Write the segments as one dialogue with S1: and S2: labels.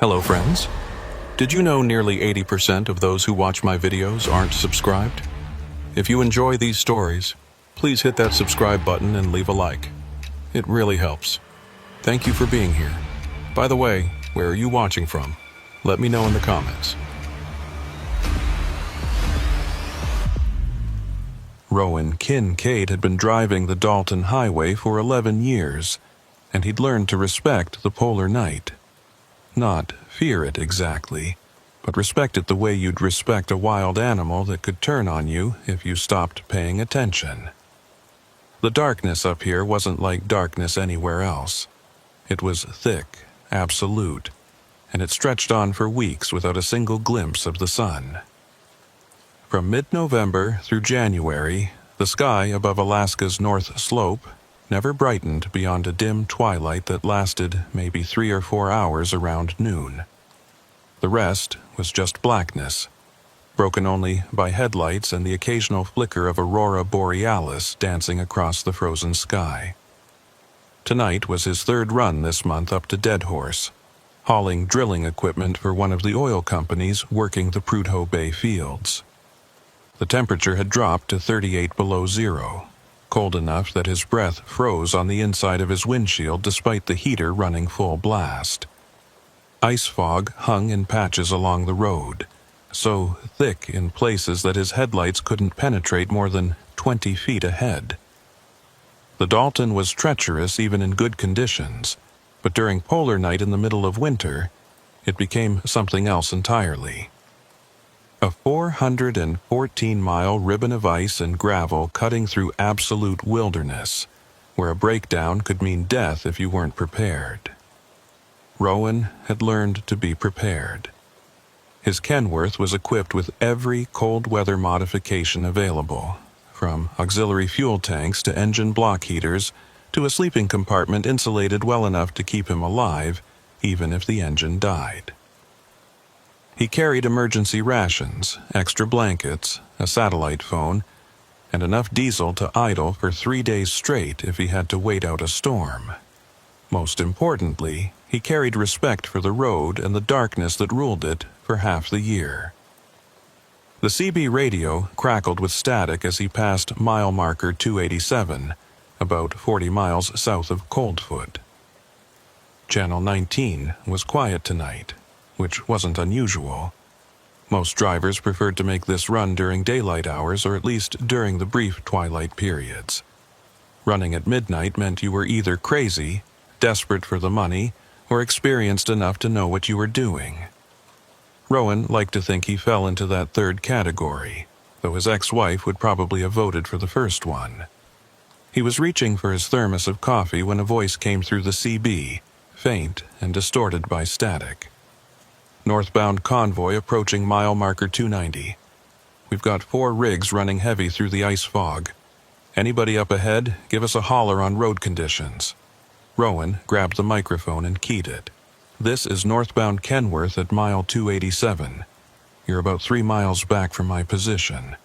S1: Hello friends. Did you know nearly 80% of those who watch my videos aren't subscribed? If you enjoy these stories, please hit that subscribe button and leave a like. It really helps. Thank you for being here. By the way, where are you watching from? Let me know in the comments. Rowan Kincaid had been driving the Dalton Highway for 11 years, and he'd learned to respect the polar night. Not fear it exactly, but respect it the way you'd respect a wild animal that could turn on you if you stopped paying attention. The darkness up here wasn't like darkness anywhere else. It was thick, absolute, and it stretched on for weeks without a single glimpse of the sun. From mid-November through January, the sky above Alaska's North Slope never brightened beyond a dim twilight that lasted maybe 3 or 4 hours around noon. The rest was just blackness, broken only by headlights and the occasional flicker of aurora borealis dancing across the frozen sky. Tonight was his third run this month up to Deadhorse, hauling drilling equipment for one of the oil companies working the Prudhoe Bay fields. The temperature had dropped to 38 below zero, cold enough that his breath froze on the inside of his windshield despite the heater running full blast. Ice fog hung in patches along the road, so thick in places that his headlights couldn't penetrate more than 20 feet ahead. The Dalton was treacherous even in good conditions, but during polar night in the middle of winter, it became something else entirely. A 414-mile ribbon of ice and gravel cutting through absolute wilderness, where a breakdown could mean death if you weren't prepared. Rowan had learned to be prepared. His Kenworth was equipped with every cold-weather modification available, from auxiliary fuel tanks to engine block heaters to a sleeping compartment insulated well enough to keep him alive, even if the engine died. He carried emergency rations, extra blankets, a satellite phone, and enough diesel to idle for 3 days straight if he had to wait out a storm. Most importantly, he carried respect for the road and the darkness that ruled it for half the year. The CB radio crackled with static as he passed mile marker 287, about 40 miles south of Coldfoot. Channel 19 was quiet tonight, which wasn't unusual. Most drivers preferred to make this run during daylight hours or at least during the brief twilight periods. Running at midnight meant you were either crazy, desperate for the money, or experienced enough to know what you were doing. Rowan liked to think he fell into that third category, though his ex-wife would probably have voted for the first one. He was reaching for his thermos of coffee when a voice came through the CB, faint and distorted by static. Northbound convoy approaching mile marker 290. We've got 4 rigs running heavy through the ice fog. Anybody up ahead, give us a holler on road conditions. Rowan grabbed the microphone and keyed it. This is northbound Kenworth at mile 287. You're about 3 miles back from my position.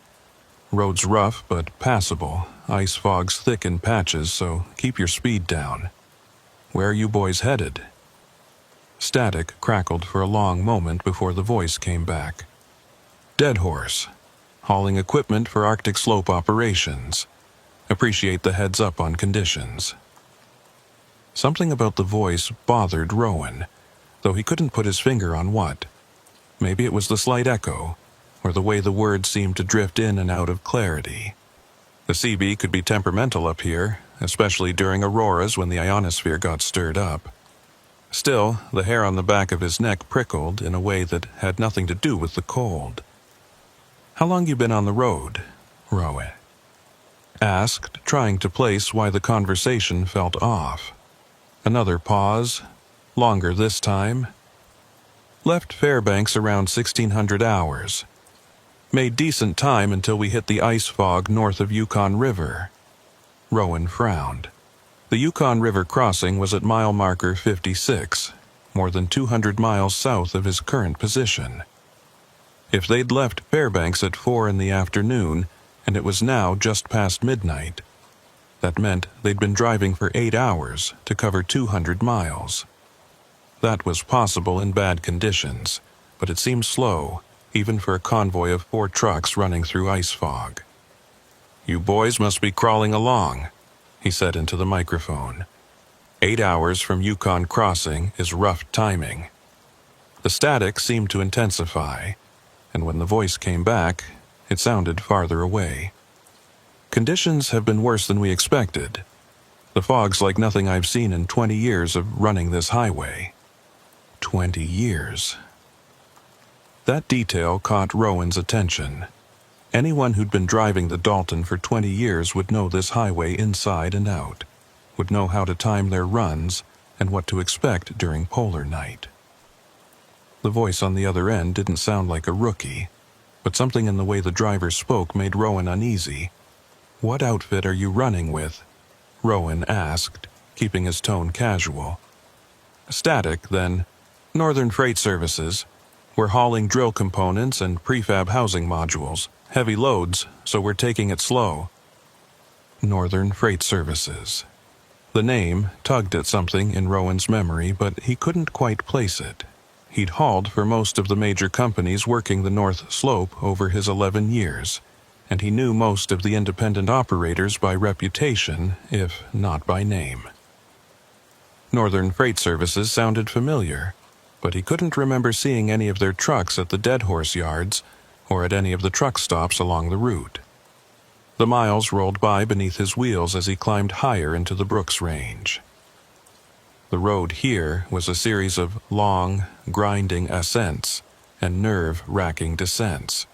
S1: Road's rough but passable. Ice fog's thick in patches, so keep your speed down. Where are you boys headed? Static crackled for a long moment before the voice came back. Deadhorse, hauling equipment for Arctic slope operations. Appreciate the heads up on conditions. Something about the voice bothered Rowan, though he couldn't put his finger on what. Maybe it was the slight echo, or the way the words seemed to drift in and out of clarity. The CB could be temperamental up here, especially during auroras when the ionosphere got stirred up. Still, the hair on the back of his neck prickled in a way that had nothing to do with the cold. "How long you been on the road?" Rowan asked, trying to place why the conversation felt off. Another pause, longer this time. "Left Fairbanks around 1600 hours. Made decent time until we hit the ice fog north of Yukon River." Rowan frowned. The Yukon River crossing was at mile marker 56, more than 200 miles south of his current position. If they'd left Fairbanks at 4 in the afternoon, and it was now just past midnight, that meant they'd been driving for 8 hours to cover 200 miles. That was possible in bad conditions, but it seemed slow, even for a convoy of 4 trucks running through ice fog. "You boys must be crawling along," he said into the microphone. 8 hours from Yukon crossing is rough timing." The static seemed to intensify, and when the voice came back, it sounded farther away. "Conditions have been worse than we expected. The fog's like nothing I've seen in 20 years of running this highway." 20 years. That detail caught Rowan's attention. Anyone who'd been driving the Dalton for 20 years would know this highway inside and out, would know how to time their runs and what to expect during polar night. The voice on the other end didn't sound like a rookie, but something in the way the driver spoke made Rowan uneasy. "What outfit are you running with?" Rowan asked, keeping his tone casual. Static, then. "Northern Freight Services. We're hauling drill components and prefab housing modules. Heavy loads, so we're taking it slow." Northern Freight Services. The name tugged at something in Rowan's memory, but he couldn't quite place it. He'd hauled for most of the major companies working the North Slope over his 11 years, and he knew most of the independent operators by reputation, if not by name. Northern Freight Services sounded familiar, but he couldn't remember seeing any of their trucks at the Dead Horse yards or at any of the truck stops along the route. The miles rolled by beneath his wheels as he climbed higher into the Brooks Range. The road here was a series of long, grinding ascents and nerve-wracking descents,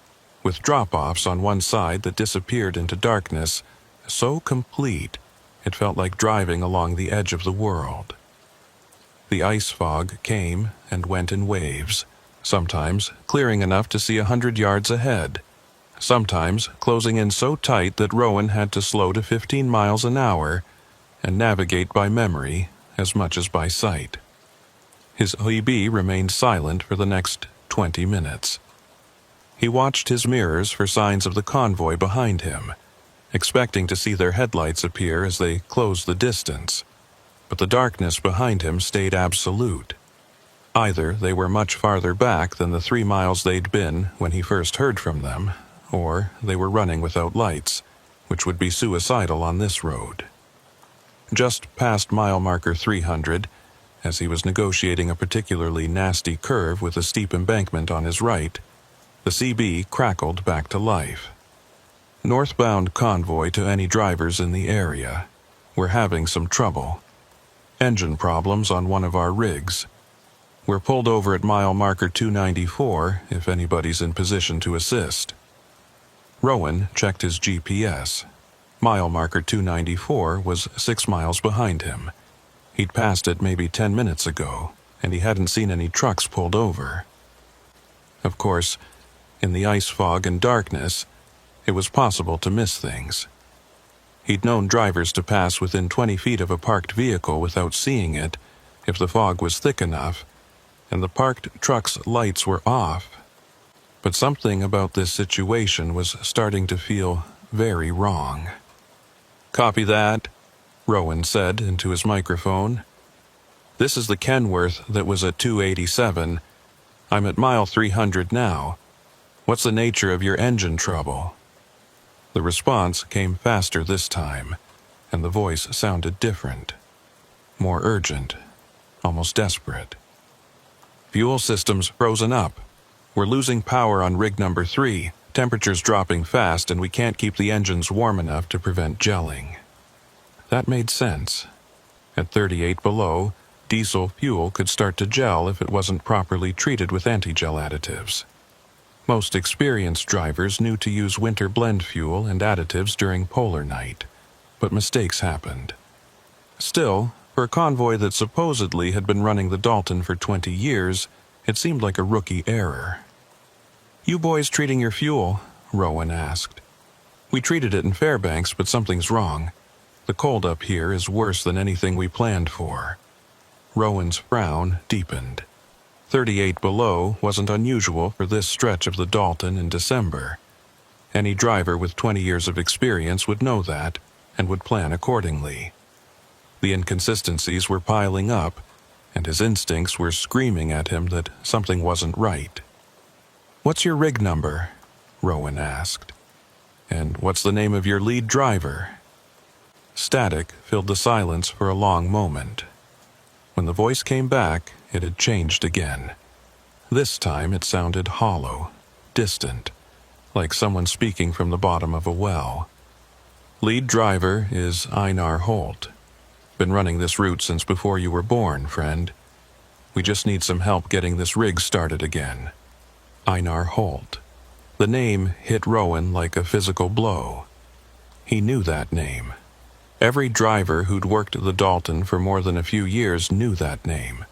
S1: with drop-offs on one side that disappeared into darkness, so complete it felt like driving along the edge of the world. The ice fog came and went in waves, sometimes clearing enough to see 100 yards ahead, sometimes closing in so tight that Rowan had to slow to 15 miles an hour and navigate by memory as much as by sight. His OEB remained silent for the next 20 minutes. He watched his mirrors for signs of the convoy behind him, expecting to see their headlights appear as they closed the distance, but the darkness behind him stayed absolute. Either they were much farther back than the 3 miles they'd been when he first heard from them, or they were running without lights, which would be suicidal on this road. Just past mile marker 300, as he was negotiating a particularly nasty curve with a steep embankment on his right, the CB crackled back to life. "Northbound convoy to any drivers in the area. We're having some trouble. Engine problems on one of our rigs. We're pulled over at mile marker 294 if anybody's in position to assist." Rowan checked his GPS. Mile marker 294 was 6 miles behind him. He'd passed it maybe 10 minutes ago, and he hadn't seen any trucks pulled over. Of course, in the ice fog and darkness, it was possible to miss things. He'd known drivers to pass within 20 feet of a parked vehicle without seeing it if the fog was thick enough, and the parked truck's lights were off. But something about this situation was starting to feel very wrong. "Copy that," Rowan said into his microphone. "This is the Kenworth that was at 287. I'm at mile 300 now. What's the nature of your engine trouble?" The response came faster this time, and the voice sounded different. More urgent, almost desperate. "Fuel system's frozen up. We're losing power on rig number 3. Temperature's dropping fast, and we can't keep the engines warm enough to prevent gelling." That made sense. At 38 below, diesel fuel could start to gel if it wasn't properly treated with anti-gel additives. Most experienced drivers knew to use winter blend fuel and additives during polar night, but mistakes happened. Still, for a convoy that supposedly had been running the Dalton for 20 years, it seemed like a rookie error. "You boys treating your fuel?" Rowan asked. "We treated it in Fairbanks, but something's wrong. The cold up here is worse than anything we planned for." Rowan's frown deepened. 38 below wasn't unusual for this stretch of the Dalton in December. Any driver with 20 years of experience would know that and would plan accordingly. The inconsistencies were piling up, and his instincts were screaming at him that something wasn't right. "What's your rig number?" Rowan asked. "And what's the name of your lead driver?" Static filled the silence for a long moment. When the voice came back, it had changed again. This time it sounded hollow, distant, like someone speaking from the bottom of a well. "Lead driver is Einar Holt. Been running this route since before you were born, friend. We just need some help getting this rig started again." Einar Holt. The name hit Rowan like a physical blow. He knew that name. Every driver who'd worked the Dalton for more than a few years knew that name.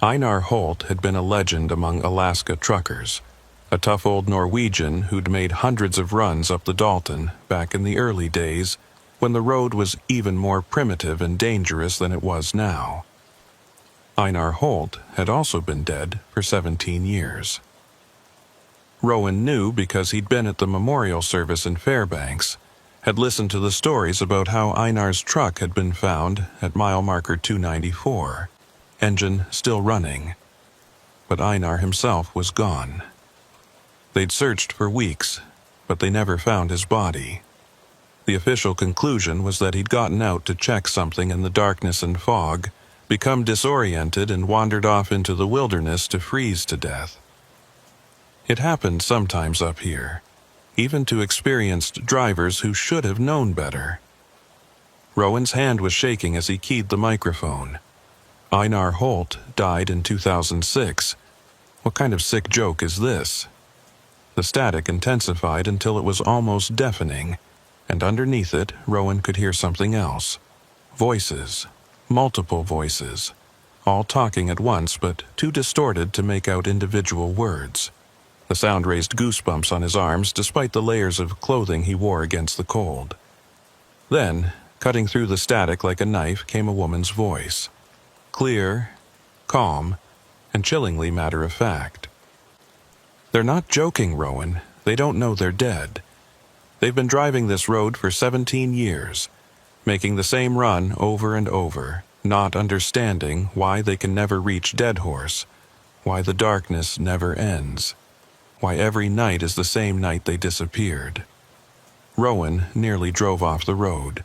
S1: Einar Holt had been a legend among Alaska truckers, a tough old Norwegian who'd made hundreds of runs up the Dalton back in the early days when the road was even more primitive and dangerous than it was now. Einar Holt had also been dead for 17 years. Rowan knew because he'd been at the memorial service in Fairbanks, had listened to the stories about how Einar's truck had been found at mile marker 294, engine still running. But Einar himself was gone. They'd searched for weeks, but they never found his body. The official conclusion was that he'd gotten out to check something in the darkness and fog, become disoriented, and wandered off into the wilderness to freeze to death. It happened sometimes up here, even to experienced drivers who should have known better. Rowan's hand was shaking as he keyed the microphone. Einar Holt died in 2006. What kind of sick joke is this? The static intensified until it was almost deafening, and underneath it, Rowan could hear something else. Voices, multiple voices, all talking at once but too distorted to make out individual words. The sound raised goosebumps on his arms despite the layers of clothing he wore against the cold. Then, cutting through the static like a knife, came a woman's voice. Clear, calm, and chillingly matter-of-fact. "They're not joking, Rowan. They don't know they're dead. They've been driving this road for 17 years, making the same run over and over, not understanding why they can never reach Dead Horse, why the darkness never ends, why every night is the same night they disappeared." Rowan nearly drove off the road.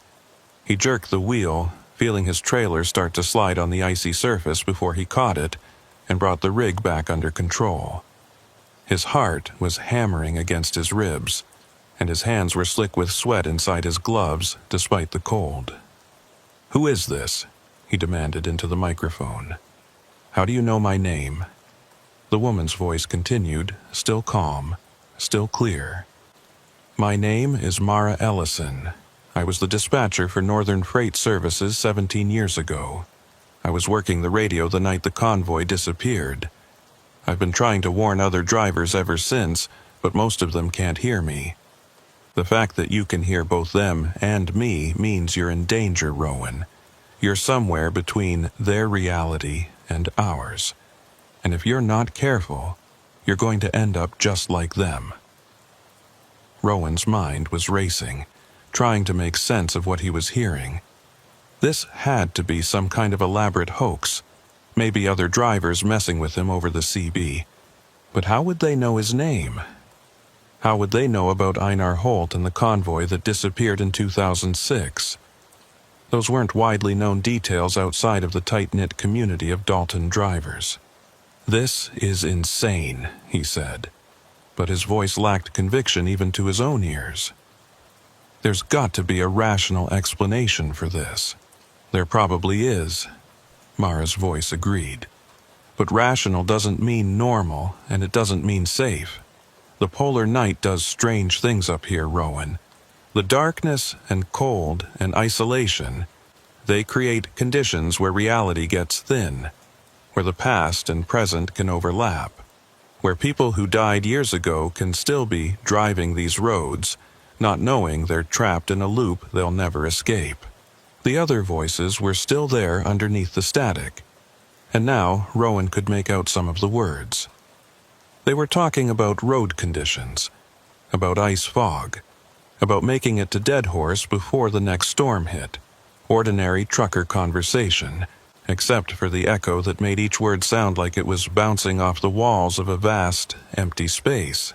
S1: He jerked the wheel, feeling his trailer start to slide on the icy surface before he caught it and brought the rig back under control. His heart was hammering against his ribs, and his hands were slick with sweat inside his gloves despite the cold. "Who is this?" he demanded into the microphone. "How do you know my name?" The woman's voice continued, still calm, still clear. "My name is Mara Ellison. I was the dispatcher for Northern Freight Services 17 years ago. I was working the radio the night the convoy disappeared. I've been trying to warn other drivers ever since, but most of them can't hear me. The fact that you can hear both them and me means you're in danger, Rowan. You're somewhere between their reality and ours. And if you're not careful, you're going to end up just like them." Rowan's mind was racing, trying to make sense of what he was hearing. This had to be some kind of elaborate hoax, maybe other drivers messing with him over the CB. But how would they know his name? How would they know about Einar Holt and the convoy that disappeared in 2006? Those weren't widely known details outside of the tight-knit community of Dalton drivers. "This is insane," he said, but his voice lacked conviction even to his own ears. "There's got to be a rational explanation for this." "There probably is," Mara's voice agreed. "But rational doesn't mean normal, and it doesn't mean safe. The polar night does strange things up here, Rowan. The darkness and cold and isolation, they create conditions where reality gets thin, where the past and present can overlap, where people who died years ago can still be driving these roads, not knowing they're trapped in a loop they'll never escape." The other voices were still there underneath the static, and now Rowan could make out some of the words. They were talking about road conditions, about ice fog, about making it to Dead Horse before the next storm hit, ordinary trucker conversation, except for the echo that made each word sound like it was bouncing off the walls of a vast, empty space.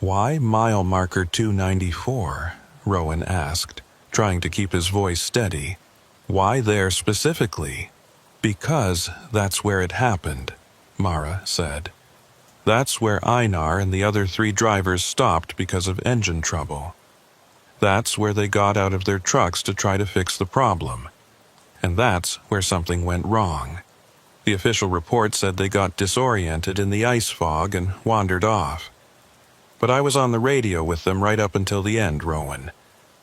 S1: "Why mile marker 294?" Rowan asked, trying to keep his voice steady. "Why there specifically?" "Because that's where it happened," Mara said. "That's where Einar and the other 3 drivers stopped because of engine trouble. That's where they got out of their trucks to try to fix the problem. And that's where something went wrong. The official report said they got disoriented in the ice fog and wandered off. But I was on the radio with them right up until the end, Rowan.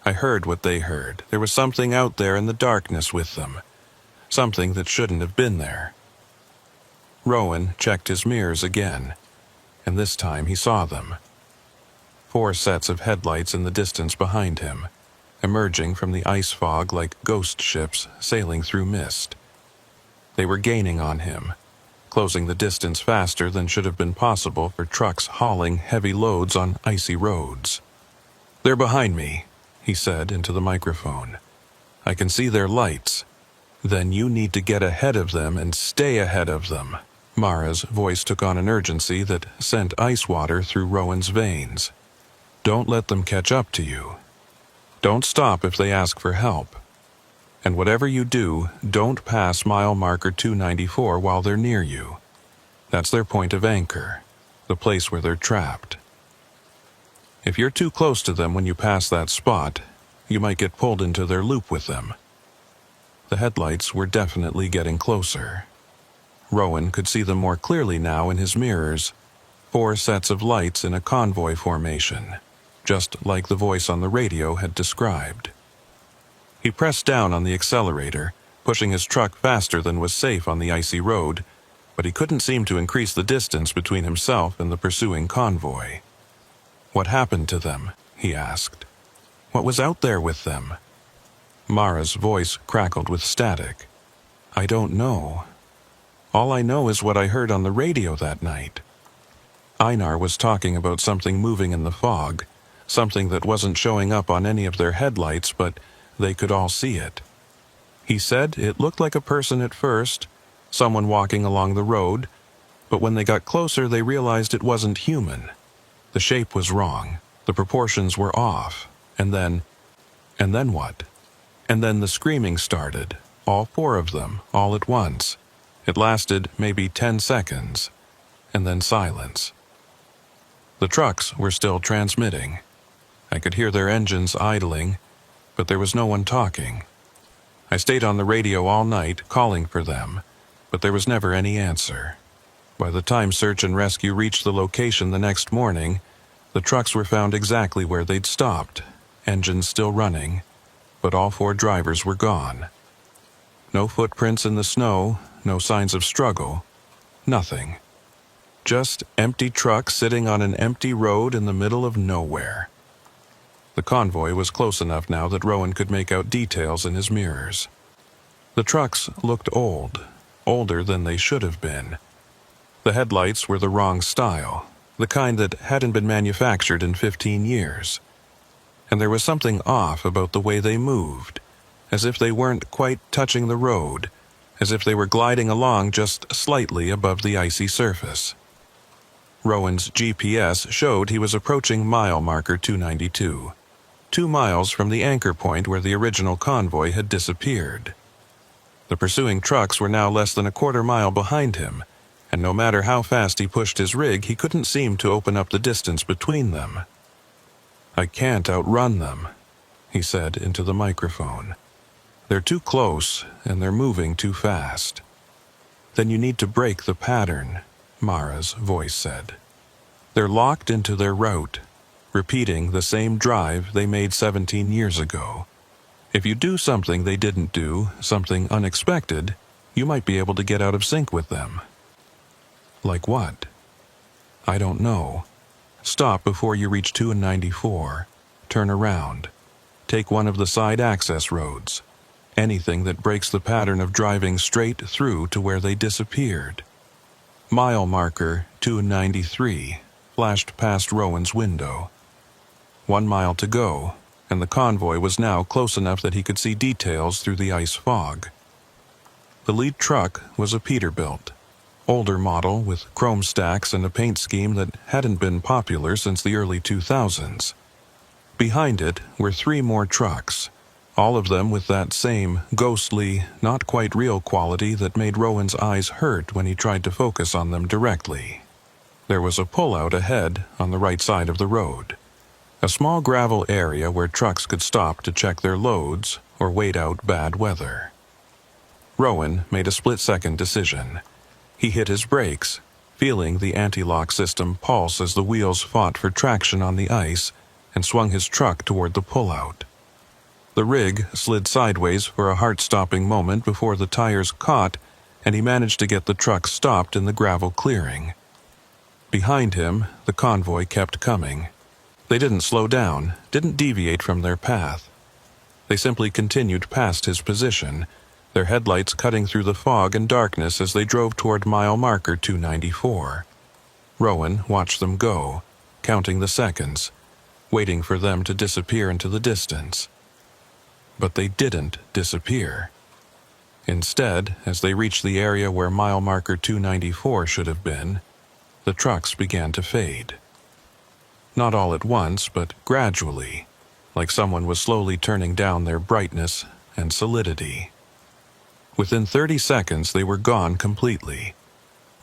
S1: I heard what they heard. There was something out there in the darkness with them. Something that shouldn't have been there." Rowan checked his mirrors again, and this time he saw them. 4 sets of headlights in the distance behind him, emerging from the ice fog like ghost ships sailing through mist. They were gaining on him, closing the distance faster than should have been possible for trucks hauling heavy loads on icy roads. "They're behind me," he said into the microphone. "I can see their lights." "Then you need to get ahead of them and stay ahead of them." Mara's voice took on an urgency that sent ice water through Rowan's veins. "Don't let them catch up to you. Don't stop if they ask for help. And whatever you do, don't pass mile marker 294 while they're near you. That's their point of anchor, the place where they're trapped. If you're too close to them when you pass that spot, you might get pulled into their loop with them." The headlights were definitely getting closer. Rowan could see them more clearly now in his mirrors, 4 sets of lights in a convoy formation, just like the voice on the radio had described. He pressed down on the accelerator, pushing his truck faster than was safe on the icy road, but he couldn't seem to increase the distance between himself and the pursuing convoy. "What happened to them?" he asked. "What was out there with them?" Mara's voice crackled with static. "I don't know. All I know is what I heard on the radio that night. Einar was talking about something moving in the fog, something that wasn't showing up on any of their headlights, but they could all see it. He said it looked like a person at first, someone walking along the road, but when they got closer they realized it wasn't human. The shape was wrong, the proportions were off, and then what? And then the screaming started, all 4 of them, all at once. It lasted maybe 10 seconds, and then silence. The trucks were still transmitting. I could hear their engines idling, but there was no one talking. I stayed on the radio all night, calling for them, but there was never any answer. By the time search and rescue reached the location the next morning, the trucks were found exactly where they'd stopped, engines still running, but all 4 drivers were gone. No footprints in the snow, no signs of struggle, nothing. Just empty trucks sitting on an empty road in the middle of nowhere. The convoy was close enough now that Rowan could make out details in his mirrors. The trucks looked old, older than they should have been. The headlights were the wrong style, the kind that hadn't been manufactured in 15 years. And there was something off about the way they moved, as if they weren't quite touching the road, as if they were gliding along just slightly above the icy surface. Rowan's GPS showed he was approaching mile marker 292, 2 miles from the anchor point where the original convoy had disappeared. The pursuing trucks were now less than a quarter mile behind him, and no matter how fast he pushed his rig, he couldn't seem to open up the distance between them. "I can't outrun them," he said into the microphone. "They're too close, and they're moving too fast." "Then you need to break the pattern," Mara's voice said. "They're locked into their route, repeating the same drive they made 17 years ago. If you do something they didn't do, something unexpected, you might be able to get out of sync with them." "Like what?" "I don't know. Stop before you reach 294. Turn around. Take one of the side access roads. Anything that breaks the pattern of driving straight through to where they disappeared." Mile marker 293 flashed past Rowan's window. 1 mile to go, and the convoy was now close enough that he could see details through the ice fog. The lead truck was a Peterbilt, older model with chrome stacks and a paint scheme that hadn't been popular since the early 2000s. Behind it were 3 more trucks, all of them with that same ghostly, not quite real quality that made Rowan's eyes hurt when he tried to focus on them directly. There was a pullout ahead on the right side of the road, a small gravel area where trucks could stop to check their loads or wait out bad weather. Rowan made a split-second decision. He hit his brakes, feeling the anti-lock system pulse as the wheels fought for traction on the ice, and swung his truck toward the pullout. The rig slid sideways for a heart-stopping moment before the tires caught, and he managed to get the truck stopped in the gravel clearing. Behind him, the convoy kept coming. They didn't slow down, didn't deviate from their path. They simply continued past his position, their headlights cutting through the fog and darkness as they drove toward mile marker 294. Rowan watched them go, counting the seconds, waiting for them to disappear into the distance. But they didn't disappear. Instead, as they reached the area where mile marker 294 should have been, the trucks began to fade. Not all at once, but gradually, like someone was slowly turning down their brightness and solidity. Within 30 seconds, they were gone completely,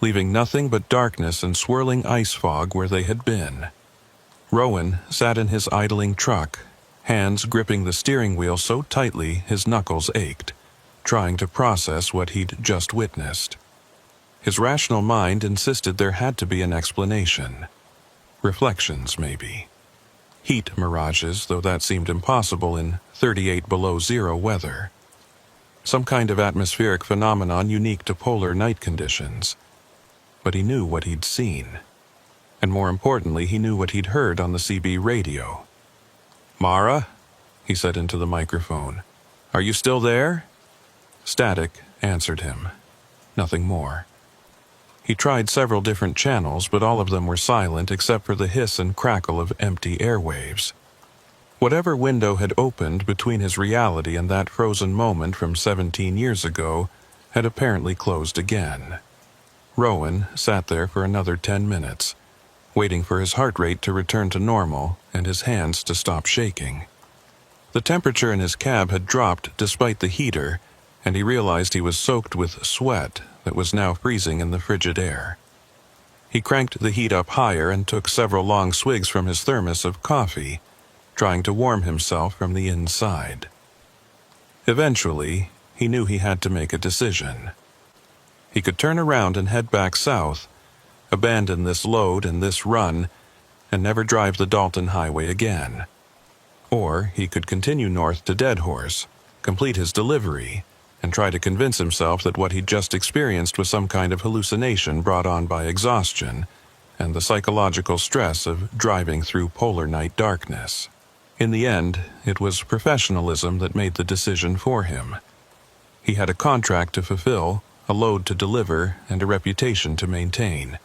S1: leaving nothing but darkness and swirling ice fog where they had been. Rowan sat in his idling truck, hands gripping the steering wheel so tightly his knuckles ached, trying to process what he'd just witnessed. His rational mind insisted there had to be an explanation. Reflections, maybe. Heat mirages, though that seemed impossible in 38 below zero weather. Some kind of atmospheric phenomenon unique to polar night conditions. But he knew what he'd seen. And more importantly, he knew what he'd heard on the CB radio. "Mara," he said into the microphone, "are you still there?" Static answered him. Nothing more. He tried several different channels, but all of them were silent except for the hiss and crackle of empty airwaves. Whatever window had opened between his reality and that frozen moment from 17 years ago had apparently closed again. Rowan sat there for another 10 minutes, waiting for his heart rate to return to normal and his hands to stop shaking. The temperature in his cab had dropped despite the heater, and he realized he was soaked with sweat that was now freezing in the frigid air. He cranked the heat up higher and took several long swigs from his thermos of coffee, trying to warm himself from the inside. Eventually, he knew he had to make a decision. He could turn around and head back south, abandon this load and this run, and never drive the Dalton Highway again. Or he could continue north to Deadhorse, complete his delivery, and try to convince himself that what he'd just experienced was some kind of hallucination brought on by exhaustion and the psychological stress of driving through polar night darkness. In the end, it was professionalism that made the decision for him. He had a contract to fulfill, a load to deliver, and a reputation to maintain.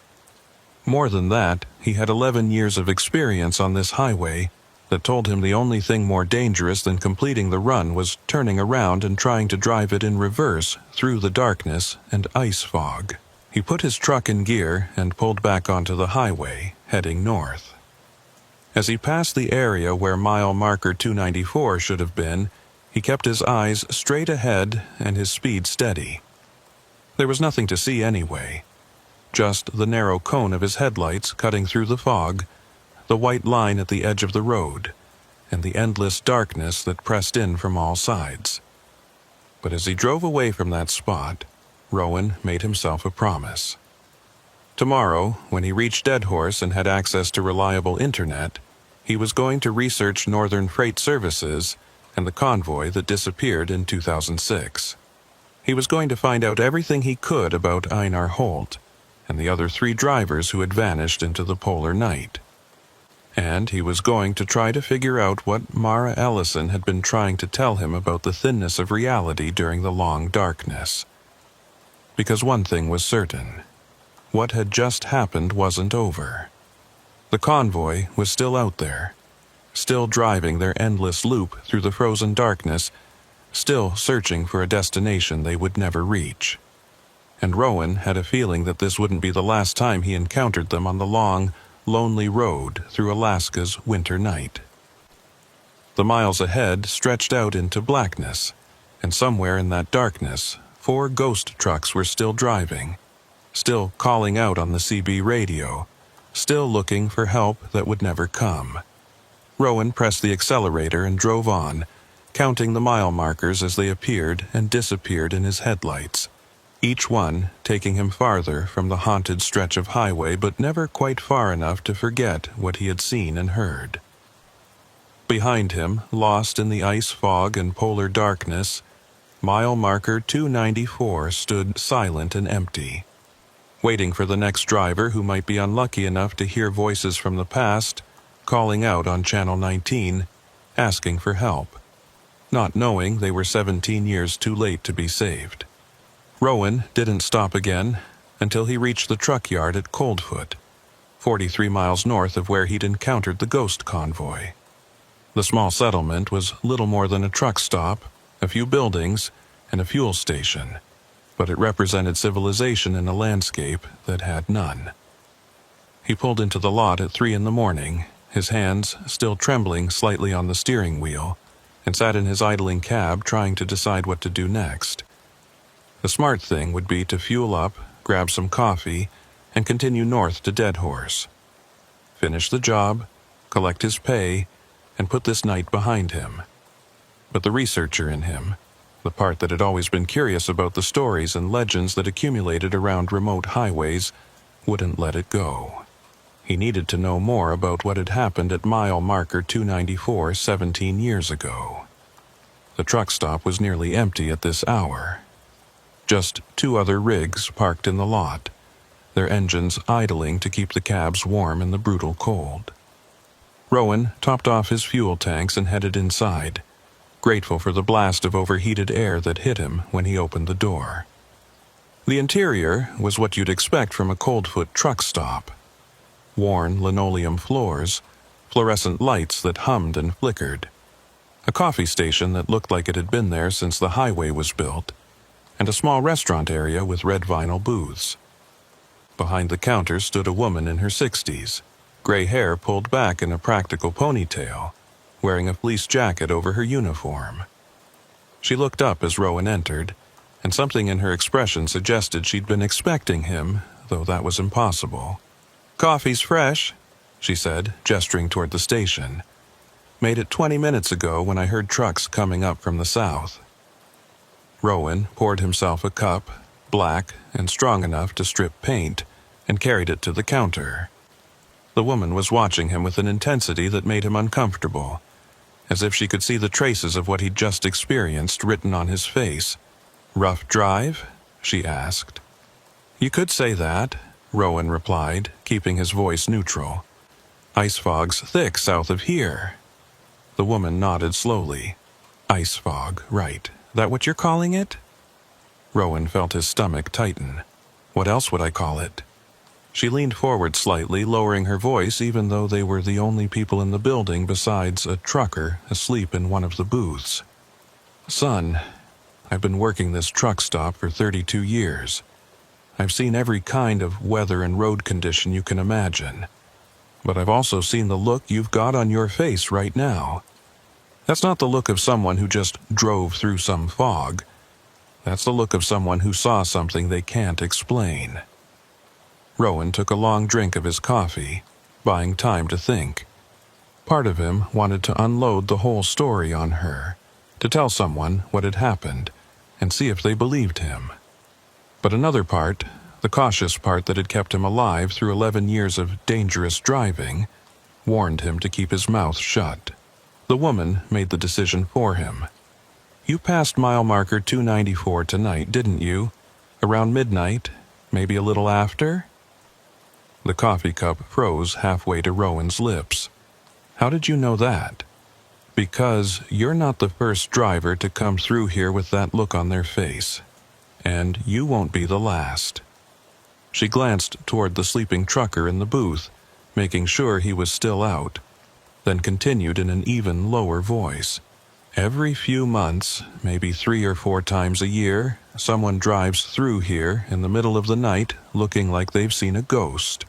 S1: More than that, he had 11 years of experience on this highway that told him the only thing more dangerous than completing the run was turning around and trying to drive it in reverse through the darkness and ice fog. He put his truck in gear and pulled back onto the highway, heading north. As he passed the area where mile marker 294 should have been, he kept his eyes straight ahead and his speed steady. There was nothing to see anyway, just the narrow cone of his headlights cutting through the fog, the white line at the edge of the road, and the endless darkness that pressed in from all sides. But as he drove away from that spot, Rowan made himself a promise. Tomorrow, when he reached Deadhorse and had access to reliable internet, he was going to research Northern Freight Services and the convoy that disappeared in 2006. He was going to find out everything he could about Einar Holt and the other 3 drivers who had vanished into the polar night. And he was going to try to figure out what Mara Ellison had been trying to tell him about the thinness of reality during the long darkness. Because one thing was certain. What had just happened wasn't over. The convoy was still out there, still driving their endless loop through the frozen darkness, still searching for a destination they would never reach. And Rowan had a feeling that this wouldn't be the last time he encountered them on the long, lonely road through Alaska's winter night. The miles ahead stretched out into blackness, and somewhere in that darkness, 4 ghost trucks were still driving, still calling out on the CB radio, still looking for help that would never come. Rowan pressed the accelerator and drove on, counting the mile markers as they appeared and disappeared in his headlights, each one taking him farther from the haunted stretch of highway, but never quite far enough to forget what he had seen and heard. Behind him, lost in the ice fog and polar darkness, mile marker 294 stood silent and empty, waiting for the next driver who might be unlucky enough to hear voices from the past calling out on Channel 19, asking for help, not knowing they were 17 years too late to be saved. Rowan didn't stop again until he reached the truck yard at Coldfoot, 43 miles north of where he'd encountered the ghost convoy. The small settlement was little more than a truck stop, a few buildings, and a fuel station, but it represented civilization in a landscape that had none. He pulled into the lot at 3 a.m, his hands still trembling slightly on the steering wheel, and sat in his idling cab trying to decide what to do next. The smart thing would be to fuel up, grab some coffee, and continue north to Deadhorse. Finish the job, collect his pay, and put this night behind him. But the researcher in him, the part that had always been curious about the stories and legends that accumulated around remote highways, wouldn't let it go. He needed to know more about what had happened at mile marker 294 17 years ago. The truck stop was nearly empty at this hour. Just 2 other rigs parked in the lot, their engines idling to keep the cabs warm in the brutal cold. Rowan topped off his fuel tanks and headed inside, grateful for the blast of overheated air that hit him when he opened the door. The interior was what you'd expect from a Coldfoot truck stop. Worn linoleum floors, fluorescent lights that hummed and flickered, a coffee station that looked like it had been there since the highway was built, and a small restaurant area with red vinyl booths. Behind the counter stood a woman in her 60s, gray hair pulled back in a practical ponytail, wearing a fleece jacket over her uniform. She looked up as Rowan entered, and something in her expression suggested she'd been expecting him, though that was impossible. "Coffee's fresh," she said, gesturing toward the station. "Made it 20 minutes ago when I heard trucks coming up from the south." Rowan poured himself a cup, black and strong enough to strip paint, and carried it to the counter. The woman was watching him with an intensity that made him uncomfortable, as if she could see the traces of what he'd just experienced written on his face. "Rough drive?" she asked. "You could say that," Rowan replied, keeping his voice neutral. "Ice fog's thick south of here." The woman nodded slowly. "Ice fog, right. That what you're calling it?" Rowan felt his stomach tighten. "What else would I call it?" She leaned forward slightly, lowering her voice even though they were the only people in the building besides a trucker asleep in one of the booths. "Son, I've been working this truck stop for 32 years. I've seen every kind of weather and road condition you can imagine. But I've also seen the look you've got on your face right now. That's not the look of someone who just drove through some fog. That's the look of someone who saw something they can't explain." Rowan took a long drink of his coffee, buying time to think. Part of him wanted to unload the whole story on her, to tell someone what had happened, and see if they believed him. But another part, the cautious part that had kept him alive through 11 years of dangerous driving, warned him to keep his mouth shut. The woman made the decision for him. "You passed mile marker 294 tonight, didn't you? Around midnight, maybe a little after?" The coffee cup froze halfway to Rowan's lips. "How did you know that?" "Because you're not the first driver to come through here with that look on their face. And you won't be the last." She glanced toward the sleeping trucker in the booth, making sure he was still out, then continued in an even lower voice. Every few months, maybe 3 or 4 times a year, someone drives through here in the middle of the night looking like they've seen a ghost.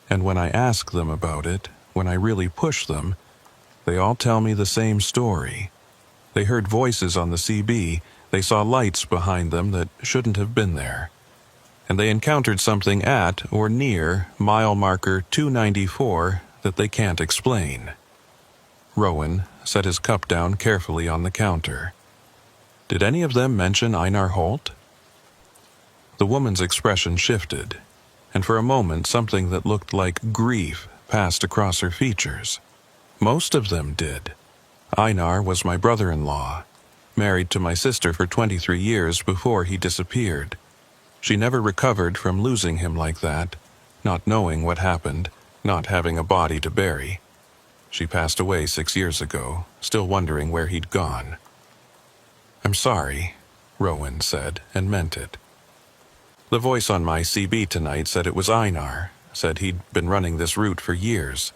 S1: And when I ask them about it, when I really push them, they all tell me the same story. They heard voices on the CB, they saw lights behind them that shouldn't have been there. And they encountered something at or near mile marker 294 that they can't explain. Rowan set his cup down carefully on the counter. Did any of them mention Einar Holt? The woman's expression shifted, and for a moment something that looked like grief passed across her features. Most of them did. Einar was my brother-in-law, married to my sister for 23 years before he disappeared. She never recovered from losing him like that, not knowing what happened, not having a body to bury. She passed away 6 years ago, still wondering where he'd gone. "I'm sorry," Rowan said, and meant it. The voice on my CB tonight said it was Einar, said he'd been running this route for years.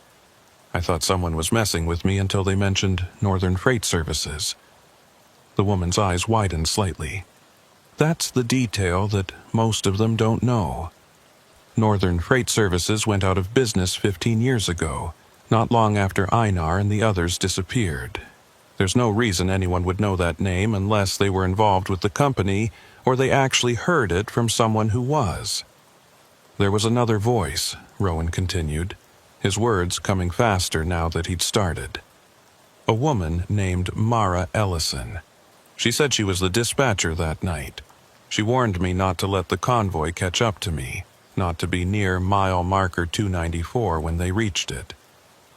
S1: I thought someone was messing with me until they mentioned Northern Freight Services. The woman's eyes widened slightly. That's the detail that most of them don't know. Northern Freight Services went out of business 15 years ago, not long after Einar and the others disappeared. There's no reason anyone would know that name unless they were involved with the company or they actually heard it from someone who was. There was another voice, Rowan continued, his words coming faster now that he'd started. A woman named Mara Ellison. She said she was the dispatcher that night. She warned me not to let the convoy catch up to me, not to be near mile marker 294 when they reached it.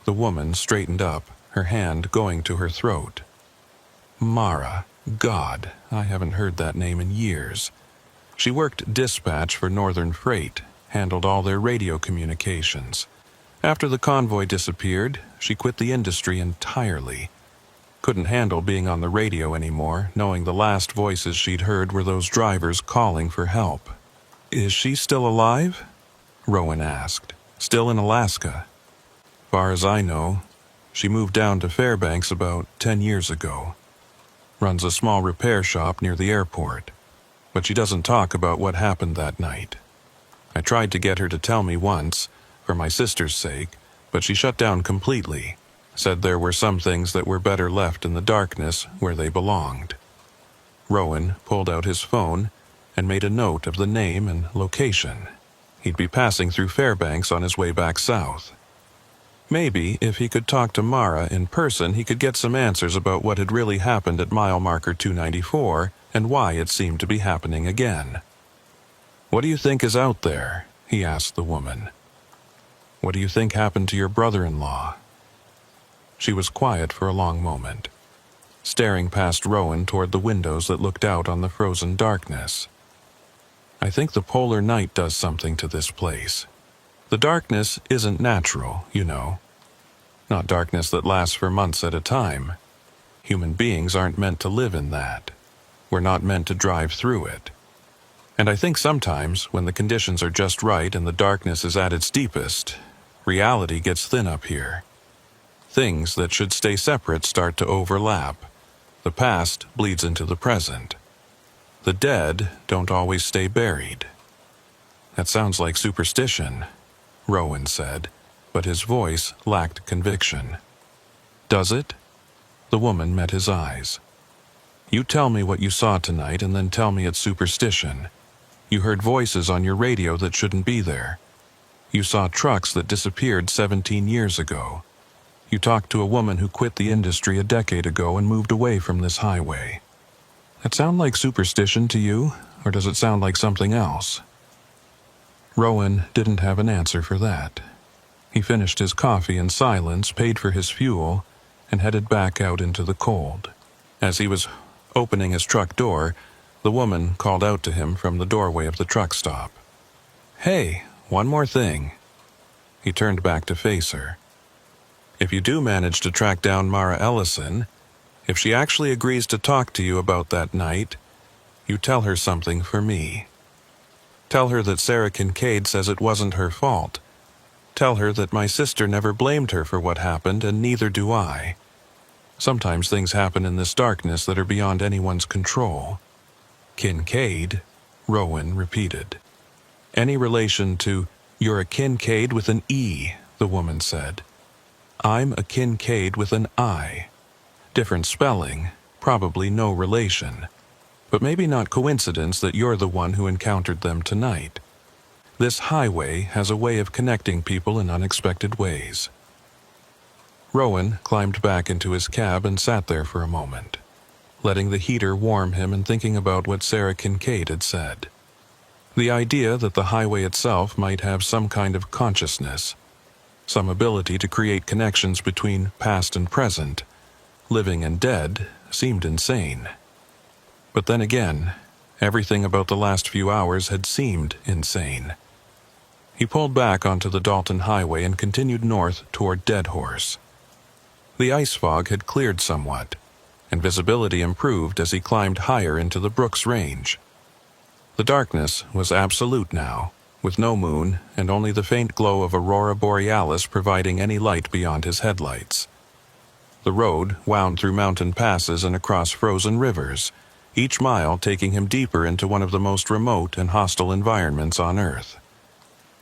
S1: The woman straightened up, her hand going to her throat. Mara. God, I haven't heard that name in years. She worked dispatch for Northern Freight, handled all their radio communications. After the convoy disappeared, she quit the industry entirely. Couldn't handle being on the radio anymore, knowing the last voices she'd heard were those drivers calling for help. "Is she still alive?" Rowan asked. "Still in Alaska?" "Far as I know, she moved down to Fairbanks about 10 years ago. Runs a small repair shop near the airport. But she doesn't talk about what happened that night. I tried to get her to tell me once, for my sister's sake, but she shut down completely, said there were some things that were better left in the darkness where they belonged." Rowan pulled out his phone and made a note of the name and location. He'd be passing through Fairbanks on his way back south. Maybe if he could talk to Mara in person, he could get some answers about what had really happened at mile marker 294 and why it seemed to be happening again. "What do you think is out there?" he asked the woman. "What do you think happened to your brother-in-law?" She was quiet for a long moment, staring past Rowan toward the windows that looked out on the frozen darkness. "I think the polar night does something to this place. The darkness isn't natural, you know. Not darkness that lasts for months at a time. Human beings aren't meant to live in that. We're not meant to drive through it. And I think sometimes, when the conditions are just right and the darkness is at its deepest, reality gets thin up here. Things that should stay separate start to overlap. The past bleeds into the present. The dead don't always stay buried." "That sounds like superstition," Rowan said, but his voice lacked conviction. "Does it?" The woman met his eyes. "You tell me what you saw tonight and then tell me it's superstition. You heard voices on your radio that shouldn't be there. You saw trucks that disappeared 17 years ago. You talked to a woman who quit the industry a decade ago and moved away from this highway. That sound like superstition to you, or does it sound like something else?" Rowan didn't have an answer for that. He finished his coffee in silence, paid for his fuel, and headed back out into the cold. As he was opening his truck door, the woman called out to him from the doorway of the truck stop. "Hey, one more thing." He turned back to face her. "If you do manage to track down Mara Ellison, if she actually agrees to talk to you about that night, you tell her something for me. Tell her that Sarah Kincaid says it wasn't her fault. Tell her that my sister never blamed her for what happened, and neither do I. Sometimes things happen in this darkness that are beyond anyone's control. Kincaid, Rowan repeated. Any relation to, "You're a Kincaid with an E," the woman said. "I'm a Kincaid with an I. Different spelling, probably no relation. But maybe not coincidence that you're the one who encountered them tonight. This highway has a way of connecting people in unexpected ways." Rowan climbed back into his cab and sat there for a moment, letting the heater warm him and thinking about what Sarah Kincaid had said. The idea that the highway itself might have some kind of consciousness, some ability to create connections between past and present, living and dead, seemed insane. But then again, everything about the last few hours had seemed insane. He pulled back onto the Dalton Highway and continued north toward Dead Horse. The ice fog had cleared somewhat, and visibility improved as he climbed higher into the Brooks Range. The darkness was absolute now, with no moon and only the faint glow of Aurora Borealis providing any light beyond his headlights. The road wound through mountain passes and across frozen rivers, each mile taking him deeper into one of the most remote and hostile environments on Earth.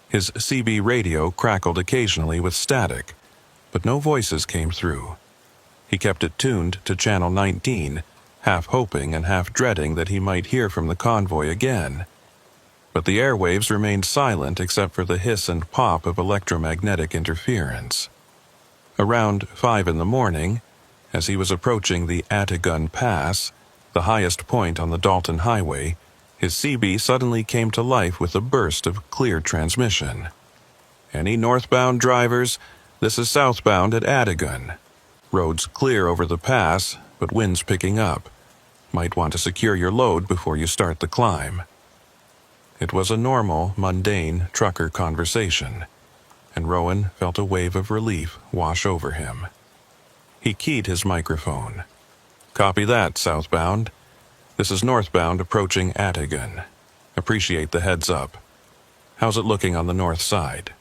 S1: His CB radio crackled occasionally with static, but no voices came through. He kept it tuned to Channel 19, half hoping and half dreading that he might hear from the convoy again. But the airwaves remained silent except for the hiss and pop of electromagnetic interference. Around 5 in the morning, as he was approaching the Atagun Pass, the highest point on the Dalton Highway, his CB suddenly came to life with a burst of clear transmission. "Any northbound drivers? This is southbound at Atagun. Roads clear over the pass, but winds picking up. Might want to secure your load before you start the climb." It was a normal, mundane trucker conversation, and Rowan felt a wave of relief wash over him. He keyed his microphone. "Copy that, southbound. This is northbound approaching Atagun. Appreciate the heads up. How's it looking on the north side?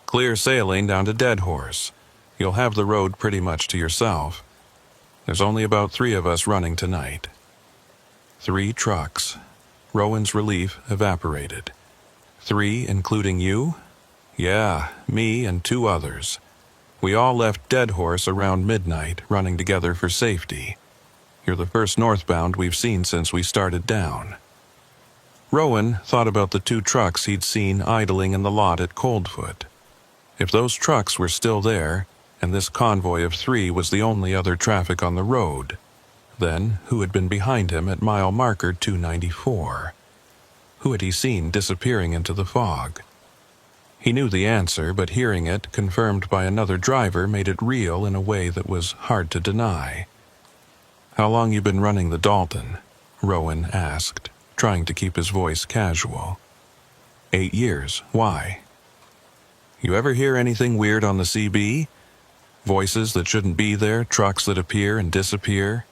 S1: Clear sailing down to Dead Horse. You'll have the road pretty much to yourself. There's only about 3 of us running tonight." 3 trucks. Rowan's relief evaporated. 3 including you? Yeah, me and 2 others. We all left Dead Horse around midnight, running together for safety. You're the first northbound we've seen since we started down. Rowan thought about the 2 trucks he'd seen idling in the lot at Coldfoot. If those trucks were still there, and this convoy of 3 was the only other traffic on the road, then who had been behind him at mile marker 294? Who had he seen disappearing into the fog? He knew the answer, but hearing it, confirmed by another driver, made it real in a way that was hard to deny. "How long you been running the Dalton?" Rowan asked, trying to keep his voice casual. 8 years. Why? "You ever hear anything weird on the CB? Voices that shouldn't be there, trucks that appear and disappear?"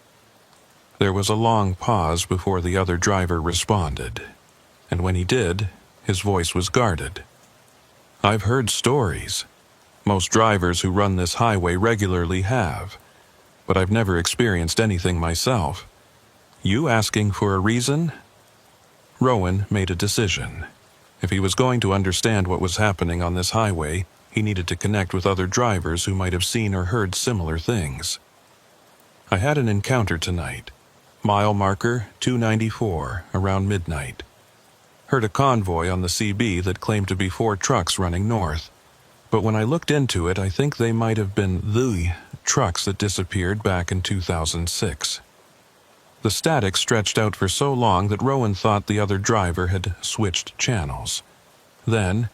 S1: There was a long pause before the other driver responded, and when he did, his voice was guarded. "I've heard stories. Most drivers who run this highway regularly have, but I've never experienced anything myself. You asking for a reason?" Rowan made a decision. If he was going to understand what was happening on this highway, he needed to connect with other drivers who might have seen or heard similar things. "I had an encounter tonight. Mile marker 294, around midnight. Heard a convoy on the CB that claimed to be 4 trucks running north. But when I looked into it, I think they might have been the trucks that disappeared back in 2006. The static stretched out for so long that Rowan thought the other driver had switched channels. Then,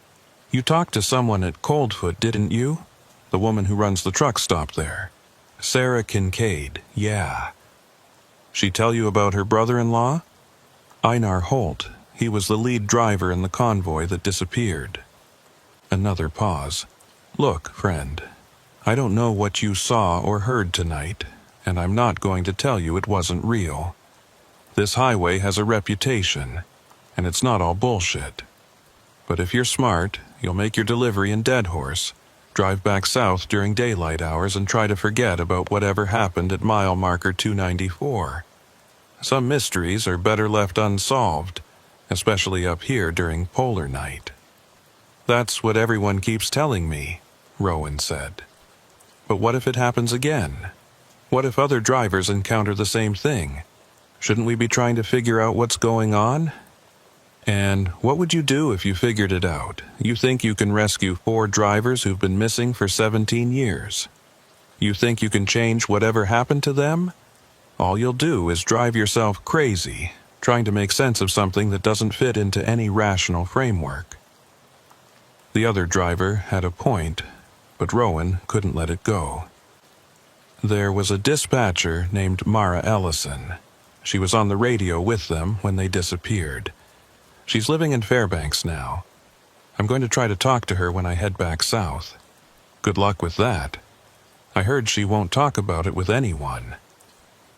S1: "You talked to someone at Coldfoot, didn't you? The woman who runs the truck stop there." "Sarah Kincaid, yeah." "She tell you about her brother-in-law?" "Einar Holt. He was the lead driver in the convoy that disappeared." Another pause. "Look, friend, I don't know what you saw or heard tonight, and I'm not going to tell you it wasn't real. This highway has a reputation, and it's not all bullshit. But if you're smart, you'll make your delivery in Dead Horse, drive back south during daylight hours and try to forget about whatever happened at mile marker 294. Some mysteries are better left unsolved, especially up here during polar night. That's what everyone keeps telling me, Rowan said. But what if it happens again? What if other drivers encounter the same thing? Shouldn't we be trying to figure out what's going on? And what would you do if you figured it out? You think you can rescue 4 drivers who've been missing for 17 years? You think you can change whatever happened to them? All you'll do is drive yourself crazy, trying to make sense of something that doesn't fit into any rational framework. The other driver had a point, but Rowan couldn't let it go. There was a dispatcher named Mara Ellison. She was on the radio with them when they disappeared. She's living in Fairbanks now. I'm going to try to talk to her when I head back south. Good luck with that. I heard she won't talk about it with anyone.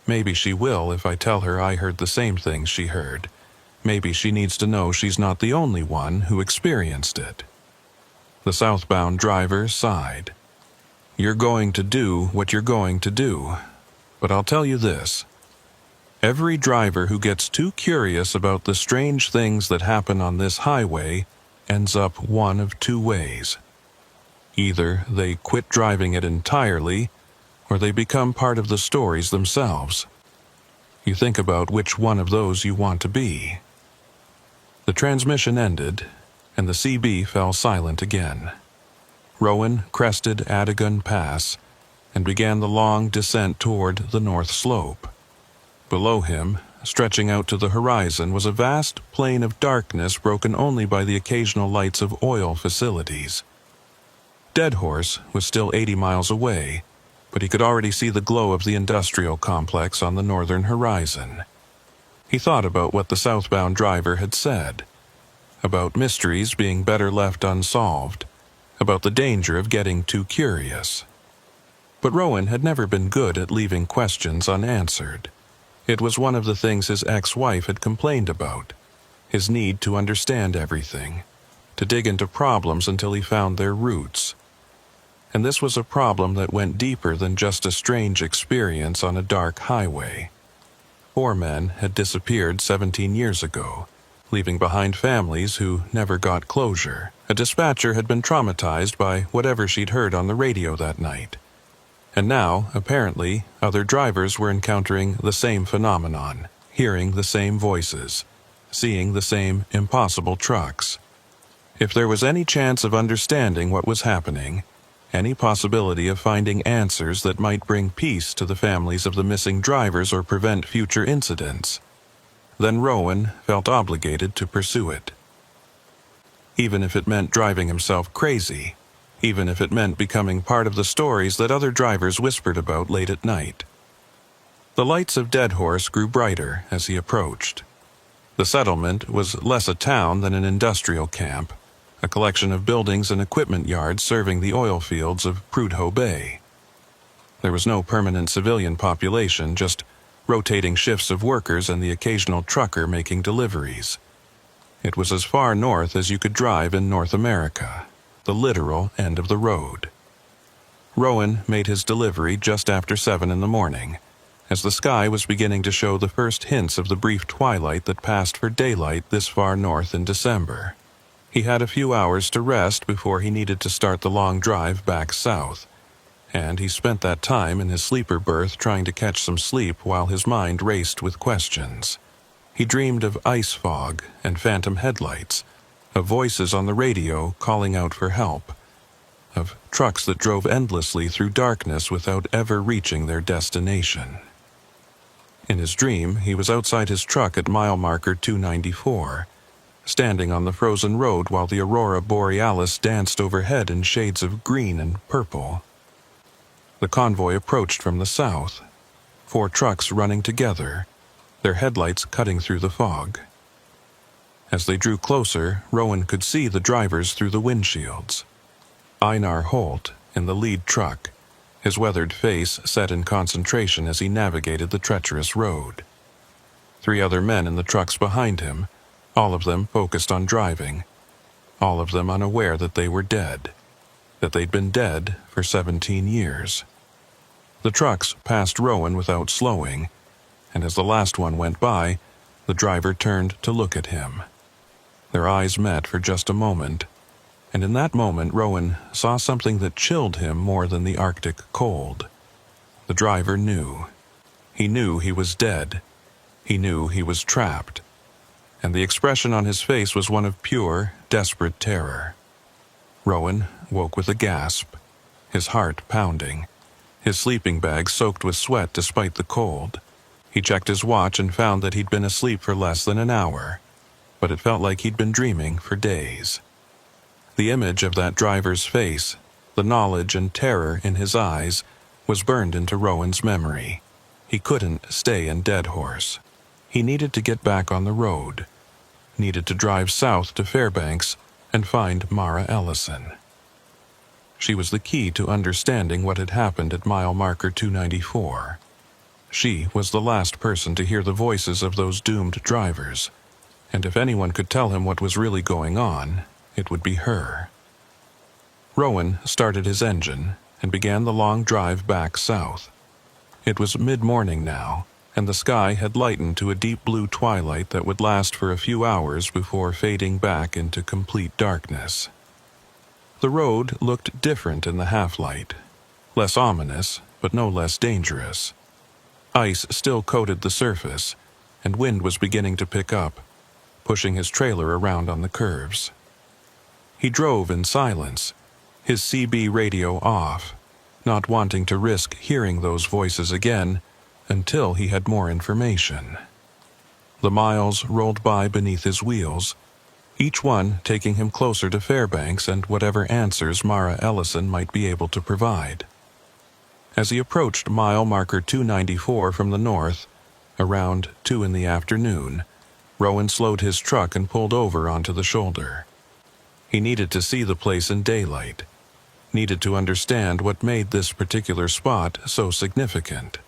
S1: Maybe she will if I tell her I heard the same things she heard. Maybe she needs to know she's not the only one who experienced it. The southbound driver sighed. You're going to do what you're going to do. But I'll tell you this. Every driver who gets too curious about the strange things that happen on this highway ends up one of 2 ways. Either they quit driving it entirely, or they become part of the stories themselves. You think about which one of those you want to be. The transmission ended, and the CB fell silent again. Rowan crested Adigun Pass and began the long descent toward the north slope. Below him, stretching out to the horizon, was a vast plain of darkness broken only by the occasional lights of oil facilities. Deadhorse was still 80 miles away, but he could already see the glow of the industrial complex on the northern horizon. He thought about what the southbound driver had said, about mysteries being better left unsolved, about the danger of getting too curious. But Rowan had never been good at leaving questions unanswered. It was one of the things his ex-wife had complained about, his need to understand everything, to dig into problems until he found their roots. And this was a problem that went deeper than just a strange experience on a dark highway. 4 men had disappeared 17 years ago, leaving behind families who never got closure. A dispatcher had been traumatized by whatever she'd heard on the radio that night. And now, apparently, other drivers were encountering the same phenomenon, hearing the same voices, seeing the same impossible trucks. If there was any chance of understanding what was happening, any possibility of finding answers that might bring peace to the families of the missing drivers or prevent future incidents, then Rowan felt obligated to pursue it. Even if it meant driving himself crazy, even if it meant becoming part of the stories that other drivers whispered about late at night. The lights of Deadhorse grew brighter as he approached. The settlement was less a town than an industrial camp, a collection of buildings and equipment yards serving the oil fields of Prudhoe Bay. There was no permanent civilian population, just rotating shifts of workers and the occasional trucker making deliveries. It was as far north as you could drive in North America, the literal end of the road. Rowan made his delivery just after 7 in the morning, as the sky was beginning to show the first hints of the brief twilight that passed for daylight this far north in December. He had a few hours to rest before he needed to start the long drive back south, and he spent that time in his sleeper berth trying to catch some sleep while his mind raced with questions. He dreamed of ice fog and phantom headlights, of voices on the radio calling out for help, of trucks that drove endlessly through darkness without ever reaching their destination. In his dream, he was outside his truck at mile marker 294, standing on the frozen road while the aurora borealis danced overhead in shades of green and purple. The convoy approached from the south, 4 trucks running together, their headlights cutting through the fog. As they drew closer, Rowan could see the drivers through the windshields. Einar Holt in the lead truck, his weathered face set in concentration as he navigated the treacherous road. 3 other men in the trucks behind him, all of them focused on driving, all of them unaware that they were dead. that they'd been dead for 17 years. The trucks passed Rowan without slowing, and as the last one went by, the driver turned to look at him. Their eyes met for just a moment, and in that moment Rowan saw something that chilled him more than the Arctic cold. The driver knew. He knew he was dead. He knew he was trapped. And the expression on his face was one of pure, desperate terror. Rowan woke with a gasp, his heart pounding, his sleeping bag soaked with sweat despite the cold. He checked his watch and found that he'd been asleep for less than an hour, but it felt like he'd been dreaming for days. The image of that driver's face, the knowledge and terror in his eyes, was burned into Rowan's memory. He couldn't stay in Deadhorse. He needed to get back on the road, needed to drive south to Fairbanks and find Mara Ellison. She was the key to understanding what had happened at mile marker 294. She was the last person to hear the voices of those doomed drivers, and if anyone could tell him what was really going on, it would be her. Rowan started his engine and began the long drive back south. It was mid-morning now, and the sky had lightened to a deep blue twilight that would last for a few hours before fading back into complete darkness. The road looked different in the half-light, less ominous, but no less dangerous. Ice still coated the surface, and wind was beginning to pick up, pushing his trailer around on the curves. He drove in silence, his CB radio off, not wanting to risk hearing those voices again until he had more information. The miles rolled by beneath his wheels, each one taking him closer to Fairbanks and whatever answers Mara Ellison might be able to provide. As he approached mile marker 294 from the north, around 2 in the afternoon, Rowan slowed his truck and pulled over onto the shoulder. He needed to see the place in daylight, needed to understand what made this particular spot so significant.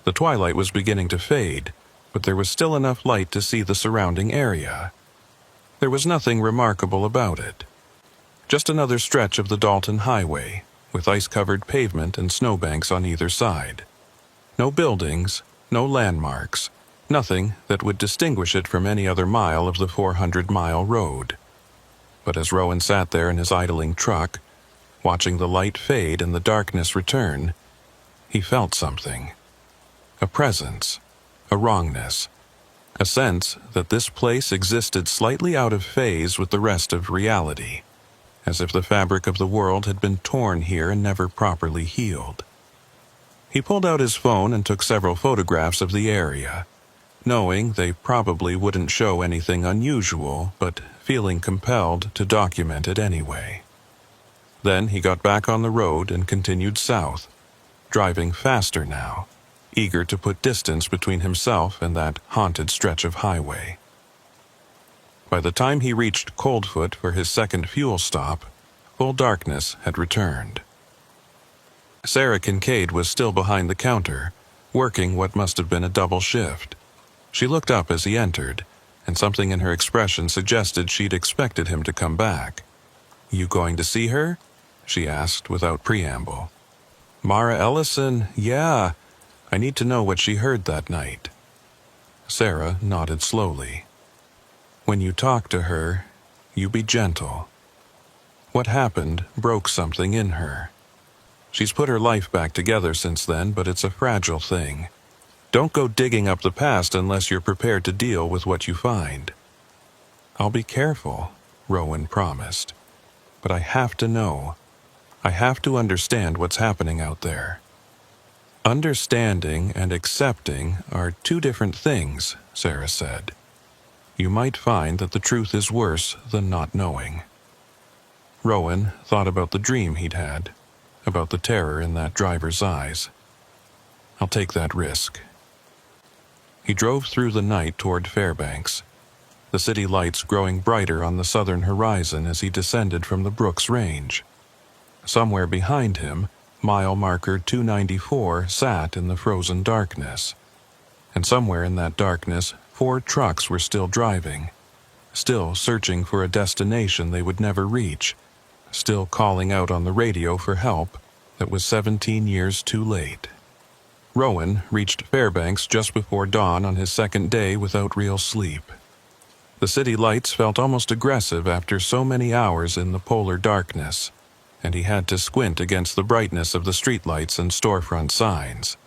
S1: The twilight was beginning to fade, but there was still enough light to see the surrounding area. There was nothing remarkable about it. Just another stretch of the Dalton Highway, with ice-covered pavement and snowbanks on either side. No buildings, no landmarks, nothing that would distinguish it from any other mile of the 400-mile road. But as Rowan sat there in his idling truck, watching the light fade and the darkness return, he felt something. A presence, a wrongness, a sense that this place existed slightly out of phase with the rest of reality, as if the fabric of the world had been torn here and never properly healed. He pulled out his phone and took several photographs of the area, knowing they probably wouldn't show anything unusual, but feeling compelled to document it anyway. Then he got back on the road and continued south, driving faster now, eager to put distance between himself and that haunted stretch of highway. By the time he reached Coldfoot for his second fuel stop, full darkness had returned. Sarah Kincaid was still behind the counter, working what must have been a double shift. She looked up as he entered, and something in her expression suggested she'd expected him to come back. "You going to see her?" she asked without preamble. "Mara Ellison, yeah. I need to know what she heard that night." Sarah nodded slowly. "When you talk to her, you be gentle. What happened broke something in her. She's put her life back together since then, but it's a fragile thing. Don't go digging up the past unless you're prepared to deal with what you find." "I'll be careful," Rowan promised. "But I have to know. I have to understand what's happening out there." "Understanding and accepting are two different things," Sarah said. "You might find that the truth is worse than not knowing." Rowan thought about the dream he'd had, about the terror in that driver's eyes. "I'll take that risk." He drove through the night toward Fairbanks, the city lights growing brighter on the southern horizon as he descended from the Brooks Range. Somewhere behind him, mile marker 294 sat in the frozen darkness. And somewhere in that darkness, 4 trucks were still driving, still searching for a destination they would never reach, still calling out on the radio for help that was 17 years too late. Rowan reached Fairbanks just before dawn on his second day without real sleep. The city lights felt almost aggressive after so many hours in the polar darkness, and he had to squint against the brightness of the streetlights and storefront signs.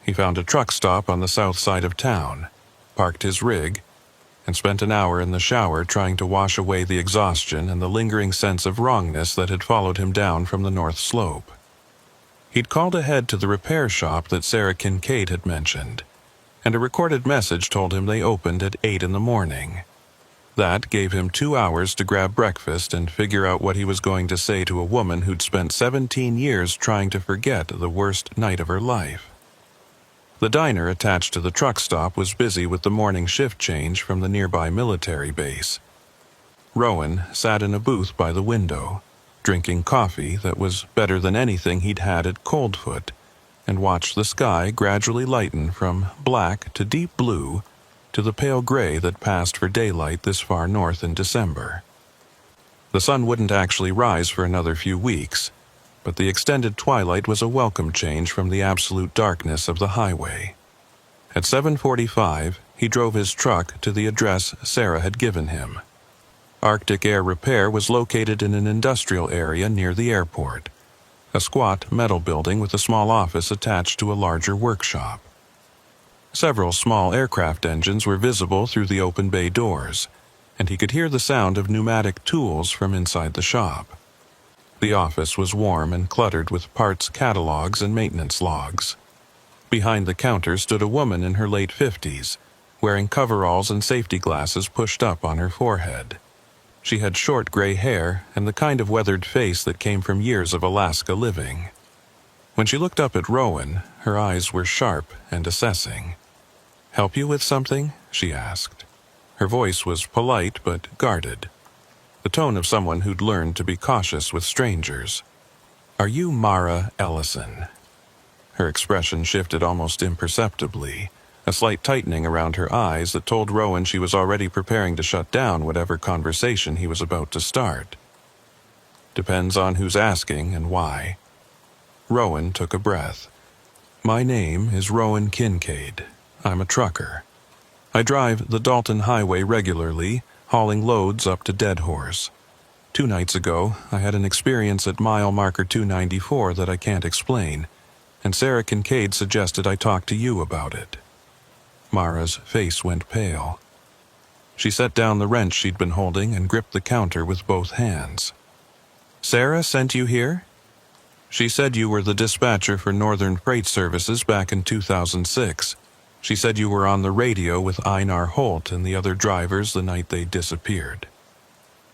S1: He found a truck stop on the south side of town, parked his rig, and spent an hour in the shower trying to wash away the exhaustion and the lingering sense of wrongness that had followed him down from the north slope. He'd called ahead to the repair shop that Sarah Kincaid had mentioned, and a recorded message told him they opened at 8 in the morning. That gave him 2 hours to grab breakfast and figure out what he was going to say to a woman who'd spent 17 years trying to forget the worst night of her life. The diner attached to the truck stop was busy with the morning shift change from the nearby military base. Rowan sat in a booth by the window, drinking coffee that was better than anything he'd had at Coldfoot, and watched the sky gradually lighten from black to deep blue to the pale gray that passed for daylight this far north in December. The sun wouldn't actually rise for another few weeks, but the extended twilight was a welcome change from the absolute darkness of the highway. At 7:45, he drove his truck to the address Sarah had given him. Arctic Air Repair was located in an industrial area near the airport, a squat metal building with a small office attached to a larger workshop. Several small aircraft engines were visible through the open bay doors, and he could hear the sound of pneumatic tools from inside the shop. The office was warm and cluttered with parts catalogs and maintenance logs. Behind the counter stood a woman in her late 50s, wearing coveralls and safety glasses pushed up on her forehead. She had short gray hair and the kind of weathered face that came from years of Alaska living. When she looked up at Rowan, her eyes were sharp and assessing. "Help you with something?" she asked. Her voice was polite but guarded, the tone of someone who'd learned to be cautious with strangers. "Are you Mara Ellison?" Her expression shifted almost imperceptibly, a slight tightening around her eyes that told Rowan she was already preparing to shut down whatever conversation he was about to start. "Depends on who's asking and why." Rowan took a breath. "My name is Rowan Kincaid. I'm a trucker. I drive the Dalton Highway regularly, hauling loads up to Dead Horse. 2 nights ago, I had an experience at mile marker 294 that I can't explain, and Sarah Kincaid suggested I talk to you about it." Mara's face went pale. She set down the wrench she'd been holding and gripped the counter with both hands. "Sarah sent you here?" "She said you were the dispatcher for Northern Freight Services back in 2006. She said you were on the radio with Einar Holt and the other drivers the night they disappeared."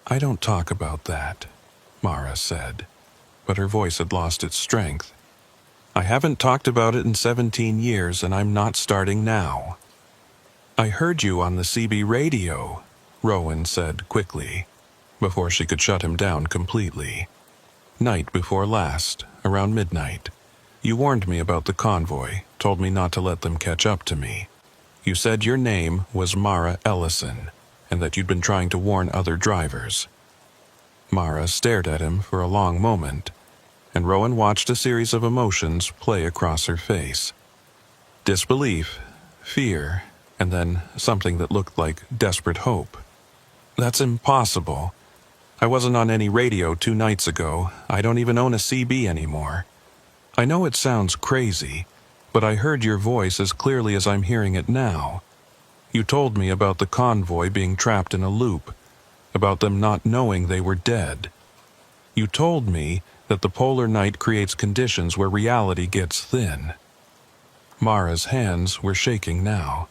S1: "I don't talk about that," Mara said, but her voice had lost its strength. "I haven't talked about it in 17 years, and I'm not starting now." "I heard you on the CB radio," Rowan said quickly, before she could shut him down completely. "Night before last, around midnight. You warned me about the convoy, told me not to let them catch up to me. You said your name was Mara Ellison, and that you'd been trying to warn other drivers." Mara stared at him for a long moment, and Rowan watched a series of emotions play across her face. Disbelief, fear, and then something that looked like desperate hope. "That's impossible. I wasn't on any radio 2 nights ago. I don't even own a CB anymore. I know it sounds crazy, but I heard your voice as clearly as I'm hearing it now. You told me about the convoy being trapped in a loop, about them not knowing they were dead. You told me that the polar night creates conditions where reality gets thin." Mara's hands were shaking now.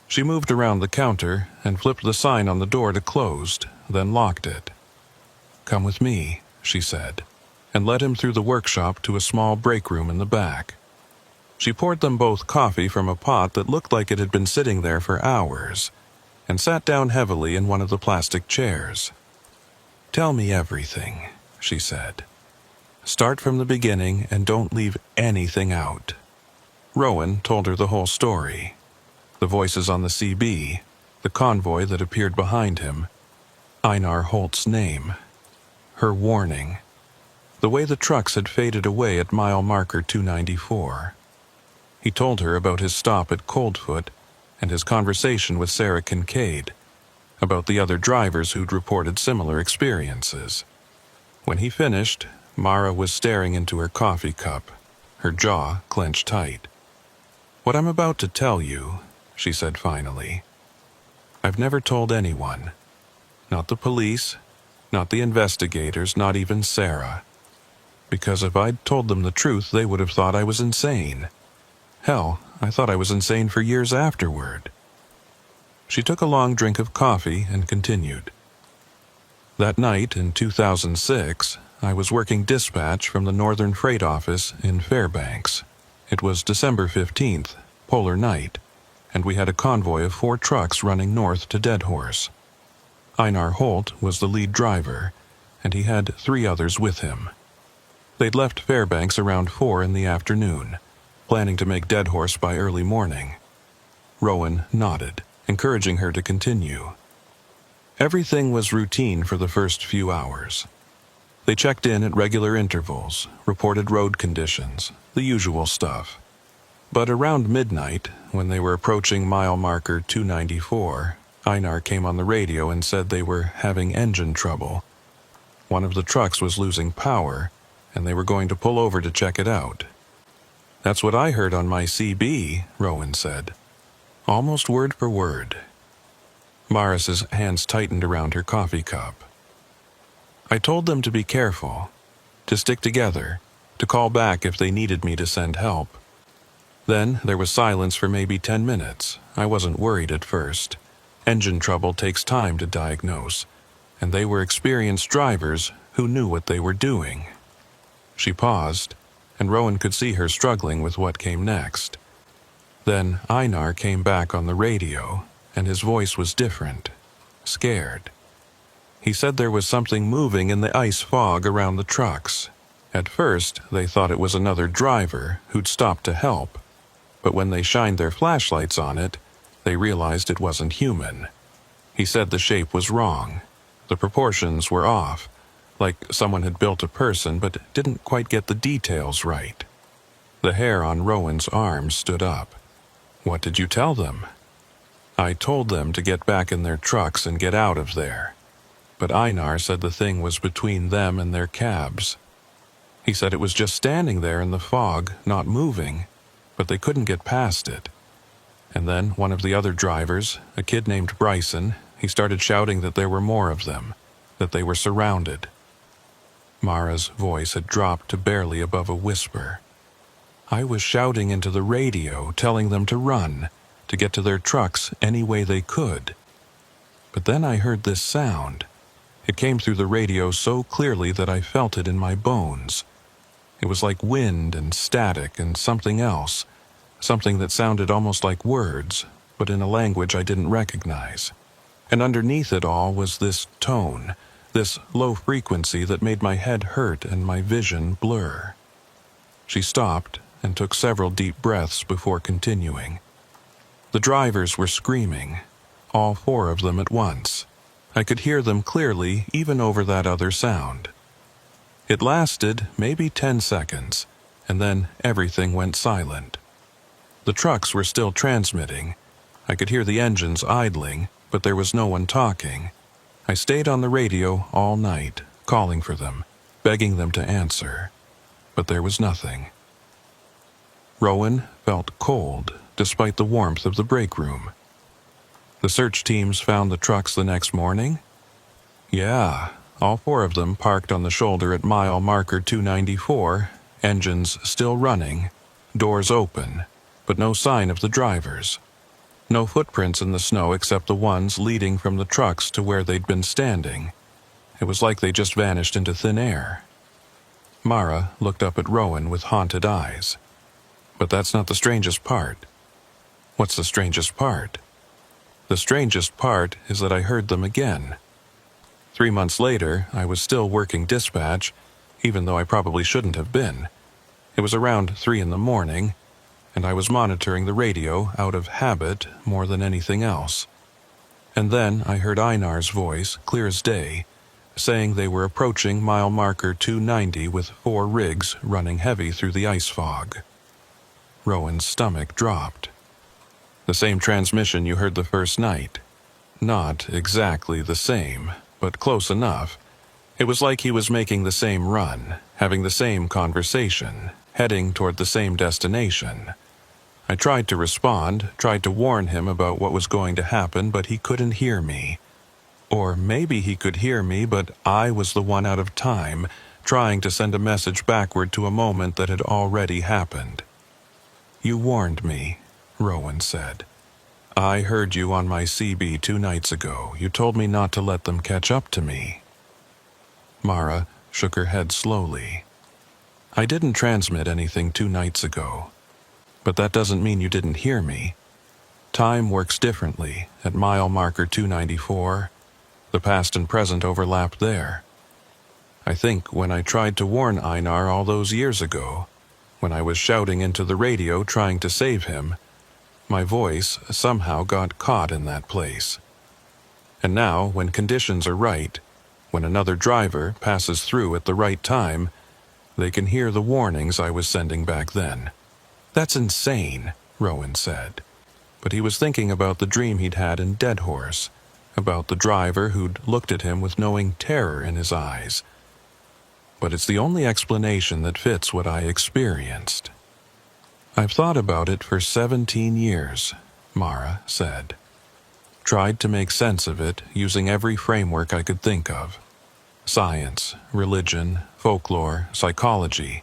S1: She moved around the counter and flipped the sign on the door to closed, then locked it. "Come with me," she said, and led him through the workshop to a small break room in the back. She poured them both coffee from a pot that looked like it had been sitting there for hours, and sat down heavily in one of the plastic chairs. "Tell me everything," she said. "Start from the beginning and don't leave anything out." Rowan told her the whole story. The voices on the CB, the convoy that appeared behind him, Einar Holt's name, her warning, the way the trucks had faded away at mile marker 294. He told her about his stop at Coldfoot and his conversation with Sarah Kincaid, about the other drivers who'd reported similar experiences. When he finished, Mara was staring into her coffee cup, her jaw clenched tight. "What I'm about to tell you," she said finally, "I've never told anyone. Not the police, not the investigators, not even Sarah. Because if I'd told them the truth, they would have thought I was insane. Hell, I thought I was insane for years afterward." She took a long drink of coffee and continued. "That night in 2006, I was working dispatch from the Northern Freight Office in Fairbanks. It was December 15th, polar night, and we had a convoy of 4 trucks running north to Deadhorse. Einar Holt was the lead driver, and he had 3 others with him. They'd left Fairbanks around 4 in the afternoon, planning to make Deadhorse by early morning." Rowan nodded, encouraging her to continue. "Everything was routine for the first few hours. They checked in at regular intervals, reported road conditions, the usual stuff. But around midnight, when they were approaching mile marker 294, Einar came on the radio and said they were having engine trouble. One of the trucks was losing power, and they were going to pull over to check it out. That's what I heard on my CB," Rowan said. Almost word for word. Maris's hands tightened around her coffee cup. "I told them to be careful, to stick together, to call back if they needed me to send help. Then there was silence for maybe 10 minutes. I wasn't worried at first. Engine trouble takes time to diagnose, and they were experienced drivers who knew what they were doing." She paused, and Rowan could see her struggling with what came next. Then Einar came back on the radio, and his voice was different, scared. He said there was something moving in the ice fog around the trucks. At first, they thought it was another driver who'd stopped to help, but when they shined their flashlights on it, they realized it wasn't human. He said the shape was wrong. The proportions were off, like someone had built a person but didn't quite get the details right. The hair on Rowan's arms stood up. "What did you tell them?" "I told them to get back in their trucks and get out of there. But Einar said the thing was between them and their cabs. He said it was just standing there in the fog, not moving, but they couldn't get past it. And then one of the other drivers, a kid named Bryson, he started shouting that there were more of them, that they were surrounded." Mara's voice had dropped to barely above a whisper. "I was shouting into the radio, telling them to run, to get to their trucks any way they could. But then I heard this sound. It came through the radio so clearly that I felt it in my bones. It was like wind and static and something else, something that sounded almost like words, but in a language I didn't recognize. And underneath it all was this tone, this low frequency that made my head hurt and my vision blur." She stopped and took several deep breaths before continuing. "The drivers were screaming, all 4 of them at once. I could hear them clearly even over that other sound. It lasted maybe 10 seconds, and then everything went silent. The trucks were still transmitting. I could hear the engines idling, but there was no one talking. I stayed on the radio all night, calling for them, begging them to answer. But there was nothing." Rowan felt cold, despite the warmth of the break room. "The search teams found the trucks the next morning?" "Yeah, all 4 of them parked on the shoulder at mile marker 294, engines still running, doors open, but no sign of the drivers. No footprints in the snow except the ones leading from the trucks to where they'd been standing. It was like they just vanished into thin air." Mara looked up at Rowan with haunted eyes. "But that's not the strangest part." "What's the strangest part?" "The strangest part is that I heard them again. 3 months later, I was still working dispatch, even though I probably shouldn't have been. It was around 3 in the morning, and I was monitoring the radio out of habit more than anything else. And then I heard Einar's voice, clear as day, saying they were approaching mile marker 290 with 4 rigs running heavy through the ice fog. Rowan's stomach dropped. The same transmission you heard the first night. Not exactly the same, but close enough. It was like he was making the same run, having the same conversation, heading toward the same destination. I tried to respond, tried to warn him about what was going to happen, but he couldn't hear me. Or maybe he could hear me, but I was the one out of time, trying to send a message backward to a moment that had already happened. "You warned me," Rowan said. "I heard you on my CB 2 nights ago. You told me not to let them catch up to me." Mara shook her head slowly. "I didn't transmit anything 2 nights ago. But that doesn't mean you didn't hear me. Time works differently at mile marker 294. The past and present overlap there. I think when I tried to warn Einar all those years ago, when I was shouting into the radio trying to save him, my voice somehow got caught in that place. And now, when conditions are right, when another driver passes through at the right time, they can hear the warnings I was sending back then." "That's insane," Rowan said. But he was thinking about the dream he'd had in Dead Horse, about the driver who'd looked at him with knowing terror in his eyes. "But it's the only explanation that fits what I experienced." "I've thought about it for 17 years, Mara said. Tried to make sense of it using every framework I could think of. Science, religion, folklore, psychology.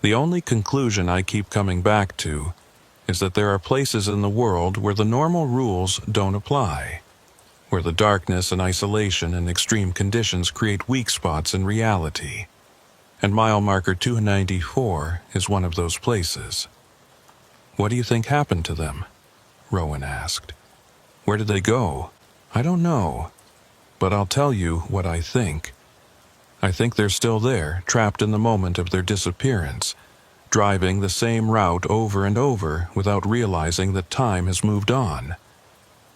S1: The only conclusion I keep coming back to is that there are places in the world where the normal rules don't apply, where the darkness and isolation and extreme conditions create weak spots in reality. And mile marker 294 is one of those places." "What do you think happened to them?" Rowan asked. "Where did they go?" "I don't know. But I'll tell you what I think. I think they're still there, trapped in the moment of their disappearance, driving the same route over and over without realizing that time has moved on.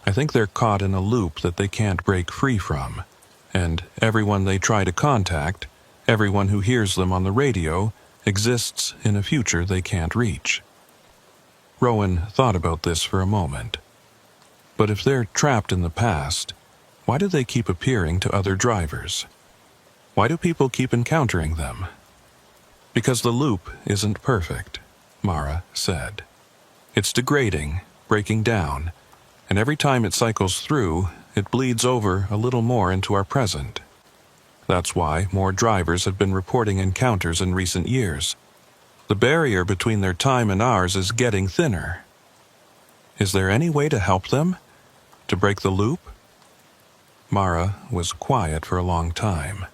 S1: I think they're caught in a loop that they can't break free from, and everyone they try to contact, everyone who hears them on the radio, exists in a future they can't reach." Rowan thought about this for a moment. But if they're trapped in the past, why do they keep appearing to other drivers? Why do people keep encountering them? "Because the loop isn't perfect," Mara said. "It's degrading, breaking down, and every time it cycles through, it bleeds over a little more into our present. That's why more drivers have been reporting encounters in recent years. The barrier between their time and ours is getting thinner. Is there any way to help them? To break the loop?" Mara was quiet for a long time.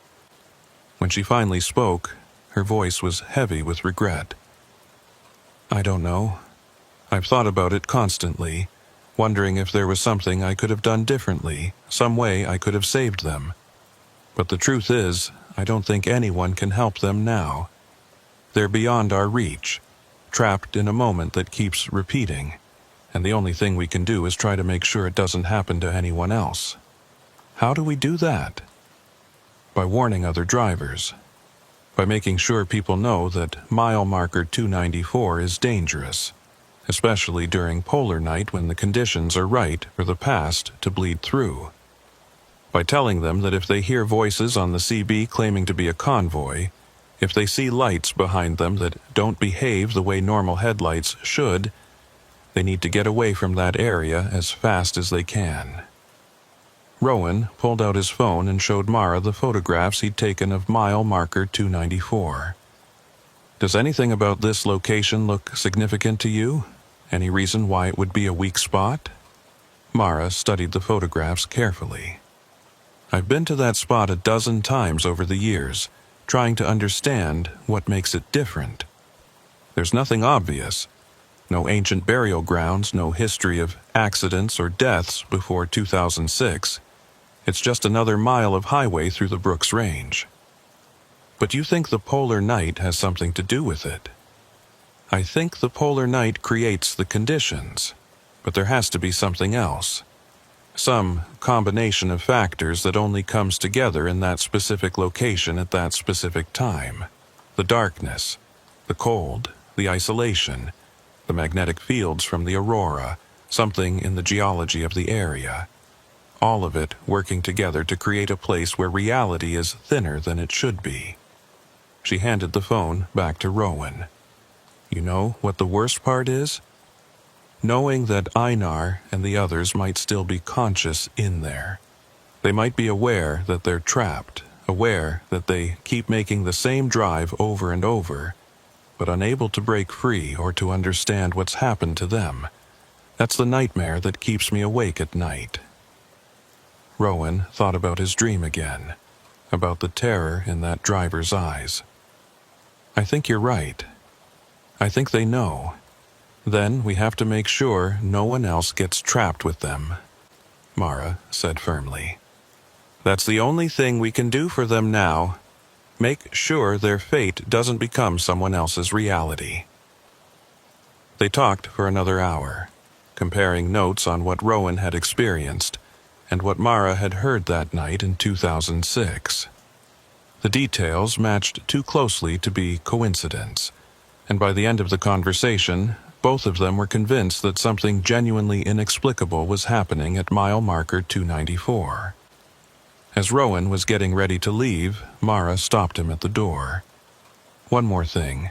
S1: When she finally spoke, her voice was heavy with regret. "I don't know. I've thought about it constantly, wondering if there was something I could have done differently, some way I could have saved them. But the truth is, I don't think anyone can help them now. They're beyond our reach, trapped in a moment that keeps repeating, and the only thing we can do is try to make sure it doesn't happen to anyone else. How do we do that? By warning other drivers. By making sure people know that mile marker 294 is dangerous, especially during polar night when the conditions are right for the past to bleed through. By telling them that if they hear voices on the CB claiming to be a convoy, if they see lights behind them that don't behave the way normal headlights should, they need to get away from that area as fast as they can." Rowan pulled out his phone and showed Mara the photographs he'd taken of mile marker 294. "Does anything about this location look significant to you? Any reason why it would be a weak spot?" Mara studied the photographs carefully. "I've been to that spot a dozen times over the years, trying to understand what makes it different. There's nothing obvious. No ancient burial grounds, no history of accidents or deaths before 2006. It's just another mile of highway through the Brooks Range. But you think the polar night has something to do with it?" "I think the polar night creates the conditions, but there has to be something else. Some combination of factors that only comes together in that specific location at that specific time. The darkness, the cold, the isolation, the magnetic fields from the aurora, something in the geology of the area. All of it working together to create a place where reality is thinner than it should be. She handed the phone back to Rowan. You know what the worst part is? Knowing that Einar and the others might still be conscious in there. They might be aware that they're trapped, aware that they keep making the same drive over and over, but unable to break free or to understand what's happened to them. That's the nightmare that keeps me awake at night. Rowan thought about his dream again, about the terror in that driver's eyes. I think you're right. I think they know. Then we have to make sure no one else gets trapped with them, Mara said firmly. That's the only thing we can do for them now. Make sure their fate doesn't become someone else's reality. They talked for another hour, comparing notes on what Rowan had experienced and what Mara had heard that night in 2006. The details matched too closely to be coincidence, and by the end of the conversation, both of them were convinced that something genuinely inexplicable was happening at mile marker 294. As Rowan was getting ready to leave, Mara stopped him at the door. One more thing.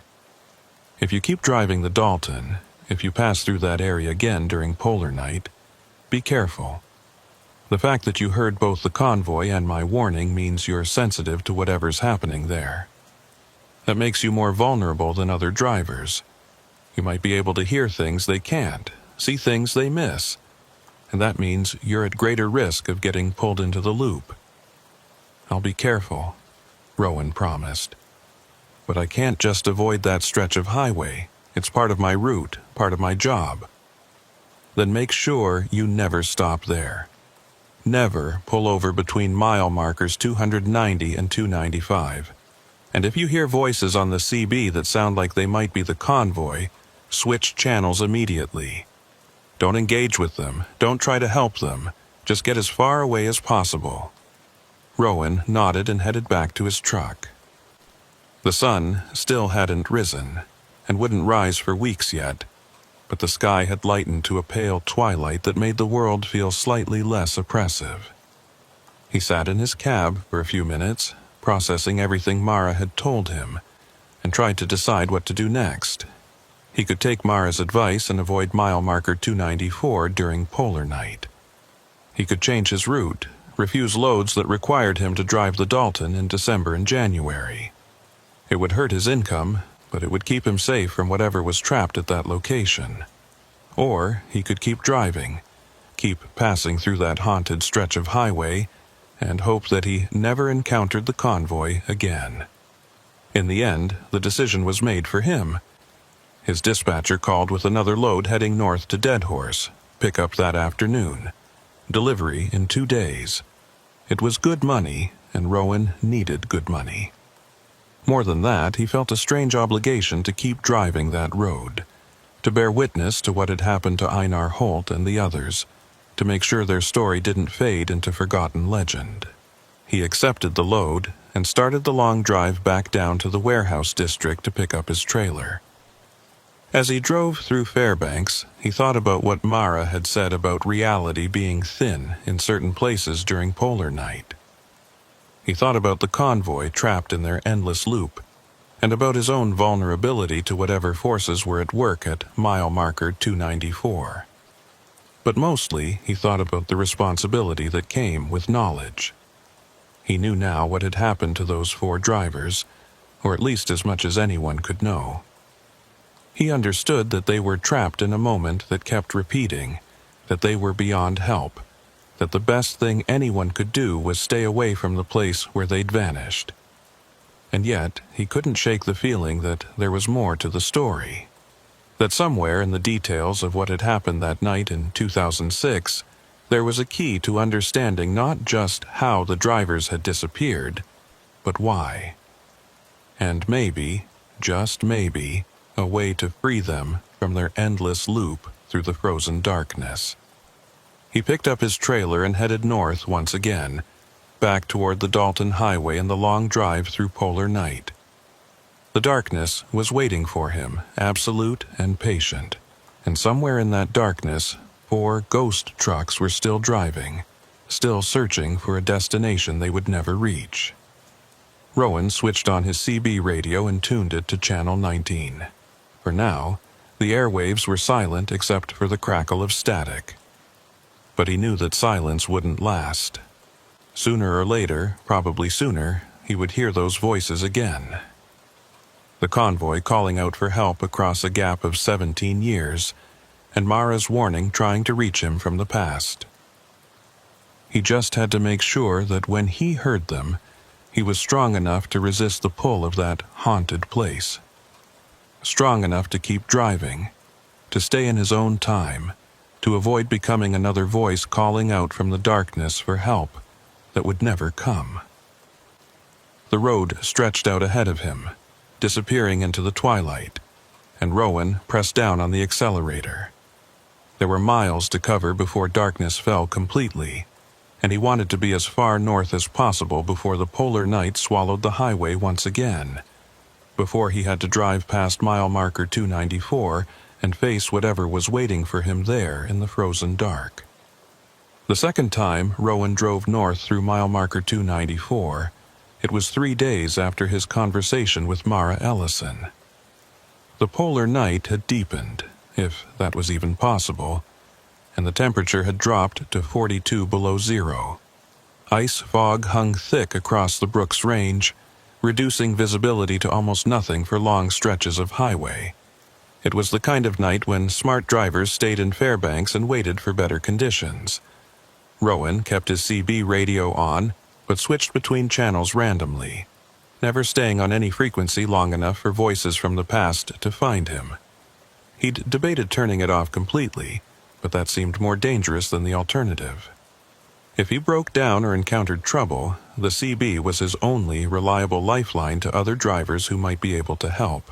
S1: If you keep driving the Dalton, if you pass through that area again during polar night, be careful. The fact that you heard both the convoy and my warning means you're sensitive to whatever's happening there. That makes you more vulnerable than other drivers. You might be able to hear things they can't, see things they miss, and that means you're at greater risk of getting pulled into the loop. I'll be careful, Rowan promised. But I can't just avoid that stretch of highway. It's part of my route, part of my job. Then make sure you never stop there. Never pull over between mile markers 290 and 295. And if you hear voices on the CB that sound like they might be the convoy, switch channels immediately. Don't engage with them. Don't try to help them. Just get as far away as possible. Rowan nodded and headed back to his truck. The sun still hadn't risen, and wouldn't rise for weeks yet, but the sky had lightened to a pale twilight that made the world feel slightly less oppressive. He sat in his cab for a few minutes, processing everything Mara had told him, and tried to decide what to do next. He could take Mara's advice and avoid mile marker 294 during polar night. He could change his route, refuse loads that required him to drive the Dalton in December and January. It would hurt his income, but it would keep him safe from whatever was trapped at that location. Or he could keep driving, keep passing through that haunted stretch of highway, and hope that he never encountered the convoy again. In the end, the decision was made for him. His dispatcher called with another load heading north to Deadhorse, pickup that afternoon, delivery in 2 days. It was good money, and Rowan needed good money. More than that, he felt a strange obligation to keep driving that road, to bear witness to what had happened to Einar Holt and the others, to make sure their story didn't fade into forgotten legend. He accepted the load and started the long drive back down to the warehouse district to pick up his trailer. As he drove through Fairbanks, he thought about what Mara had said about reality being thin in certain places during polar night. He thought about the convoy trapped in their endless loop, and about his own vulnerability to whatever forces were at work at mile marker 294. But mostly he thought about the responsibility that came with knowledge. He knew now what had happened to those 4 drivers, or at least as much as anyone could know. He understood that they were trapped in a moment that kept repeating, that they were beyond help, that the best thing anyone could do was stay away from the place where they'd vanished. And yet, he couldn't shake the feeling that there was more to the story, that somewhere in the details of what had happened that night in 2006, there was a key to understanding not just how the drivers had disappeared, but why. And maybe, just maybe, a way to free them from their endless loop through the frozen darkness. He picked up his trailer and headed north once again, back toward the Dalton Highway and the long drive through polar night. The darkness was waiting for him, absolute and patient, and somewhere in that darkness, 4 ghost trucks were still driving, still searching for a destination they would never reach. Rowan switched on his CB radio and tuned it to Channel 19. For now, the airwaves were silent except for the crackle of static. But he knew that silence wouldn't last. Sooner or later, probably sooner, he would hear those voices again. The convoy calling out for help across a gap of 17 years, and Mara's warning trying to reach him from the past. He just had to make sure that when he heard them, he was strong enough to resist the pull of that haunted place. Strong enough to keep driving, to stay in his own time, to avoid becoming another voice calling out from the darkness for help that would never come. The road stretched out ahead of him, disappearing into the twilight, and Rowan pressed down on the accelerator. There were miles to cover before darkness fell completely, and he wanted to be as far north as possible before the polar night swallowed the highway once again, before he had to drive past mile marker 294 and face whatever was waiting for him there in the frozen dark. The second time Rowan drove north through mile marker 294, it was 3 days after his conversation with Mara Ellison. The polar night had deepened, if that was even possible, and the temperature had dropped to 42 below zero. Ice fog hung thick across the Brooks Range, reducing visibility to almost nothing for long stretches of highway. It was the kind of night when smart drivers stayed in Fairbanks and waited for better conditions. Rowan kept his CB radio on, but switched between channels randomly, never staying on any frequency long enough for voices from the past to find him. He'd debated turning it off completely, but that seemed more dangerous than the alternative. If he broke down or encountered trouble, the CB was his only reliable lifeline to other drivers who might be able to help.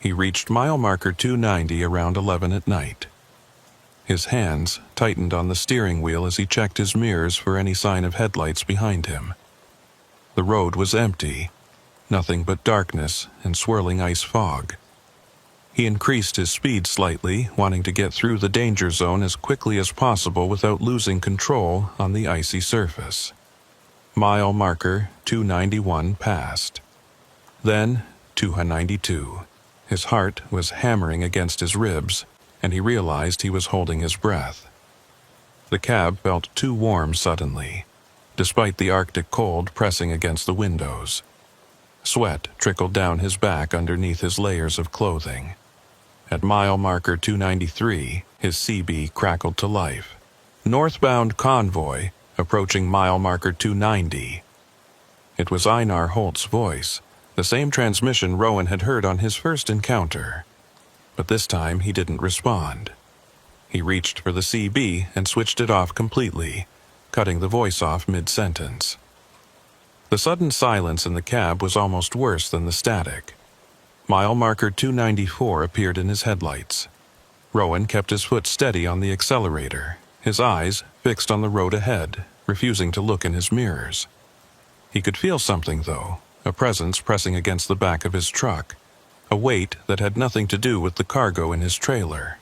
S1: He reached mile marker 290 around 11 at night. His hands tightened on the steering wheel as he checked his mirrors for any sign of headlights behind him. The road was empty, nothing but darkness and swirling ice fog. He increased his speed slightly, wanting to get through the danger zone as quickly as possible without losing control on the icy surface. Mile marker 291 passed. Then 292. His heart was hammering against his ribs, and he realized he was holding his breath. The cab felt too warm suddenly, despite the Arctic cold pressing against the windows. Sweat trickled down his back underneath his layers of clothing. At mile marker 293, his CB crackled to life. Northbound convoy, approaching mile marker 290. It was Einar Holt's voice, the same transmission Rowan had heard on his first encounter. But this time he didn't respond. He reached for the CB and switched it off completely, cutting the voice off mid-sentence. The sudden silence in the cab was almost worse than the static. Mile marker 294 appeared in his headlights. Rowan kept his foot steady on the accelerator, his eyes fixed on the road ahead, refusing to look in his mirrors. He could feel something, though, a presence pressing against the back of his truck, a weight that had nothing to do with the cargo in his trailer.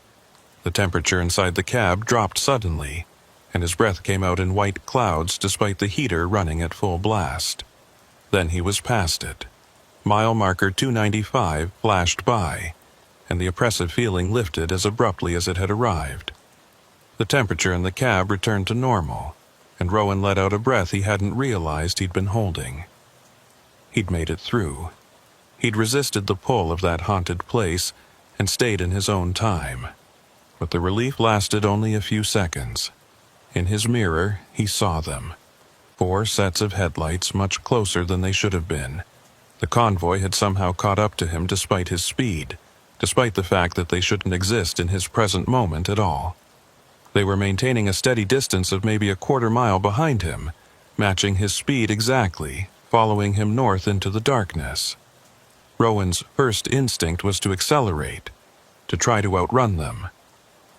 S1: The temperature inside the cab dropped suddenly, and his breath came out in white clouds despite the heater running at full blast. Then he was past it. Mile marker 295 flashed by, and the oppressive feeling lifted as abruptly as it had arrived. The temperature in the cab returned to normal, and Rowan let out a breath he hadn't realized he'd been holding. He'd made it through. He'd resisted the pull of that haunted place and stayed in his own time. But the relief lasted only a few seconds. In his mirror, he saw them. 4 sets of headlights much closer than they should have been. The convoy had somehow caught up to him despite his speed, despite the fact that they shouldn't exist in his present moment at all. They were maintaining a steady distance of maybe a quarter mile behind him, matching his speed exactly, following him north into the darkness. Rowan's first instinct was to accelerate, to try to outrun them.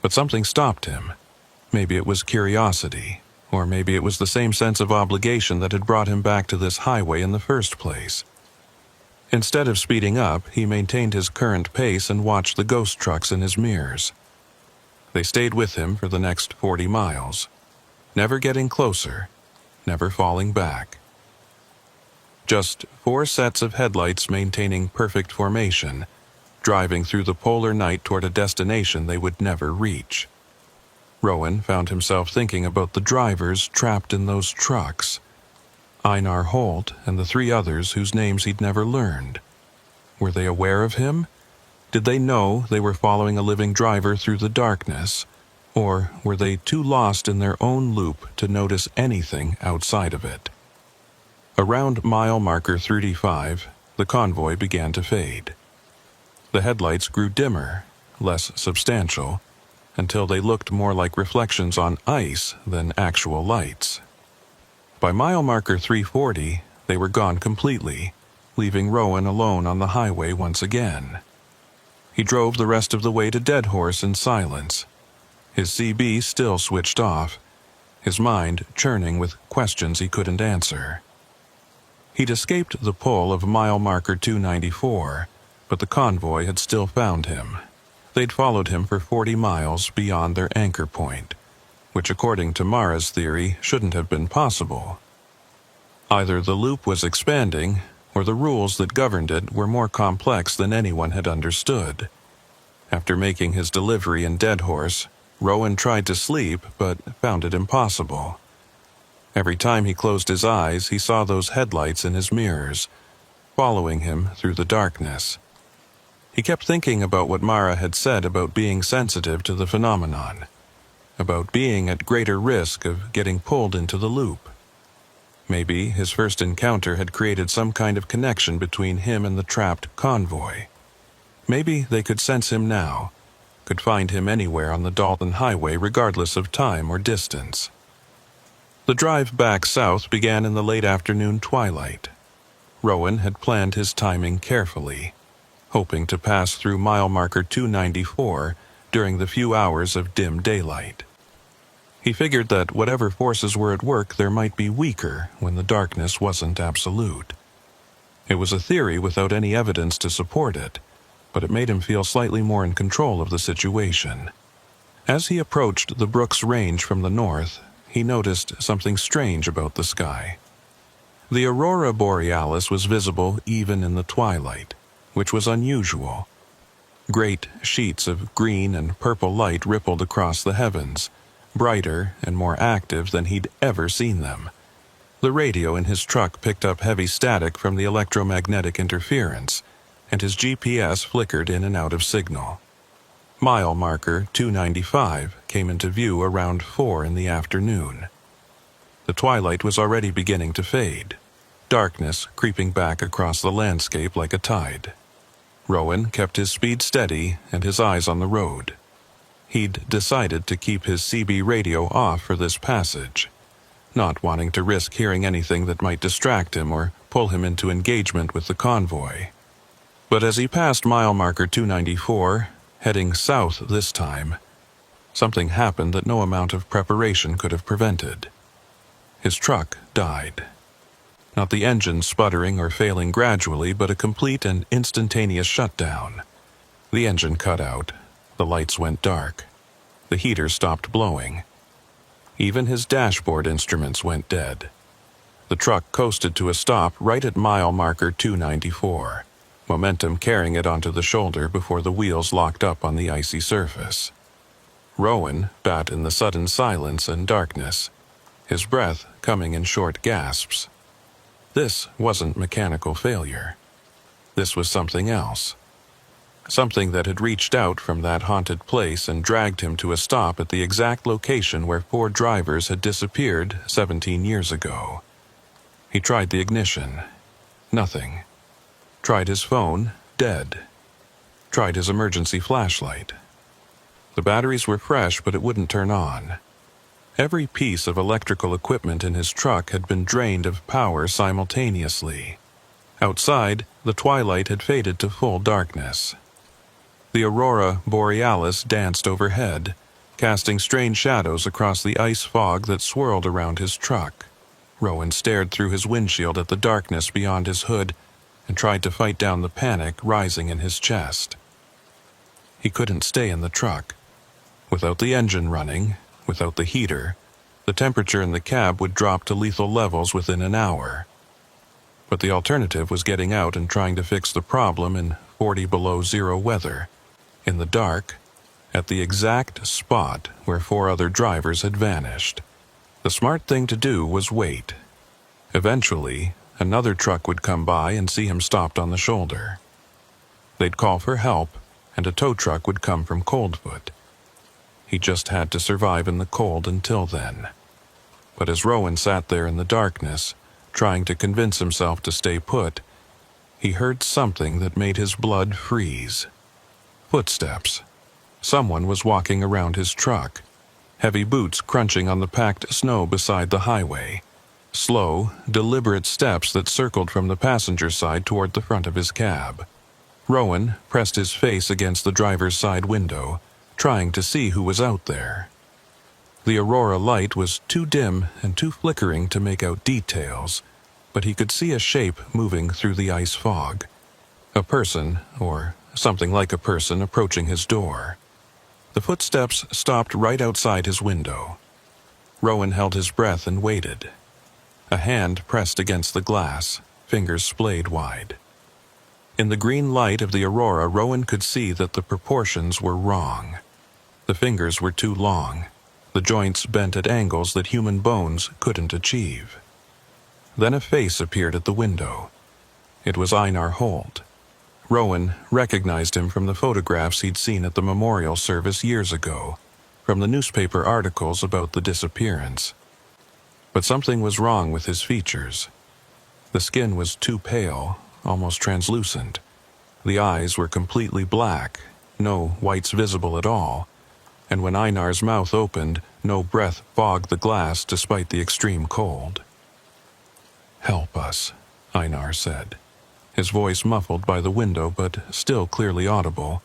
S1: But something stopped him. Maybe it was curiosity, or maybe it was the same sense of obligation that had brought him back to this highway in the first place. Instead of speeding up, he maintained his current pace and watched the ghost trucks in his mirrors. They stayed with him for the next 40 miles, never getting closer, never falling back. Just 4 sets of headlights maintaining perfect formation, driving through the polar night toward a destination they would never reach. Rowan found himself thinking about the drivers trapped in those trucks. Einar Holt and the 3 others whose names he'd never learned. Were they aware of him? Did they know they were following a living driver through the darkness? Or were they too lost in their own loop to notice anything outside of it? Around mile marker 35, the convoy began to fade. The headlights grew dimmer, less substantial, until they looked more like reflections on ice than actual lights. By mile marker 340, they were gone completely, leaving Rowan alone on the highway once again. He drove the rest of the way to Dead Horse in silence, his CB still switched off, his mind churning with questions he couldn't answer. He'd escaped the pull of mile marker 294, but the convoy had still found him. They'd followed him for 40 miles beyond their anchor point, which according to Mara's theory shouldn't have been possible. Either the loop was expanding, or the rules that governed it were more complex than anyone had understood. After making his delivery in Dead Horse, Rowan tried to sleep but found it impossible. Every time he closed his eyes, he saw those headlights in his mirrors, following him through the darkness. He kept thinking about what Mara had said about being sensitive to the phenomenon, about being at greater risk of getting pulled into the loop. Maybe his first encounter had created some kind of connection between him and the trapped convoy. Maybe they could sense him now, could find him anywhere on the Dalton Highway regardless of time or distance. The drive back south began in the late afternoon twilight. Rowan had planned his timing carefully, hoping to pass through mile marker 294 during the few hours of dim daylight. He figured that whatever forces were at work there might be weaker when the darkness wasn't absolute. It was a theory without any evidence to support it, but it made him feel slightly more in control of the situation. As he approached the Brooks Range from the north, he noticed something strange about the sky. The aurora borealis was visible even in the twilight, which was unusual. Great sheets of green and purple light rippled across the heavens, brighter and more active than he'd ever seen them. The radio in his truck picked up heavy static from the electromagnetic interference, and his GPS flickered in and out of signal. Mile marker 295 came into view around 4 in the afternoon. The twilight was already beginning to fade, darkness creeping back across the landscape like a tide. Rowan kept his speed steady and his eyes on the road. He'd decided to keep his CB radio off for this passage, not wanting to risk hearing anything that might distract him or pull him into engagement with the convoy. But as he passed mile marker 294, heading south this time, something happened that no amount of preparation could have prevented. His truck died. Not the engine sputtering or failing gradually, but a complete and instantaneous shutdown. The engine cut out, the lights went dark, the heater stopped blowing. Even his dashboard instruments went dead. The truck coasted to a stop right at mile marker 294, momentum carrying it onto the shoulder before the wheels locked up on the icy surface. Rowan sat in the sudden silence and darkness, his breath coming in short gasps. This wasn't mechanical failure. This was something else. Something that had reached out from that haunted place and dragged him to a stop at the exact location where 4 drivers had disappeared 17 years ago. He tried the ignition. Nothing. Tried his phone. Dead. Tried his emergency flashlight. The batteries were fresh, but it wouldn't turn on. Every piece of electrical equipment in his truck had been drained of power simultaneously. Outside, the twilight had faded to full darkness. The aurora borealis danced overhead, casting strange shadows across the ice fog that swirled around his truck. Rowan stared through his windshield at the darkness beyond his hood and tried to fight down the panic rising in his chest. He couldn't stay in the truck. Without the engine running, without the heater, the temperature in the cab would drop to lethal levels within an hour. But the alternative was getting out and trying to fix the problem in 40 below zero weather, in the dark, at the exact spot where 4 other drivers had vanished. The smart thing to do was wait. Eventually, another truck would come by and see him stopped on the shoulder. They'd call for help, and a tow truck would come from Coldfoot. He just had to survive in the cold until then. But as Rowan sat there in the darkness, trying to convince himself to stay put, he heard something that made his blood freeze. Footsteps. Someone was walking around his truck, heavy boots crunching on the packed snow beside the highway. Slow, deliberate steps that circled from the passenger side toward the front of his cab. Rowan pressed his face against the driver's side window, trying to see who was out there. The aurora light was too dim and too flickering to make out details, but he could see a shape moving through the ice fog. A person, or something like a person, approaching his door. The footsteps stopped right outside his window. Rowan held his breath and waited. A hand pressed against the glass, fingers splayed wide. In the green light of the aurora, Rowan could see that the proportions were wrong. The fingers were too long, the joints bent at angles that human bones couldn't achieve. Then a face appeared at the window. It was Einar Holt. Rowan recognized him from the photographs he'd seen at the memorial service years ago, from the newspaper articles about the disappearance. But something was wrong with his features. The skin was too pale, almost translucent. The eyes were completely black, no whites visible at all, and when Einar's mouth opened, no breath fogged the glass despite the extreme cold. "Help us," Einar said, his voice muffled by the window but still clearly audible.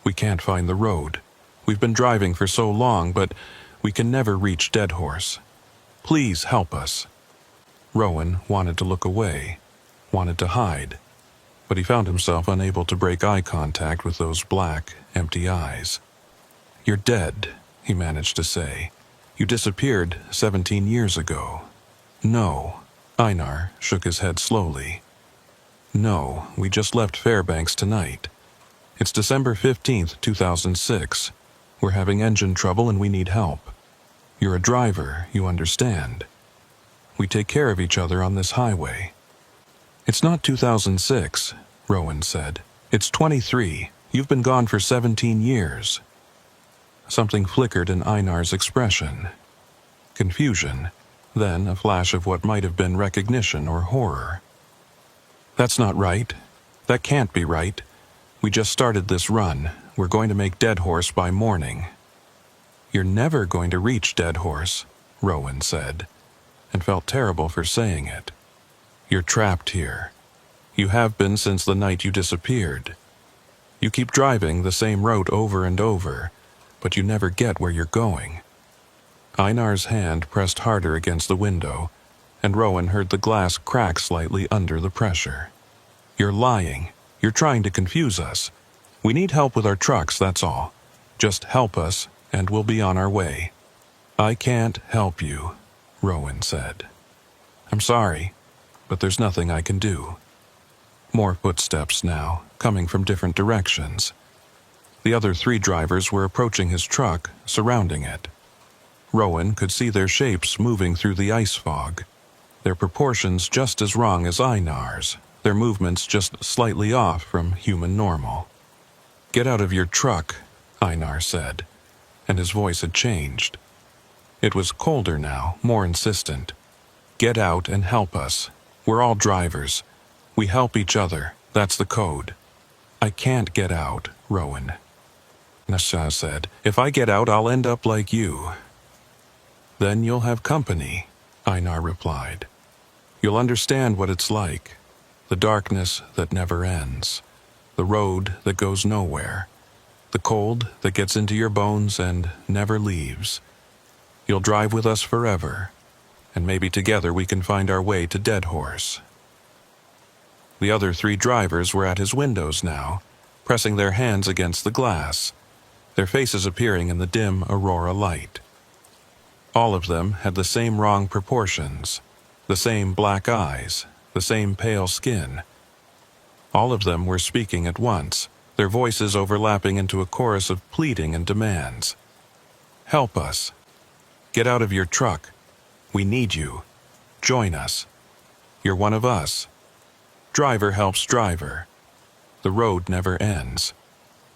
S1: "We can't find the road. We've been driving for so long, but we can never reach Dead Horse. Please help us." Rowan wanted to look away, wanted to hide, but he found himself unable to break eye contact with those black, empty eyes. "You're dead," he managed to say. "You disappeared 17 years ago." "No." Einar shook his head slowly. "No, we just left Fairbanks tonight. It's December 15th, 2006. We're having engine trouble and we need help. You're a driver, you understand. We take care of each other on this highway." "It's not 2006, Rowan said. "It's 23. You've been gone for 17 years. Something flickered in Einar's expression. Confusion, then a flash of what might have been recognition or horror. "That's not right. That can't be right. We just started this run. We're going to make Dead Horse by morning." "You're never going to reach Dead Horse," Rowan said, and felt terrible for saying it. "You're trapped here. You have been since the night you disappeared. You keep driving the same route over and over, but you never get where you're going." Einar's hand pressed harder against the window, and Rowan heard the glass crack slightly under the pressure. "You're lying. You're trying to confuse us. We need help with our trucks, that's all. Just help us, and we'll be on our way." "I can't help you," Rowan said. "I'm sorry, but there's nothing I can do." More footsteps now, coming from different directions. The other 3 drivers were approaching his truck, surrounding it. Rowan could see their shapes moving through the ice fog, their proportions just as wrong as Einar's, their movements just slightly off from human normal. "Get out of your truck," Einar said, and his voice had changed. It was colder now, more insistent. "Get out and help us. We're all drivers. We help each other. That's the code." "I can't get out, Rowan," Nasha said. "If I get out, I'll end up like you." "Then you'll have company," Einar replied. "You'll understand what it's like. The darkness that never ends. The road that goes nowhere. The cold that gets into your bones and never leaves. You'll drive with us forever, and maybe together we can find our way to Dead Horse. The other 3 drivers were at his windows now, pressing their hands against the glass, their faces appearing in the dim aurora light. All of them had the same wrong proportions, the same black eyes, the same pale skin. All of them were speaking at once, their voices overlapping into a chorus of pleading and demands. Help us. Get out of your truck. We need you. Join us. You're one of us. Driver helps driver. The road never ends.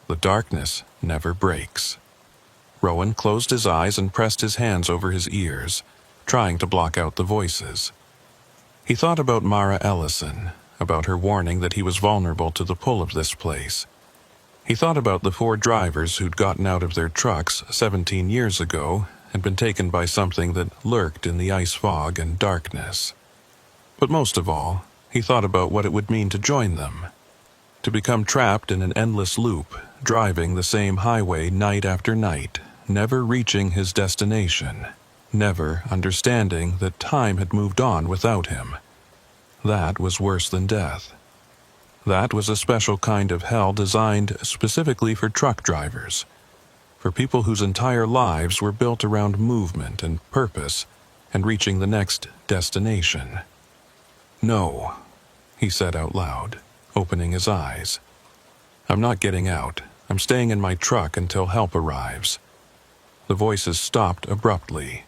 S1: The darkness never breaks. Rowan closed his eyes and pressed his hands over his ears, trying to block out the voices. He thought about Mara Ellison, about her warning that he was vulnerable to the pull of this place. He thought about the 4 drivers who'd gotten out of their trucks 17 years ago and been taken by something that lurked in the ice fog and darkness. But most of all, he thought about what it would mean to join them, to become trapped in an endless loop, driving the same highway night after night, never reaching his destination, never understanding that time had moved on without him. That was worse than death. That was a special kind of hell designed specifically for truck drivers, for people whose entire lives were built around movement and purpose and reaching the next destination. No, he said out loud, opening his eyes. I'm not getting out. I'm staying in my truck until help arrives. The voices stopped abruptly.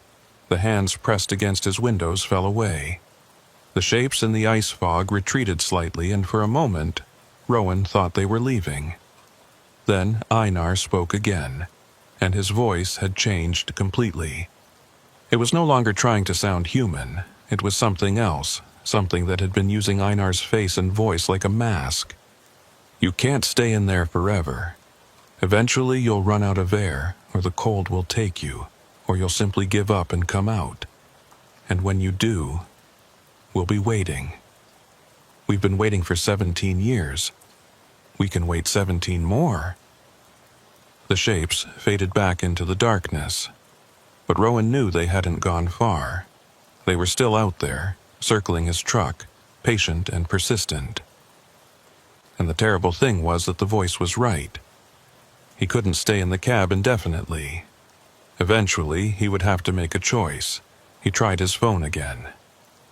S1: The hands pressed against his windows fell away. The shapes in the ice fog retreated slightly, and for a moment, Rowan thought they were leaving. Then Einar spoke again, and his voice had changed completely. It was no longer trying to sound human. It was something else, something that had been using Einar's face and voice like a mask. You can't stay in there forever. Eventually you'll run out of air, or the cold will take you, or you'll simply give up and come out. And when you do, we'll be waiting. We've been waiting for 17 years. We can wait 17 more. The shapes faded back into the darkness, but Rowan knew they hadn't gone far. They were still out there, circling his truck, patient and persistent. And the terrible thing was that the voice was right. He couldn't stay in the cab indefinitely. Eventually, he would have to make a choice. He tried his phone again.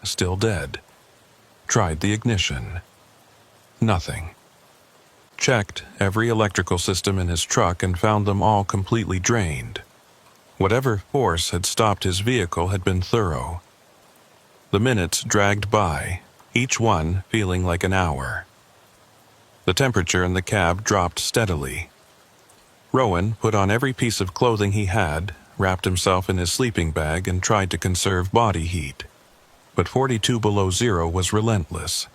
S1: Still dead. Tried the ignition. Nothing. Checked every electrical system in his truck and found them all completely drained. Whatever force had stopped his vehicle had been thorough. The minutes dragged by, each one feeling like an hour. The temperature in the cab dropped steadily. Rowan put on every piece of clothing he had, wrapped himself in his sleeping bag, and tried to conserve body heat. But 42 below zero was relentless,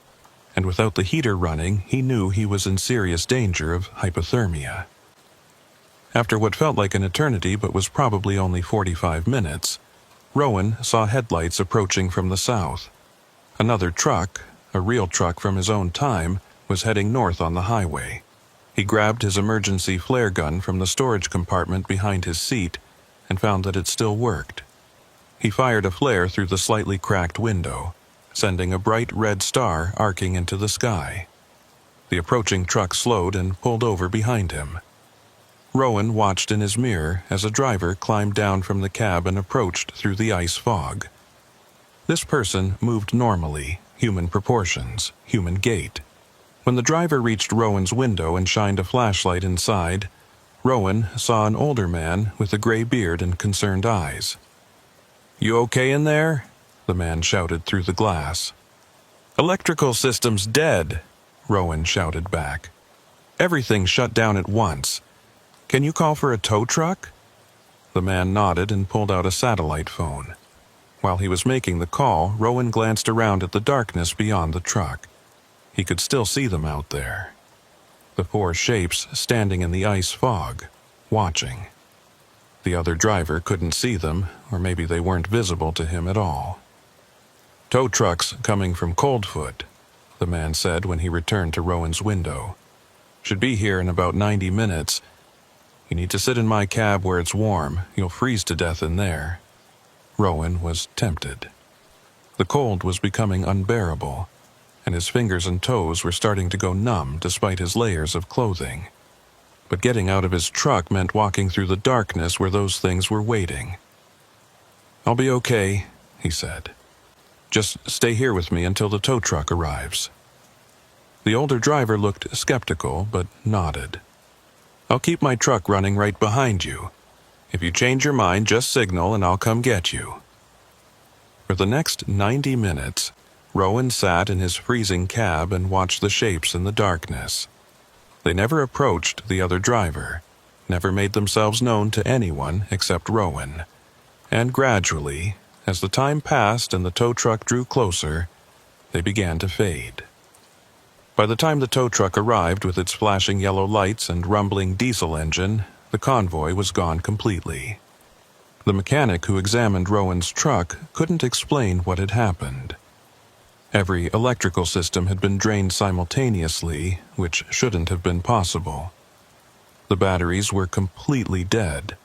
S1: and without the heater running, he knew he was in serious danger of hypothermia. After what felt like an eternity but was probably only 45 minutes, Rowan saw headlights approaching from the south. Another truck, a real truck from his own time, was heading north on the highway. He grabbed his emergency flare gun from the storage compartment behind his seat and found that it still worked. He fired a flare through the slightly cracked window, sending a bright red star arcing into the sky. The approaching truck slowed and pulled over behind him. Rowan watched in his mirror as a driver climbed down from the cab and approached through the ice fog. This person moved normally, human proportions, human gait. When the driver reached Rowan's window and shined a flashlight inside, Rowan saw an older man with a gray beard and concerned eyes. "You okay in there?" the man shouted through the glass. "Electrical system's dead," Rowan shouted back. "Everything shut down at once. Can you call for a tow truck?" The man nodded and pulled out a satellite phone. While he was making the call, Rowan glanced around at the darkness beyond the truck. He could still see them out there. The four shapes standing in the ice fog, watching. The other driver couldn't see them, or maybe they weren't visible to him at all. "Tow trucks coming from Coldfoot," the man said when he returned to Rowan's window. "Should be here in about 90 minutes. You need to sit in my cab where it's warm. You'll freeze to death in there." Rowan was tempted. The cold was becoming unbearable, and his fingers and toes were starting to go numb despite his layers of clothing. But getting out of his truck meant walking through the darkness where those things were waiting. "I'll be okay," he said. "Just stay here with me until the tow truck arrives." The older driver looked skeptical, but nodded. "I'll keep my truck running right behind you. If you change your mind, just signal and I'll come get you." For the next 90 minutes, Rowan sat in his freezing cab and watched the shapes in the darkness. They never approached the other driver, never made themselves known to anyone except Rowan. And gradually, as the time passed and the tow truck drew closer, they began to fade. By the time the tow truck arrived with its flashing yellow lights and rumbling diesel engine, the convoy was gone completely. The mechanic who examined Rowan's truck couldn't explain what had happened. Every electrical system had been drained simultaneously, which shouldn't have been possible. The batteries were completely dead,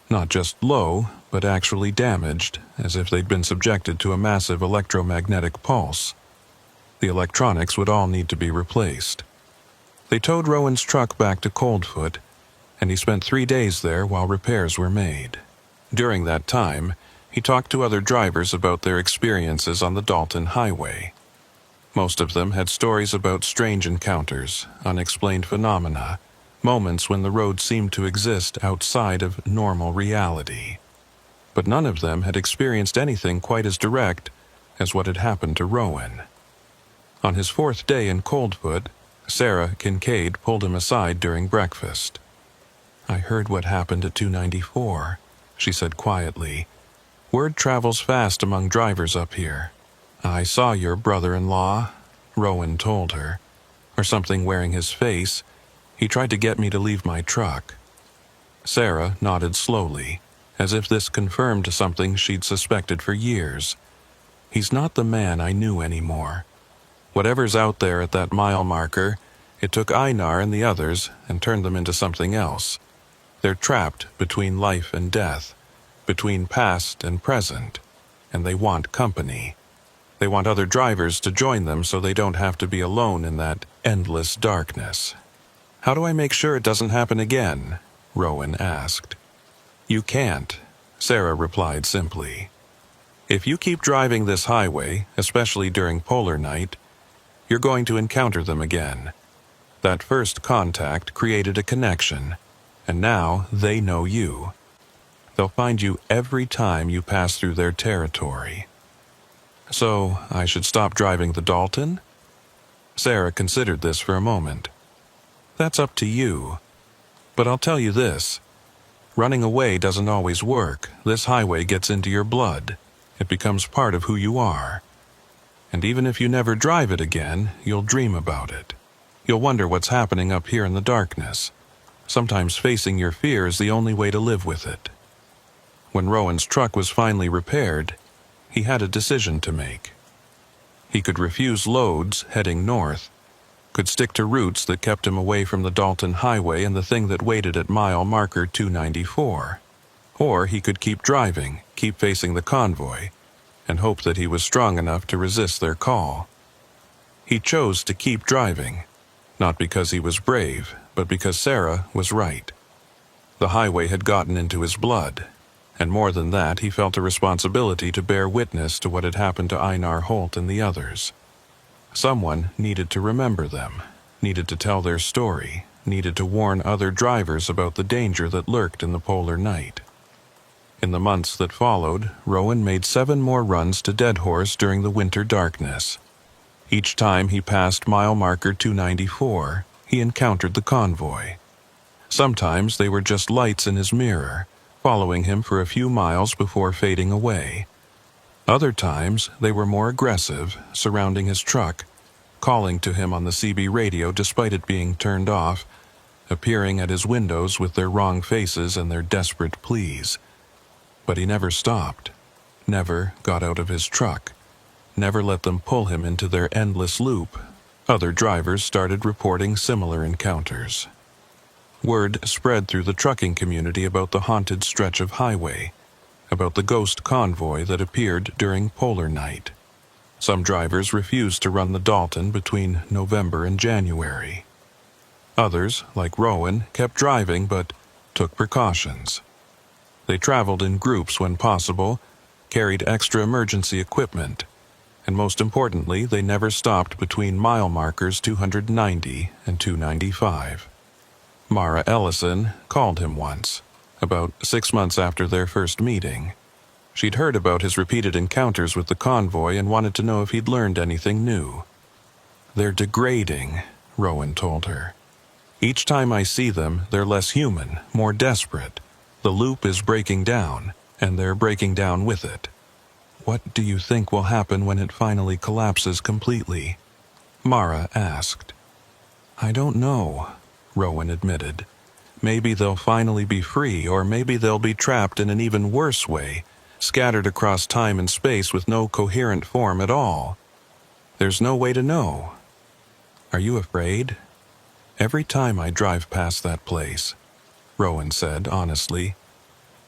S1: not just low, but actually damaged, as if they'd been subjected to a massive electromagnetic pulse. The electronics would all need to be replaced. They towed Rowan's truck back to Coldfoot, and he spent 3 days there while repairs were made. During that time, he talked to other drivers about their experiences on the Dalton Highway. Most of them had stories about strange encounters, unexplained phenomena, moments when the road seemed to exist outside of normal reality. But none of them had experienced anything quite as direct as what had happened to Rowan. On his 4th day in Coldfoot, Sarah Kincaid pulled him aside during breakfast. "I heard what happened at 294, she said quietly. "Word travels fast among drivers up here. I saw your brother-in-law," Rowan told her, "or something wearing his face. He tried to get me to leave my truck." Sarah nodded slowly, as if this confirmed something she'd suspected for years. "He's not the man I knew anymore. Whatever's out there at that mile marker, it took Einar and the others and turned them into something else. They're trapped between life and death, between past and present, and they want company. They want other drivers to join them so they don't have to be alone in that endless darkness." "How do I make sure it doesn't happen again?" Rowan asked. "You can't," Sarah replied simply. "If you keep driving this highway, especially during polar night, you're going to encounter them again. That first contact created a connection, and now they know you. They'll find you every time you pass through their territory." "So, I should stop driving the Dalton?" Sarah considered this for a moment. "That's up to you. But I'll tell you this. Running away doesn't always work. This highway gets into your blood. It becomes part of who you are. And even if you never drive it again, you'll dream about it. You'll wonder what's happening up here in the darkness. Sometimes facing your fear is the only way to live with it." When Rowan's truck was finally repaired, he had a decision to make. He could refuse loads heading north, could stick to routes that kept him away from the Dalton Highway and the thing that waited at mile marker 294. Or he could keep driving, keep facing the convoy, and hope that he was strong enough to resist their call. He chose to keep driving, not because he was brave, but because Sarah was right. The highway had gotten into his blood, and more than that, he felt a responsibility to bear witness to what had happened to Einar Holt and the others. Someone needed to remember them, needed to tell their story, needed to warn other drivers about the danger that lurked in the polar night. In the months that followed, Rowan made 7 more runs to Dead Horse during the winter darkness. Each time he passed mile marker 294, he encountered the convoy. Sometimes they were just lights in his mirror, following him for a few miles before fading away. Other times, they were more aggressive, surrounding his truck, calling to him on the CB radio despite it being turned off, appearing at his windows with their wrong faces and their desperate pleas. But he never stopped, never got out of his truck, never let them pull him into their endless loop. Other drivers started reporting similar encounters. Word spread through the trucking community about the haunted stretch of highway, about the ghost convoy that appeared during polar night. Some drivers refused to run the Dalton between November and January. Others, like Rowan, kept driving but took precautions. They traveled in groups when possible, carried extra emergency equipment, and most importantly, they never stopped between mile markers 290 and 295. Mara Ellison called him once, about 6 months after their first meeting. She'd heard about his repeated encounters with the convoy and wanted to know if he'd learned anything new. "They're degrading," Rowan told her. "Each time I see them, they're less human, more desperate. The loop is breaking down, and they're breaking down with it." "What do you think will happen when it finally collapses completely?" Mara asked. "I don't know," Rowan admitted. "Maybe they'll finally be free, or maybe they'll be trapped in an even worse way, scattered across time and space with no coherent form at all. There's no way to know." "Are you afraid?" "Every time I drive past that place," Rowan said honestly.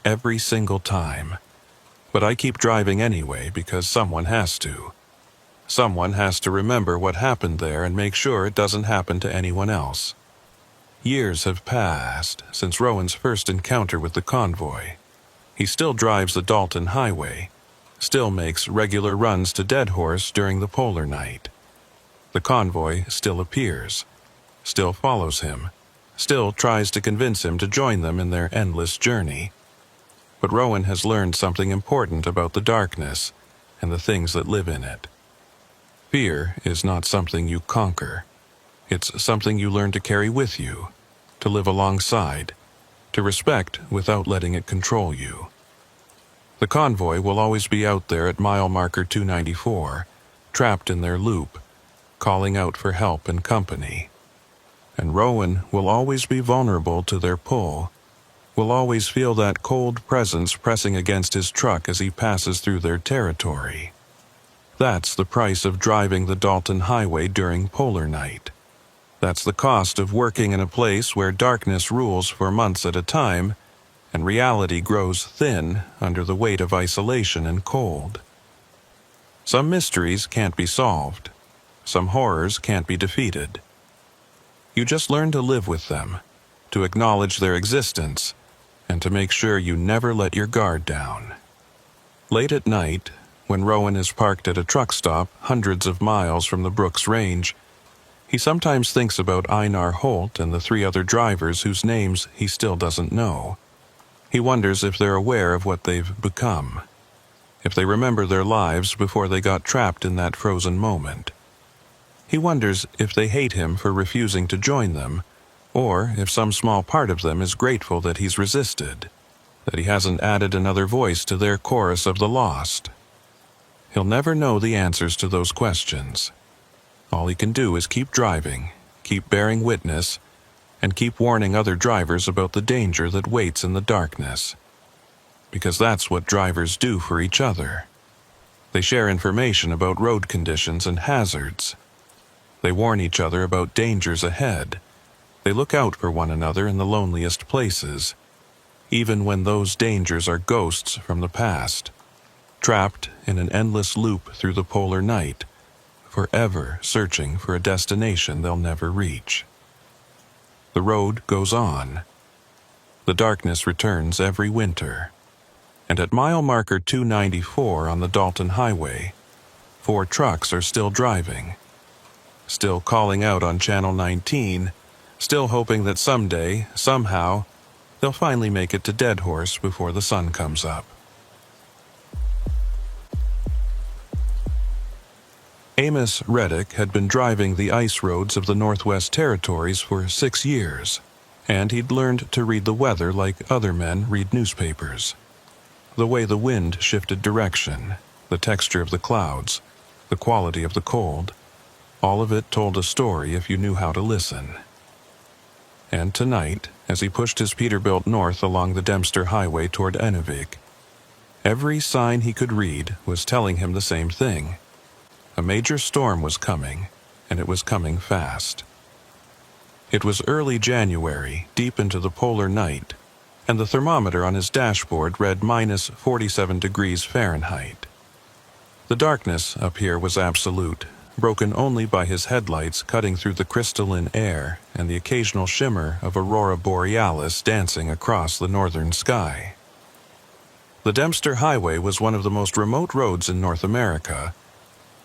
S1: "Every single time. But I keep driving anyway because someone has to. Someone has to remember what happened there and make sure it doesn't happen to anyone else." Years have passed since Rowan's first encounter with the convoy. He still drives the Dalton Highway, still makes regular runs to Dead Horse during the polar night. The convoy still appears, still follows him, still tries to convince him to join them in their endless journey. But Rowan has learned something important about the darkness and the things that live in it. Fear is not something you conquer. It's something you learn to carry with you, to live alongside, to respect without letting it control you. The convoy will always be out there at mile marker 294, trapped in their loop, calling out for help and company. And Rowan will always be vulnerable to their pull, will always feel that cold presence pressing against his truck as he passes through their territory. That's the price of driving the Dalton Highway during polar night. That's the cost of working in a place where darkness rules for months at a time, and reality grows thin under the weight of isolation and cold. Some mysteries can't be solved. Some horrors can't be defeated. You just learn to live with them, to acknowledge their existence, and to make sure you never let your guard down. Late at night, when Rowan is parked at a truck stop hundreds of miles from the Brooks Range, he sometimes thinks about Einar Holt and the 3 other drivers whose names he still doesn't know. He wonders if they're aware of what they've become, if they remember their lives before they got trapped in that frozen moment. He wonders if they hate him for refusing to join them, or if some small part of them is grateful that he's resisted, that he hasn't added another voice to their chorus of the lost. He'll never know the answers to those questions. All he can do is keep driving, keep bearing witness, and keep warning other drivers about the danger that waits in the darkness. Because that's what drivers do for each other. They share information about road conditions and hazards. They warn each other about dangers ahead. They look out for one another in the loneliest places, even when those dangers are ghosts from the past, trapped in an endless loop through the polar night, forever searching for a destination they'll never reach. The road goes on. The darkness returns every winter. And at mile marker 294 on the Dalton Highway, 4 trucks are still driving, still calling out on Channel 19, still hoping that someday, somehow, they'll finally make it to Dead Horse before the sun comes up. Amos Reddick had been driving the ice roads of the Northwest Territories for 6 years, and he'd learned to read the weather like other men read newspapers. The way the wind shifted direction, the texture of the clouds, the quality of the cold, all of it told a story if you knew how to listen. And tonight, as he pushed his Peterbilt north along the Dempster Highway toward Ennevik, every sign he could read was telling him the same thing. A major storm was coming, and it was coming fast. It was early January, deep into the polar night, and the thermometer on his dashboard read minus 47 degrees Fahrenheit. The darkness up here was absolute, broken only by his headlights cutting through the crystalline air and the occasional shimmer of aurora borealis dancing across the northern sky. The Dempster Highway was one of the most remote roads in North America,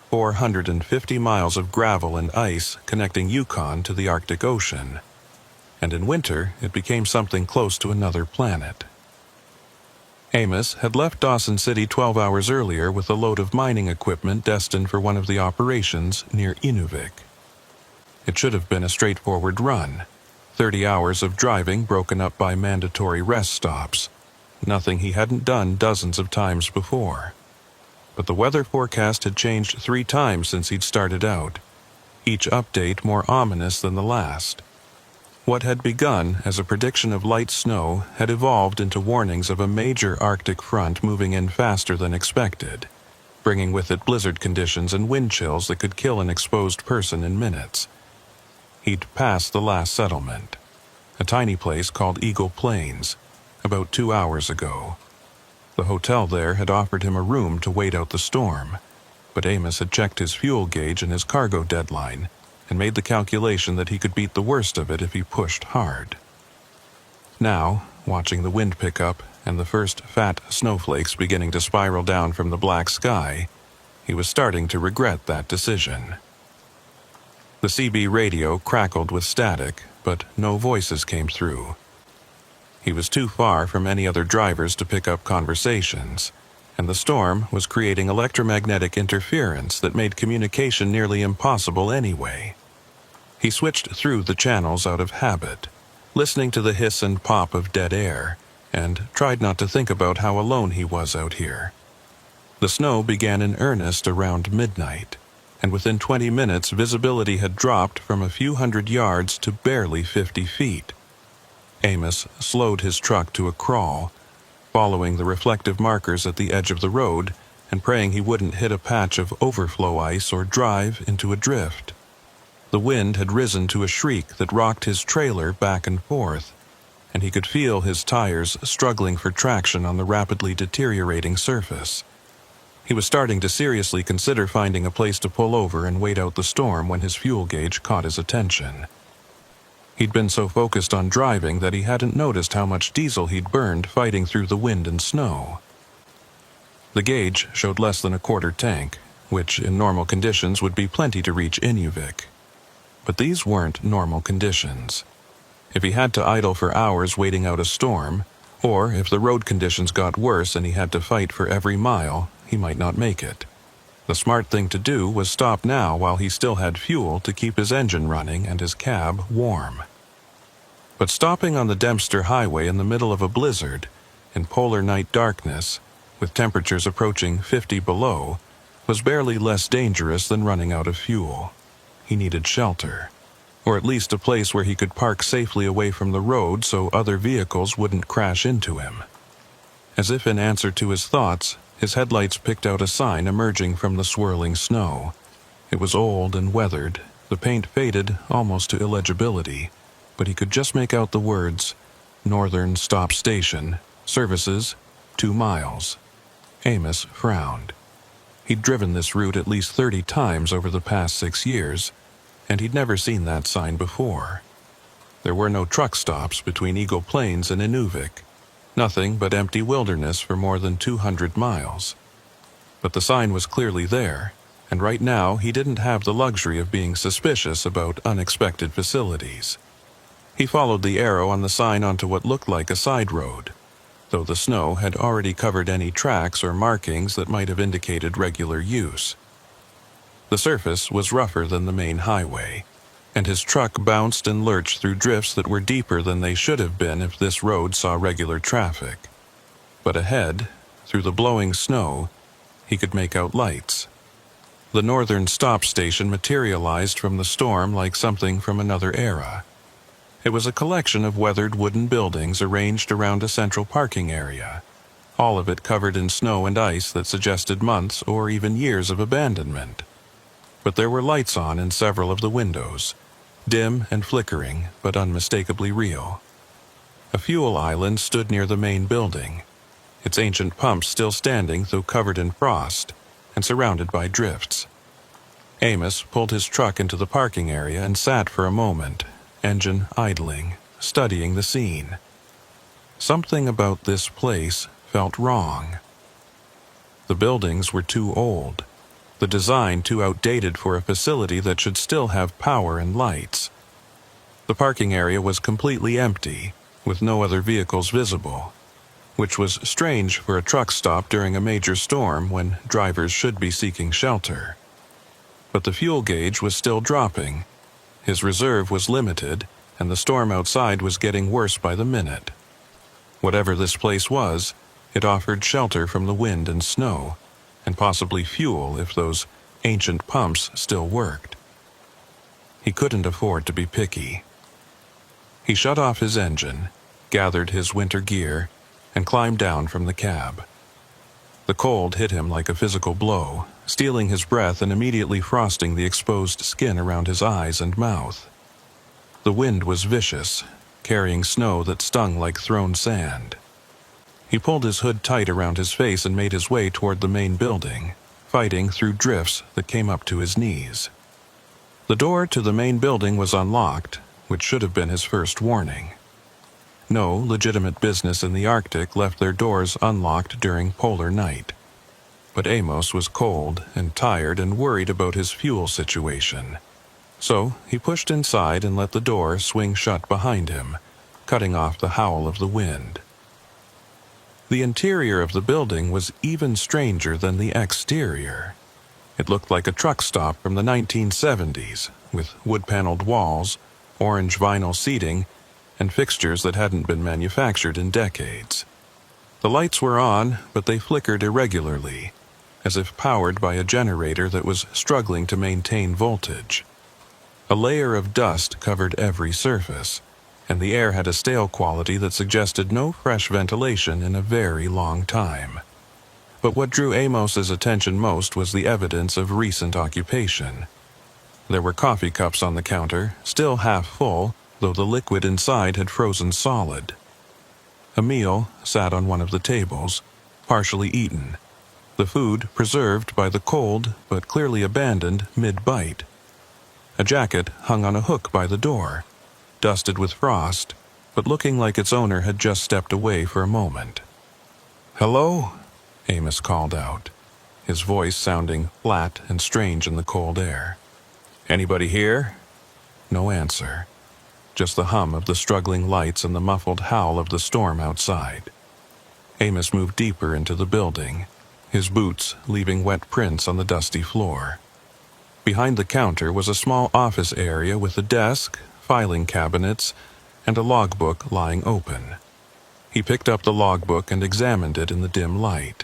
S1: 450 miles of gravel and ice connecting Yukon to the Arctic Ocean, and in winter it became something close to another planet. Amos had left Dawson City 12 hours earlier with a load of mining equipment destined for one of the operations near Inuvik. It should have been a straightforward run, 30 hours of driving broken up by mandatory rest stops, nothing he hadn't done dozens of times before. But the weather forecast had changed 3 times since he'd started out, each update more ominous than the last. What had begun as a prediction of light snow had evolved into warnings of a major Arctic front moving in faster than expected, bringing with it blizzard conditions and wind chills that could kill an exposed person in minutes. He'd passed the last settlement, a tiny place called Eagle Plains, about 2 hours ago. The hotel there had offered him a room to wait out the storm, but Amos had checked his fuel gauge and his cargo deadline, and made the calculation that he could beat the worst of it if he pushed hard. Now, watching the wind pick up and the first fat snowflakes beginning to spiral down from the black sky, he was starting to regret that decision. The CB radio crackled with static, but no voices came through. He was too far from any other drivers to pick up conversations, and the storm was creating electromagnetic interference that made communication nearly impossible anyway. He switched through the channels out of habit, listening to the hiss and pop of dead air, and tried not to think about how alone he was out here. The snow began in earnest around midnight, and within 20 minutes visibility had dropped from a few hundred yards to barely 50 feet. Amos slowed his truck to a crawl, following the reflective markers at the edge of the road and praying he wouldn't hit a patch of overflow ice or drive into a drift. The wind had risen to a shriek that rocked his trailer back and forth, and he could feel his tires struggling for traction on the rapidly deteriorating surface. He was starting to seriously consider finding a place to pull over and wait out the storm when his fuel gauge caught his attention. He'd been so focused on driving that he hadn't noticed how much diesel he'd burned fighting through the wind and snow. The gauge showed less than a quarter tank, which in normal conditions would be plenty to reach Inuvik. But these weren't normal conditions. If he had to idle for hours waiting out a storm, or if the road conditions got worse and he had to fight for every mile, he might not make it. The smart thing to do was stop now while he still had fuel to keep his engine running and his cab warm. But stopping on the Dempster Highway in the middle of a blizzard, in polar night darkness, with temperatures approaching 50 below, was barely less dangerous than running out of fuel. He needed shelter, or at least a place where he could park safely away from the road so other vehicles wouldn't crash into him. As if in answer to his thoughts, his headlights picked out a sign emerging from the swirling snow. It was old and weathered, the paint faded almost to illegibility, but he could just make out the words, Northern Stop Station, Services, 2 miles. Amos frowned. He'd driven this route at least 30 times over the past 6 years, and he'd never seen that sign before. There were no truck stops between Eagle Plains and Inuvik, nothing but empty wilderness for more than 200 miles. But the sign was clearly there, and right now he didn't have the luxury of being suspicious about unexpected facilities. He followed the arrow on the sign onto what looked like a side road, though the snow had already covered any tracks or markings that might have indicated regular use. The surface was rougher than the main highway, and his truck bounced and lurched through drifts that were deeper than they should have been if this road saw regular traffic. But ahead, through the blowing snow, he could make out lights. The Northern Stop Station materialized from the storm like something from another era. It was a collection of weathered wooden buildings arranged around a central parking area, all of it covered in snow and ice that suggested months or even years of abandonment. But there were lights on in several of the windows, dim and flickering, but unmistakably real. A fuel island stood near the main building, its ancient pumps still standing though covered in frost and surrounded by drifts. Amos pulled his truck into the parking area and sat for a moment, engine idling, studying the scene. Something about this place felt wrong. The buildings were too old, the design too outdated for a facility that should still have power and lights. The parking area was completely empty, with no other vehicles visible, which was strange for a truck stop during a major storm when drivers should be seeking shelter. But the fuel gauge was still dropping. His reserve was limited, and the storm outside was getting worse by the minute. Whatever this place was, it offered shelter from the wind and snow, and possibly fuel if those ancient pumps still worked. He couldn't afford to be picky. He shut off his engine, gathered his winter gear, and climbed down from the cab. The cold hit him like a physical blow, stealing his breath and immediately frosting the exposed skin around his eyes and mouth. The wind was vicious, carrying snow that stung like thrown sand. He pulled his hood tight around his face and made his way toward the main building, fighting through drifts that came up to his knees. The door to the main building was unlocked, which should have been his first warning. No legitimate business in the Arctic left their doors unlocked during polar night. But Amos was cold and tired and worried about his fuel situation. So he pushed inside and let the door swing shut behind him, cutting off the howl of the wind. The interior of the building was even stranger than the exterior. It looked like a truck stop from the 1970s, with wood-paneled walls, orange vinyl seating, and fixtures that hadn't been manufactured in decades. The lights were on, but they flickered irregularly, as if powered by a generator that was struggling to maintain voltage. A layer of dust covered every surface, and the air had a stale quality that suggested no fresh ventilation in a very long time. But what drew Amos's attention most was the evidence of recent occupation. There were coffee cups on the counter, still half full, though the liquid inside had frozen solid. A meal sat on one of the tables, partially eaten, the food preserved by the cold but clearly abandoned mid-bite. A jacket hung on a hook by the door, dusted with frost, but looking like its owner had just stepped away for a moment. "Hello?" Amos called out, his voice sounding flat and strange in the cold air. "Anybody here?" No answer. Just the hum of the struggling lights and the muffled howl of the storm outside. Amos moved deeper into the building, his boots leaving wet prints on the dusty floor. Behind the counter was a small office area with a desk, filing cabinets, and a logbook lying open. He picked up the logbook and examined it in the dim light.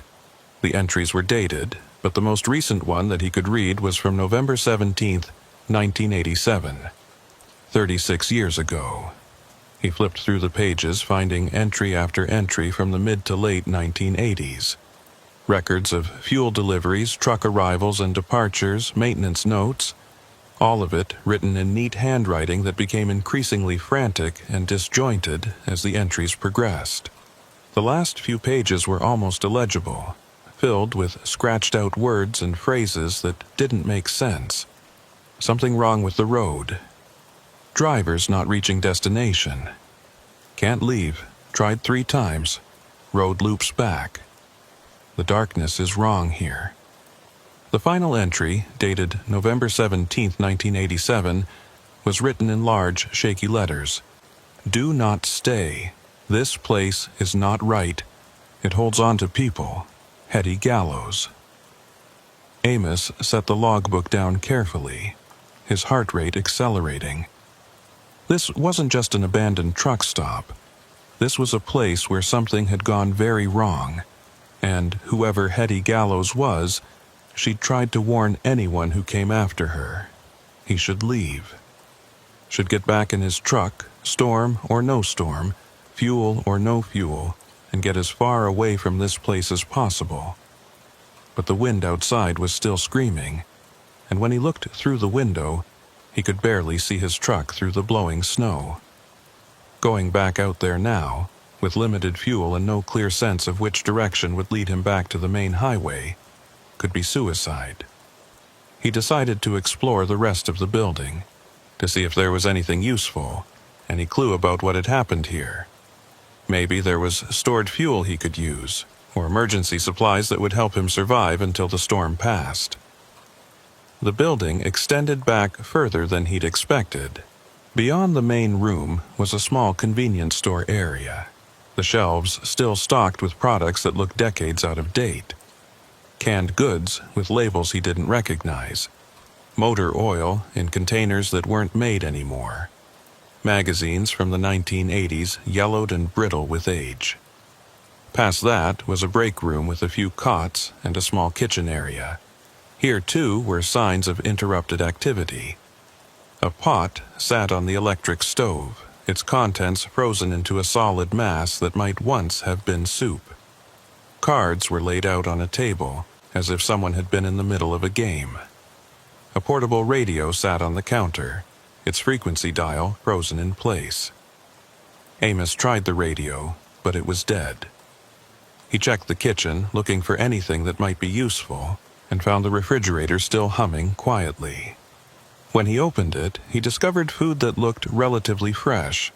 S1: The entries were dated, but the most recent one that he could read was from November 17th, 1987. 36 years ago. He flipped through the pages, finding entry after entry from the mid to late 1980s. Records of fuel deliveries, truck arrivals and departures, maintenance notes, all of it written in neat handwriting that became increasingly frantic and disjointed as the entries progressed. The last few pages were almost illegible, filled with scratched-out words and phrases that didn't make sense. Something wrong with the road. Drivers not reaching destination. Can't leave. Tried 3 times. Road loops back. The darkness is wrong here. The final entry, dated November 17, 1987, was written in large, shaky letters. "Do not stay. This place is not right. It holds on to people. Hetty Gallows." Amos set the logbook down carefully, his heart rate accelerating. This wasn't just an abandoned truck stop. This was a place where something had gone very wrong, and whoever Hetty Gallows was, she'd tried to warn anyone who came after her. He should leave. Should get back in his truck, storm or no storm, fuel or no fuel, and get as far away from this place as possible. But the wind outside was still screaming, and when he looked through the window, He could barely see his truck through the blowing snow. Going back out there now, with limited fuel and no clear sense of which direction would lead him back to the main highway, could be suicide. He decided to explore the rest of the building, to see if there was anything useful, any clue about what had happened here. Maybe there was stored fuel he could use, or emergency supplies that would help him survive until the storm passed. The building extended back further than he'd expected. Beyond the main room was a small convenience store area, the shelves still stocked with products that looked decades out of date. Canned goods with labels he didn't recognize, motor oil in containers that weren't made anymore, magazines from the 1980s yellowed and brittle with age. Past that was a break room with a few cots and a small kitchen area. Here, too, were signs of interrupted activity. A pot sat on the electric stove, its contents frozen into a solid mass that might once have been soup. Cards were laid out on a table, as if someone had been in the middle of a game. A portable radio sat on the counter, its frequency dial frozen in place. Amos tried the radio, but it was dead. He checked the kitchen, looking for anything that might be useful, and found the refrigerator still humming quietly. When he opened it, he discovered food that looked relatively fresh,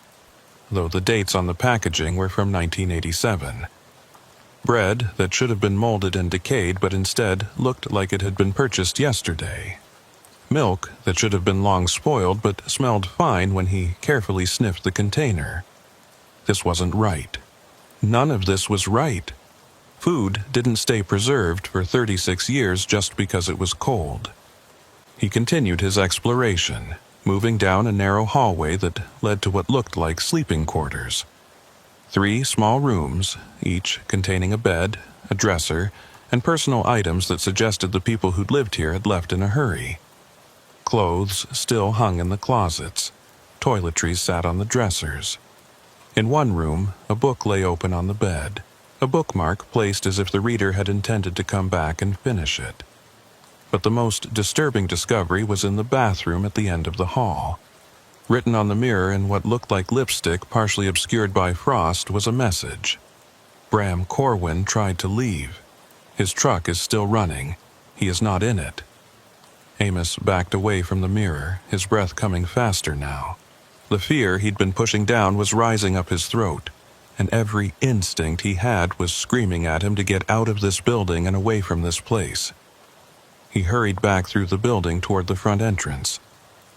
S1: though the dates on the packaging were from 1987. Bread that should have been molded and decayed but instead looked like it had been purchased yesterday. Milk that should have been long spoiled but smelled fine when he carefully sniffed the container. This wasn't right. None of this was right. Food didn't stay preserved for 36 years just because it was cold. He continued his exploration, moving down a narrow hallway that led to what looked like sleeping quarters. 3 small rooms, each containing a bed, a dresser, and personal items that suggested the people who'd lived here had left in a hurry. Clothes still hung in the closets. Toiletries sat on the dressers. In one room, a book lay open on the bed, a bookmark placed as if the reader had intended to come back and finish it. But the most disturbing discovery was in the bathroom at the end of the hall. Written on the mirror in what looked like lipstick partially obscured by frost was a message. Bram Corwin tried to leave. His truck is still running. He is not in it. Amos backed away from the mirror, his breath coming faster now. The fear he'd been pushing down was rising up his throat, and every instinct he had was screaming at him to get out of this building and away from this place. He hurried back through the building toward the front entrance,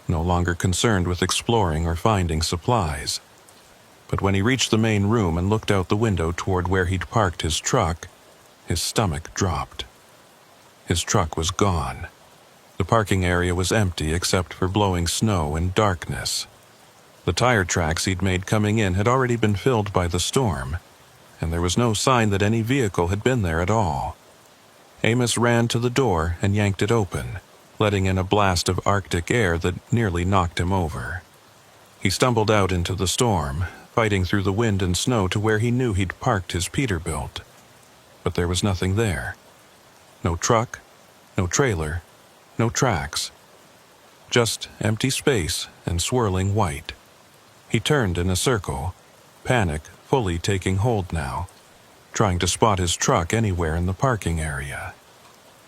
S1: no longer concerned with exploring or finding supplies. But when he reached the main room and looked out the window toward where he'd parked his truck, his stomach dropped. His truck was gone. The parking area was empty except for blowing snow and darkness. The tire tracks he'd made coming in had already been filled by the storm, and there was no sign that any vehicle had been there at all. Amos ran to the door and yanked it open, letting in a blast of Arctic air that nearly knocked him over. He stumbled out into the storm, fighting through the wind and snow to where he knew he'd parked his Peterbilt. But there was nothing there. No truck, no trailer, no tracks. Just empty space and swirling white. He turned in a circle, panic fully taking hold now, trying to spot his truck anywhere in the parking area.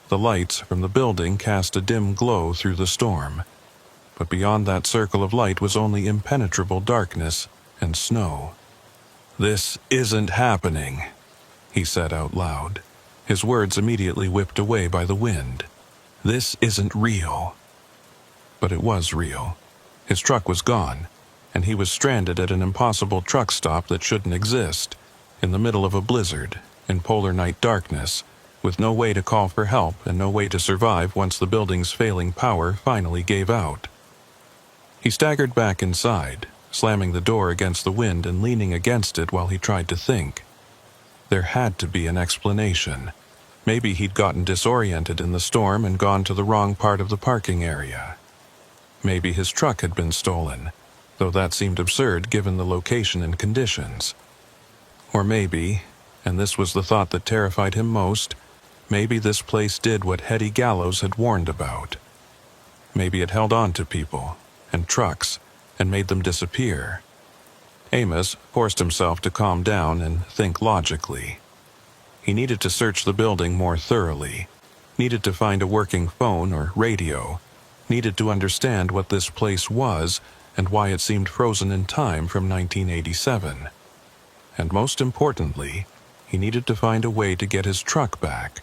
S1: The lights from the building cast a dim glow through the storm, but beyond that circle of light was only impenetrable darkness and snow. "This isn't happening," he said out loud, his words immediately whipped away by the wind. "This isn't real." But it was real. His truck was gone, and he was stranded at an impossible truck stop that shouldn't exist, in the middle of a blizzard, in polar night darkness, with no way to call for help and no way to survive once the building's failing power finally gave out. He staggered back inside, slamming the door against the wind and leaning against it while he tried to think. There had to be an explanation. Maybe he'd gotten disoriented in the storm and gone to the wrong part of the parking area. Maybe his truck had been stolen, though that seemed absurd given the location and conditions. Or maybe, and this was the thought that terrified him most, maybe this place did what Hetty Gallows had warned about. Maybe it held on to people, and trucks and made them disappear. Amos forced himself to calm down and think logically. He needed to search the building more thoroughly, needed to find a working phone or radio, needed to understand what this place was and why it seemed frozen in time from 1987. And most importantly, he needed to find a way to get his truck back,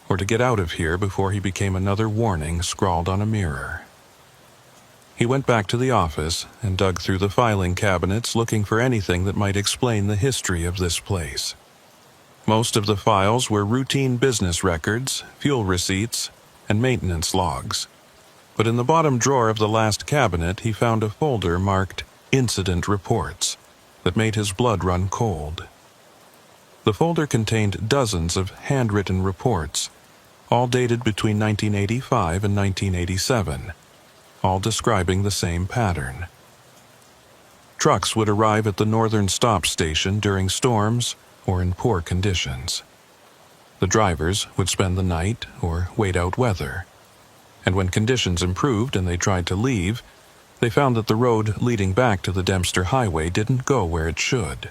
S1: or to get out of here before he became another warning scrawled on a mirror. He went back to the office and dug through the filing cabinets looking for anything that might explain the history of this place. Most of the files were routine business records, fuel receipts, and maintenance logs. But in the bottom drawer of the last cabinet, he found a folder marked Incident Reports that made his blood run cold. The folder contained dozens of handwritten reports, all dated between 1985 and 1987, all describing the same pattern. Trucks would arrive at the northern stop station during storms or in poor conditions. The drivers would spend the night or wait out weather, and when conditions improved and they tried to leave, they found that the road leading back to the Dempster Highway didn't go where it should.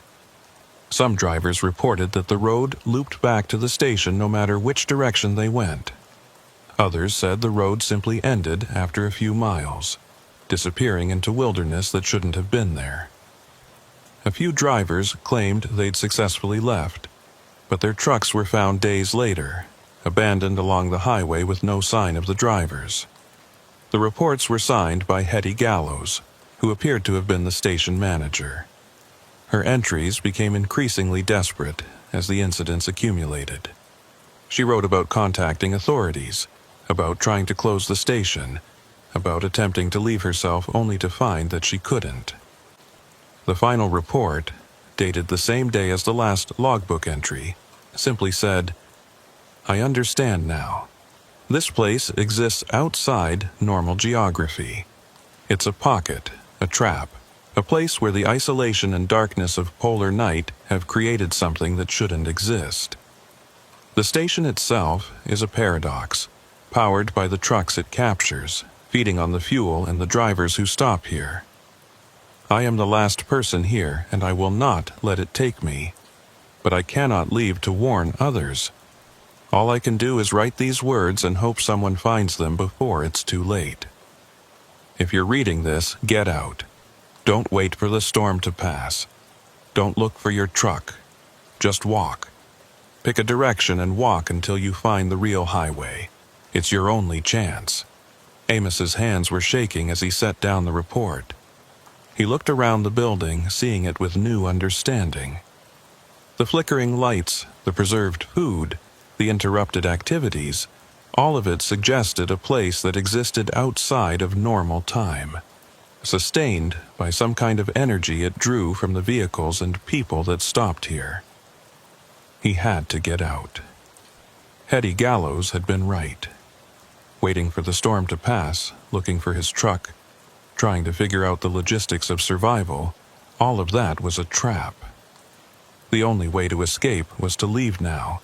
S1: Some drivers reported that the road looped back to the station no matter which direction they went. Others said the road simply ended after a few miles, disappearing into wilderness that shouldn't have been there. A few drivers claimed they'd successfully left, but their trucks were found days later, abandoned along the highway with no sign of the drivers. The reports were signed by Hetty Gallows, who appeared to have been the station manager. Her entries became increasingly desperate as the incidents accumulated. She wrote about contacting authorities, about trying to close the station, about attempting to leave herself only to find that she couldn't. The final report, dated the same day as the last logbook entry, simply said, "I understand now. This place exists outside normal geography. It's a pocket, a trap, a place where the isolation and darkness of polar night have created something that shouldn't exist. The station itself is a paradox, powered by the trucks it captures, feeding on the fuel and the drivers who stop here. I am the last person here, and I will not let it take me. But I cannot leave to warn others. All I can do is write these words and hope someone finds them before it's too late. If you're reading this, get out. Don't wait for the storm to pass. Don't look for your truck. Just walk. Pick a direction and walk until you find the real highway. It's your only chance." Amos's hands were shaking as he set down the report. He looked around the building, seeing it with new understanding. The flickering lights, the preserved food, the interrupted activities, all of it suggested a place that existed outside of normal time, sustained by some kind of energy it drew from the vehicles and people that stopped here. He had to get out. Hetty Gallows had been right. Waiting for the storm to pass, looking for his truck, trying to figure out the logistics of survival, all of that was a trap. The only way to escape was to leave now,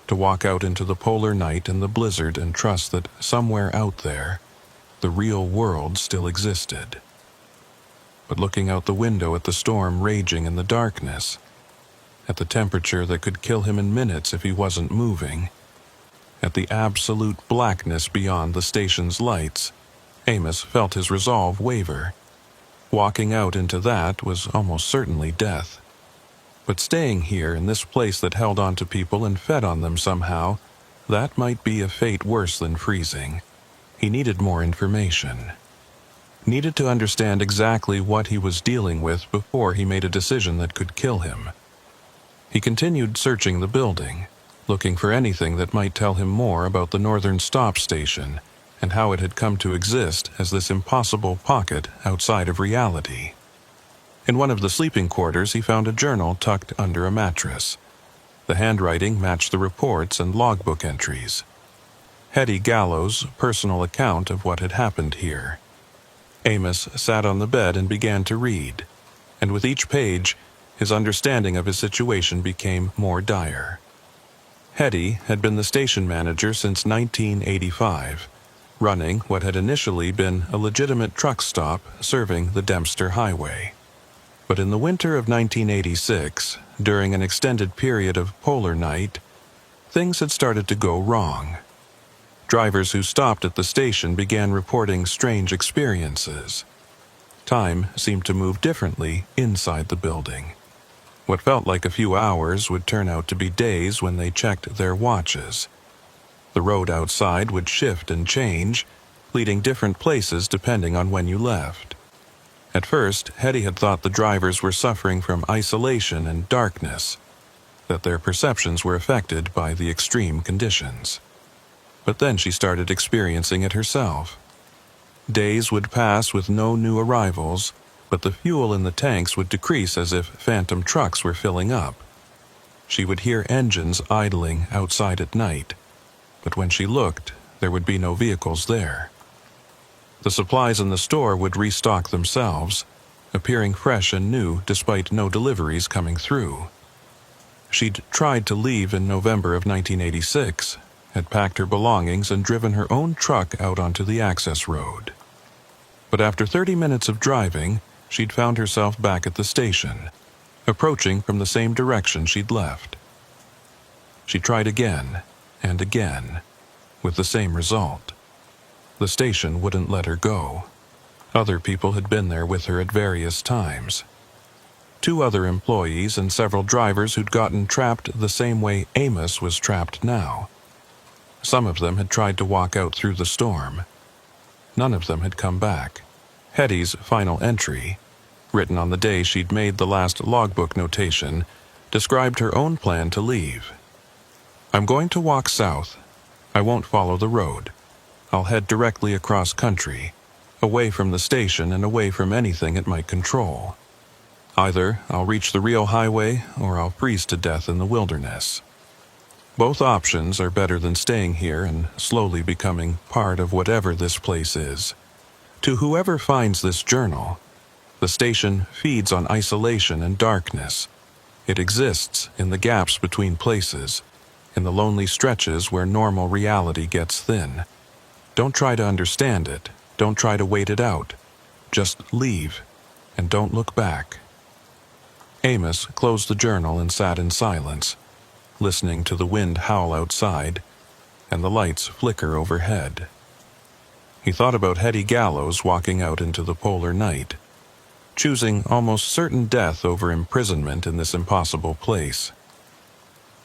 S1: to walk out into the polar night and the blizzard and trust that somewhere out there, the real world still existed. But looking out the window at the storm raging in the darkness, at the temperature that could kill him in minutes if he wasn't moving, at the absolute blackness beyond the station's lights, Amos felt his resolve waver. Walking out into that was almost certainly death. But staying here in this place that held on to people and fed on them somehow, that might be a fate worse than freezing. He needed more information. Needed to understand exactly what he was dealing with before he made a decision that could kill him. He continued searching the building, looking for anything that might tell him more about the northern stop station and how it had come to exist as this impossible pocket outside of reality. In one of the sleeping quarters, he found a journal tucked under a mattress. The handwriting matched the reports and logbook entries. Hetty Gallows' personal account of what had happened here. Amos sat on the bed and began to read, and with each page, his understanding of his situation became more dire. Hetty had been the station manager since 1985, running what had initially been a legitimate truck stop serving the Dempster Highway. But in the winter of 1986, during an extended period of polar night, things had started to go wrong. Drivers who stopped at the station began reporting strange experiences. Time seemed to move differently inside the building. What felt like a few hours would turn out to be days when they checked their watches. The road outside would shift and change, leading different places depending on when you left. At first, Hetty had thought the drivers were suffering from isolation and darkness, that their perceptions were affected by the extreme conditions. But then she started experiencing it herself. Days would pass with no new arrivals, but the fuel in the tanks would decrease as if phantom trucks were filling up. She would hear engines idling outside at night, but when she looked, there would be no vehicles there. The supplies in the store would restock themselves, appearing fresh and new despite no deliveries coming through. She'd tried to leave in November of 1986, had packed her belongings and driven her own truck out onto the access road. But after 30 minutes of driving, she'd found herself back at the station, approaching from the same direction she'd left. She tried again and again, with the same result. The station wouldn't let her go. Other people had been there with her at various times. 2 other employees and several drivers who'd gotten trapped the same way Amos was trapped now. Some of them had tried to walk out through the storm. None of them had come back. Hetty's final entry, written on the day she'd made the last logbook notation, described her own plan to leave. "I'm going to walk south. I won't follow the road. I'll head directly across country, away from the station and away from anything it might control. Either I'll reach the real highway or I'll freeze to death in the wilderness. Both options are better than staying here and slowly becoming part of whatever this place is. To whoever finds this journal, the station feeds on isolation and darkness. It exists in the gaps between places, in the lonely stretches where normal reality gets thin. Don't try to understand it. Don't try to wait it out. Just leave, and don't look back." Amos closed the journal and sat in silence, listening to the wind howl outside and the lights flicker overhead. He thought about Hetty Gallows walking out into the polar night, choosing almost certain death over imprisonment in this impossible place.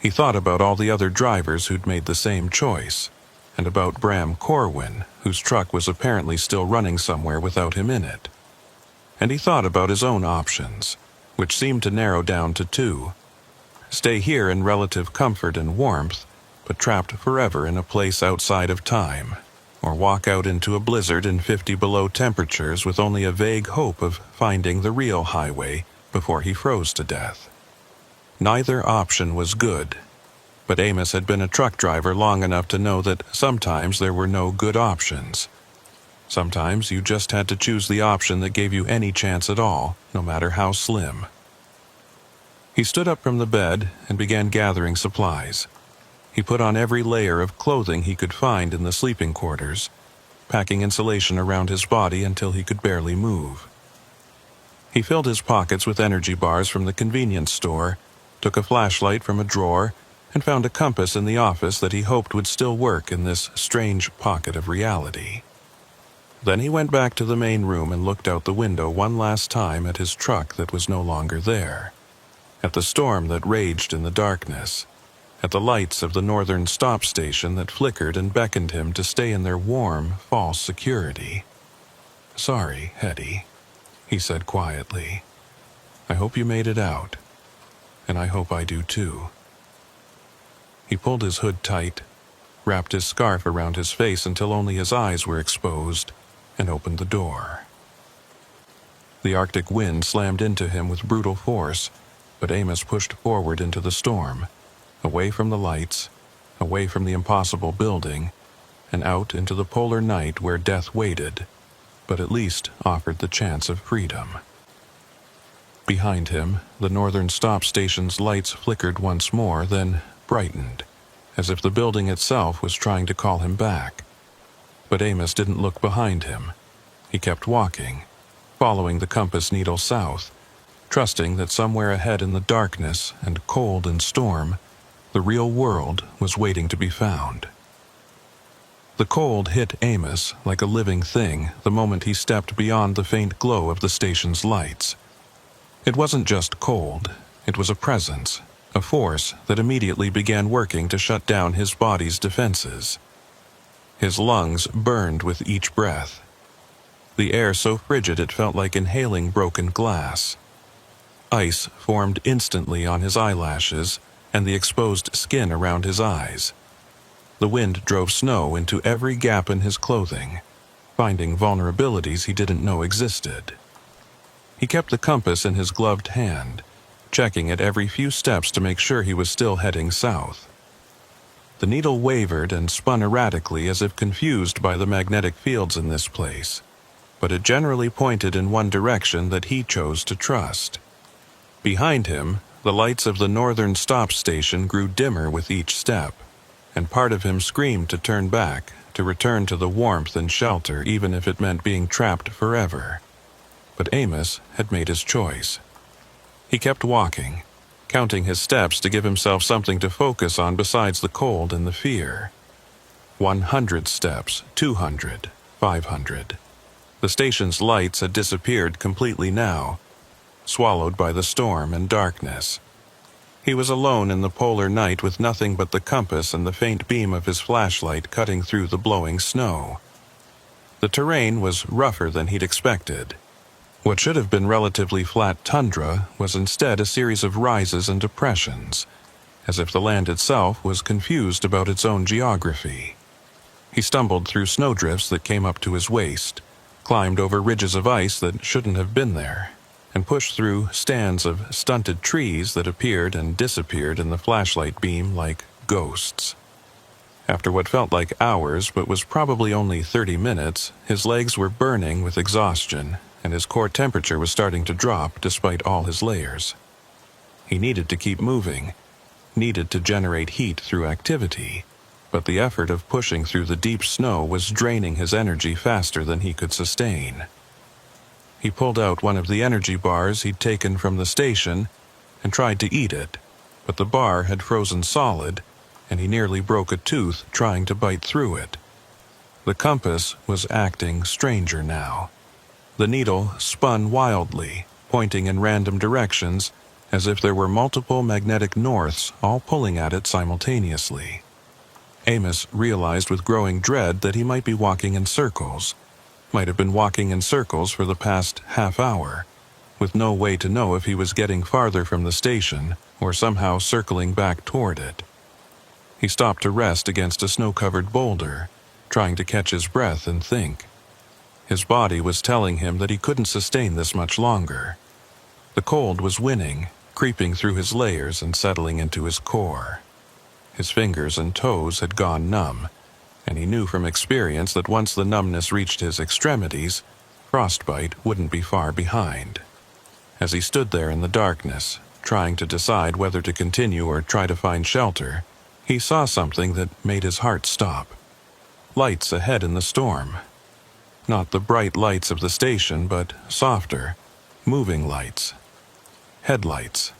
S1: He thought about all the other drivers who'd made the same choice, and about Bram Corwin, whose truck was apparently still running somewhere without him in it. And he thought about his own options, which seemed to narrow down to 2. Stay here in relative comfort and warmth, but trapped forever in a place outside of time, or walk out into a blizzard in 50 below temperatures with only a vague hope of finding the real highway before he froze to death. Neither option was good, but Amos had been a truck driver long enough to know that sometimes there were no good options. Sometimes you just had to choose the option that gave you any chance at all, no matter how slim. He stood up from the bed and began gathering supplies. He put on every layer of clothing he could find in the sleeping quarters, packing insulation around his body until he could barely move. He filled his pockets with energy bars from the convenience store, took a flashlight from a drawer, and found a compass in the office that he hoped would still work in this strange pocket of reality. Then he went back to the main room and looked out the window one last time at his truck that was no longer there, at the storm that raged in the darkness, at the lights of the northern stop station that flickered and beckoned him to stay in their warm, false security. "Sorry, Hetty," he said quietly. "I hope you made it out, and I hope I do too." He pulled his hood tight, wrapped his scarf around his face until only his eyes were exposed, and opened the door. The Arctic wind slammed into him with brutal force, but Amos pushed forward into the storm, away from the lights, away from the impossible building, and out into the polar night where death waited, but at least offered the chance of freedom. Behind him, the northern stop station's lights flickered once more, then brightened, as if the building itself was trying to call him back. But Amos didn't look behind him. He kept walking, following the compass needle south, trusting that somewhere ahead in the darkness and cold and storm, the real world was waiting to be found. The cold hit Amos like a living thing the moment he stepped beyond the faint glow of the station's lights. It wasn't just cold, it was a presence, a force that immediately began working to shut down his body's defenses. His lungs burned with each breath, the air so frigid it felt like inhaling broken glass. Ice formed instantly on his eyelashes and the exposed skin around his eyes. The wind drove snow into every gap in his clothing, finding vulnerabilities he didn't know existed. He kept the compass in his gloved hand, checking it every few steps to make sure he was still heading south. The needle wavered and spun erratically as if confused by the magnetic fields in this place, but it generally pointed in one direction that he chose to trust. Behind him, the lights of the northern stop station grew dimmer with each step, and part of him screamed to turn back, to return to the warmth and shelter even if it meant being trapped forever. But Amos had made his choice. He kept walking, counting his steps to give himself something to focus on besides the cold and the fear. 100 steps, 200, 500. The station's lights had disappeared completely now, swallowed by the storm and darkness. He was alone in the polar night with nothing but the compass and the faint beam of his flashlight cutting through the blowing snow. The terrain was rougher than he'd expected. What should have been relatively flat tundra was instead a series of rises and depressions, as if the land itself was confused about its own geography. He stumbled through snowdrifts that came up to his waist, climbed over ridges of ice that shouldn't have been there, and pushed through stands of stunted trees that appeared and disappeared in the flashlight beam like ghosts. After what felt like hours but was probably only 30 minutes, his legs were burning with exhaustion, and his core temperature was starting to drop despite all his layers. He needed to keep moving, needed to generate heat through activity, but the effort of pushing through the deep snow was draining his energy faster than he could sustain. He pulled out one of the energy bars he'd taken from the station and tried to eat it, but the bar had frozen solid, and he nearly broke a tooth trying to bite through it. The compass was acting stranger now. The needle spun wildly, pointing in random directions, as if there were multiple magnetic norths all pulling at it simultaneously. Amos realized with growing dread that he might be walking in circles, might have been walking in circles for the past half hour, with no way to know if he was getting farther from the station or somehow circling back toward it. He stopped to rest against a snow-covered boulder, trying to catch his breath and think. His body was telling him that he couldn't sustain this much longer. The cold was winning, creeping through his layers and settling into his core. His fingers and toes had gone numb, and he knew from experience that once the numbness reached his extremities, frostbite wouldn't be far behind. As he stood there in the darkness, trying to decide whether to continue or try to find shelter, he saw something that made his heart stop. Lights ahead in the storm. Not the bright lights of the station, but softer, moving lights. Headlights.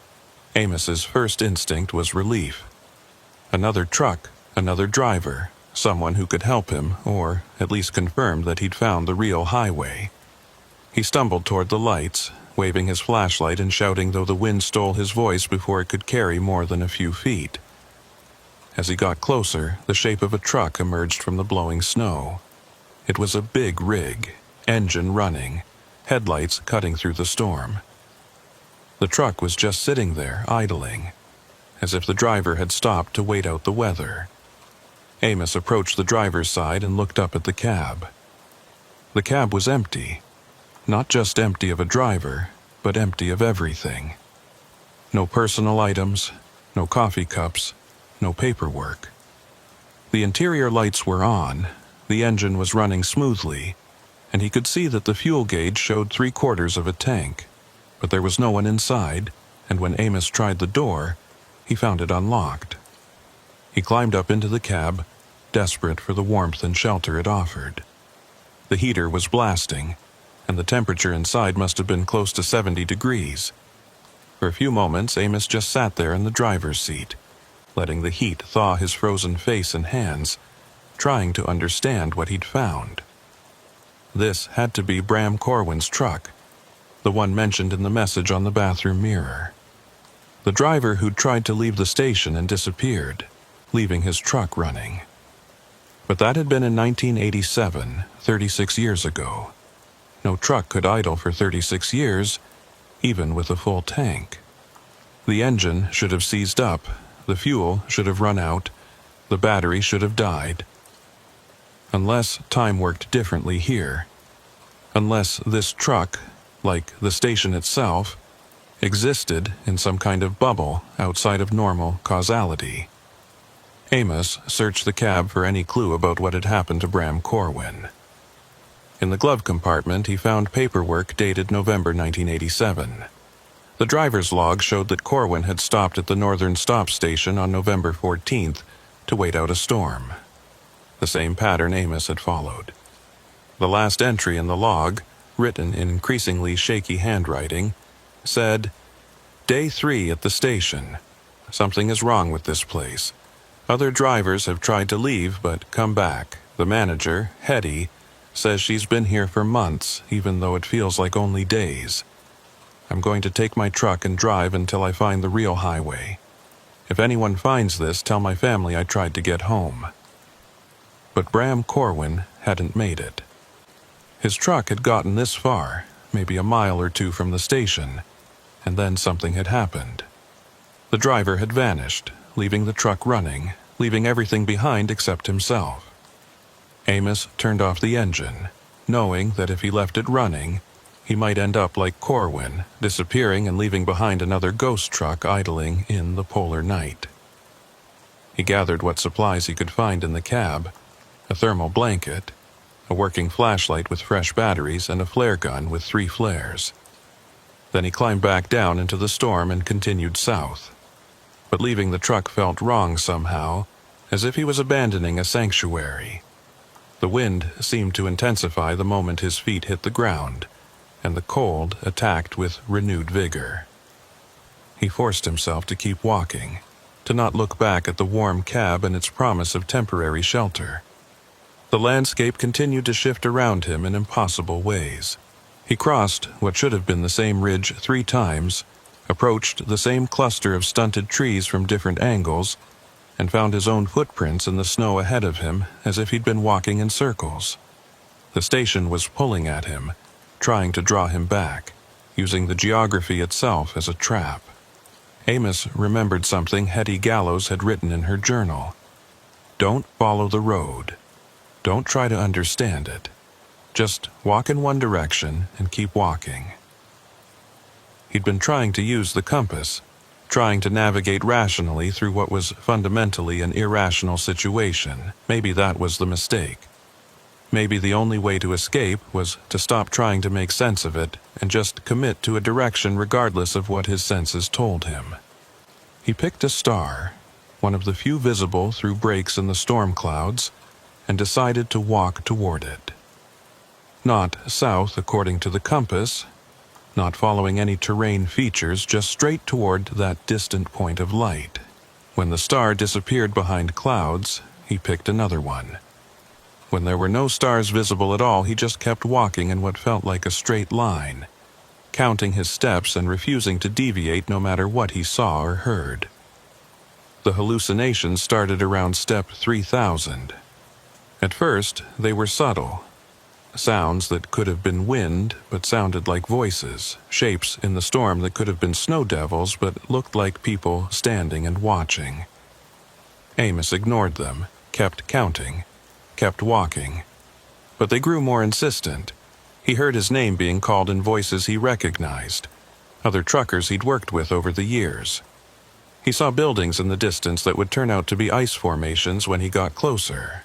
S1: Amos's first instinct was relief. Another truck, another driver, someone who could help him, or at least confirm that he'd found the real highway. He stumbled toward the lights, waving his flashlight and shouting though the wind stole his voice before it could carry more than a few feet. As he got closer, the shape of a truck emerged from the blowing snow. It was a big rig, engine running, headlights cutting through the storm. The truck was just sitting there, idling, as if the driver had stopped to wait out the weather. Amos approached the driver's side and looked up at the cab. The cab was empty. Not just empty of a driver, but empty of everything. No personal items, no coffee cups, no paperwork. The interior lights were on, the engine was running smoothly, and he could see that the fuel gauge showed 3/4 of a tank, but there was no one inside, and when Amos tried the door, he found it unlocked. He climbed up into the cab, desperate for the warmth and shelter it offered. The heater was blasting, and the temperature inside must have been close to 70 degrees. For a few moments, Amos just sat there in the driver's seat, letting the heat thaw his frozen face and hands, trying to understand what he'd found. This had to be Bram Corwin's truck, the one mentioned in the message on the bathroom mirror. The driver who'd tried to leave the station and disappeared, leaving his truck running. But that had been in 1987, 36 years ago. No truck could idle for 36 years, even with a full tank. The engine should have seized up, the fuel should have run out, the battery should have died. Unless time worked differently here. Unless this truck, like the station itself, existed in some kind of bubble outside of normal causality. Amos searched the cab for any clue about what had happened to Bram Corwin. In the glove compartment, he found paperwork dated November 1987. The driver's log showed that Corwin had stopped at the Northern Stop Station on November 14th to wait out a storm. The same pattern Amos had followed. The last entry in the log, written in increasingly shaky handwriting, said, "Day 3 at the station. Something is wrong with this place. Other drivers have tried to leave but come back. The manager, Hetty, says she's been here for months, even though it feels like only days. I'm going to take my truck and drive until I find the real highway. If anyone finds this, tell my family I tried to get home." But Bram Corwin hadn't made it. His truck had gotten this far, maybe a mile or two from the station, and then something had happened. The driver had vanished, leaving the truck running, leaving everything behind except himself. Amos turned off the engine, knowing that if he left it running, he might end up like Corwin, disappearing and leaving behind another ghost truck idling in the polar night. He gathered what supplies he could find in the cab: a thermal blanket, a working flashlight with fresh batteries, and a flare gun with 3 flares. Then he climbed back down into the storm and continued south. But leaving the truck felt wrong somehow, as if he was abandoning a sanctuary. The wind seemed to intensify the moment his feet hit the ground, and the cold attacked with renewed vigor. He forced himself to keep walking, to not look back at the warm cab and its promise of temporary shelter. The landscape continued to shift around him in impossible ways. He crossed what should have been the same ridge 3 times, approached the same cluster of stunted trees from different angles, and found his own footprints in the snow ahead of him as if he'd been walking in circles. The station was pulling at him, trying to draw him back, using the geography itself as a trap. Amos remembered something Hetty Gallows had written in her journal. "Don't follow the road. Don't try to understand it. Just walk in one direction and keep walking." He'd been trying to use the compass, trying to navigate rationally through what was fundamentally an irrational situation. Maybe that was the mistake. Maybe the only way to escape was to stop trying to make sense of it and just commit to a direction regardless of what his senses told him. He picked a star, one of the few visible through breaks in the storm clouds, and decided to walk toward it. Not south according to the compass, not following any terrain features, just straight toward that distant point of light. When the star disappeared behind clouds, he picked another one. When there were no stars visible at all, he just kept walking in what felt like a straight line, counting his steps and refusing to deviate no matter what he saw or heard. The hallucinations started around step 3000. At first, they were subtle. Sounds that could have been wind but sounded like voices, shapes in the storm that could have been snow devils but looked like people standing and watching. Amos ignored them, kept counting, kept walking. But they grew more insistent. He heard his name being called in voices he recognized, other truckers he'd worked with over the years. He saw buildings in the distance that would turn out to be ice formations when he got closer.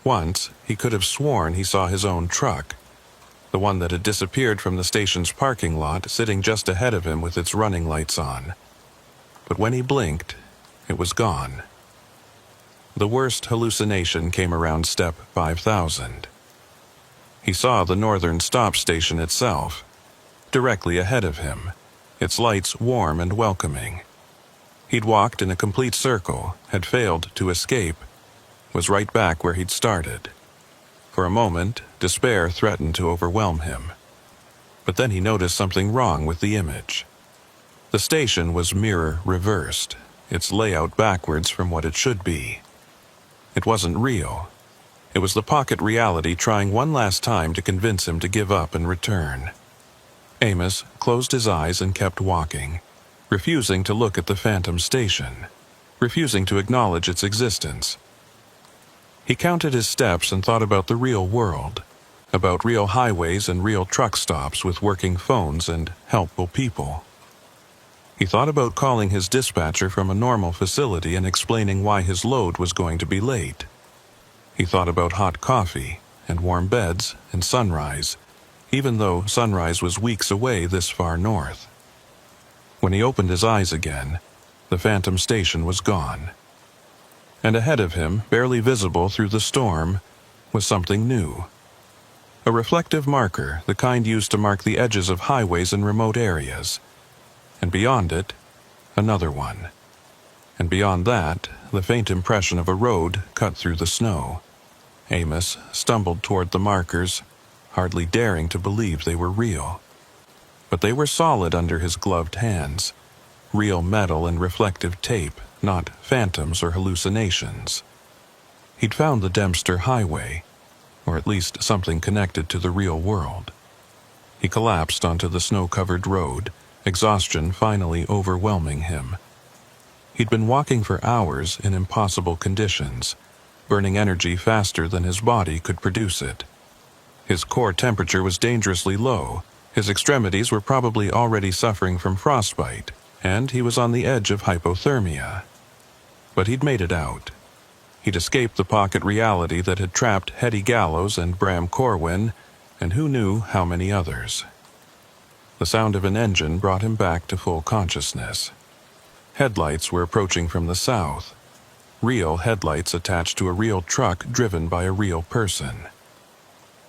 S1: Once, he could have sworn he saw his own truck, the one that had disappeared from the station's parking lot, sitting just ahead of him with its running lights on. But when he blinked, it was gone. The worst hallucination came around step 5000. He saw the northern stop station itself, directly ahead of him, its lights warm and welcoming. He'd walked in a complete circle, had failed to escape, was right back where he'd started. For a moment, despair threatened to overwhelm him. But then he noticed something wrong with the image. The station was mirror reversed, its layout backwards from what it should be. It wasn't real. It was the pocket reality trying one last time to convince him to give up and return. Amos closed his eyes and kept walking, refusing to look at the phantom station, refusing to acknowledge its existence. He counted his steps and thought about the real world, about real highways and real truck stops with working phones and helpful people. He thought about calling his dispatcher from a normal facility and explaining why his load was going to be late. He thought about hot coffee and warm beds and sunrise, even though sunrise was weeks away this far north. When he opened his eyes again, the phantom station was gone. And ahead of him, barely visible through the storm, was something new. A reflective marker, the kind used to mark the edges of highways in remote areas. And beyond it, another one. And beyond that, the faint impression of a road cut through the snow. Amos stumbled toward the markers, hardly daring to believe they were real. But they were solid under his gloved hands, real metal and reflective tape, not phantoms or hallucinations. He'd found the Dempster Highway, or at least something connected to the real world. He collapsed onto the snow-covered road, exhaustion finally overwhelming him. He'd been walking for hours in impossible conditions, burning energy faster than his body could produce it. His core temperature was dangerously low, his extremities were probably already suffering from frostbite, and he was on the edge of hypothermia. But he'd made it out. He'd escaped the pocket reality that had trapped Hetty Gallows and Bram Corwin, and who knew how many others. The sound of an engine brought him back to full consciousness. Headlights were approaching from the south. Real headlights attached to a real truck driven by a real person.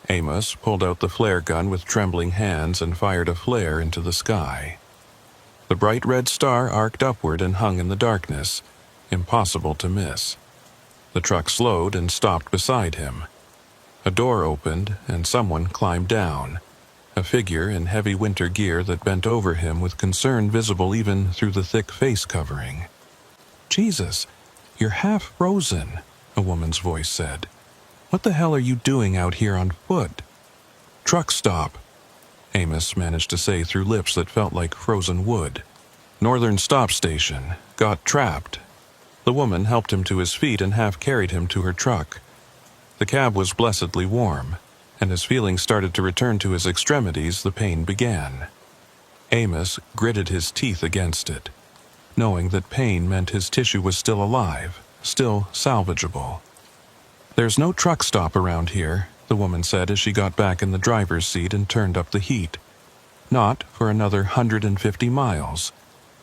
S1: Amos pulled out the flare gun with trembling hands and fired a flare into the sky. The bright red star arced upward and hung in the darkness, impossible to miss. The truck slowed and stopped beside him. A door opened and someone climbed down, a figure in heavy winter gear that bent over him with concern visible even through the thick face covering. "Jesus, you're half frozen," a woman's voice said. "What the hell are you doing out here on foot?" "Truck stop," Amos managed to say through lips that felt like frozen wood. "Northern stop station. Got trapped." The woman helped him to his feet and half carried him to her truck. The cab was blessedly warm, and as feelings started to return to his extremities, the pain began. Amos gritted his teeth against it, knowing that pain meant his tissue was still alive, still salvageable. "There's no truck stop around here," the woman said as she got back in the driver's seat and turned up the heat. "Not for another 150 miles.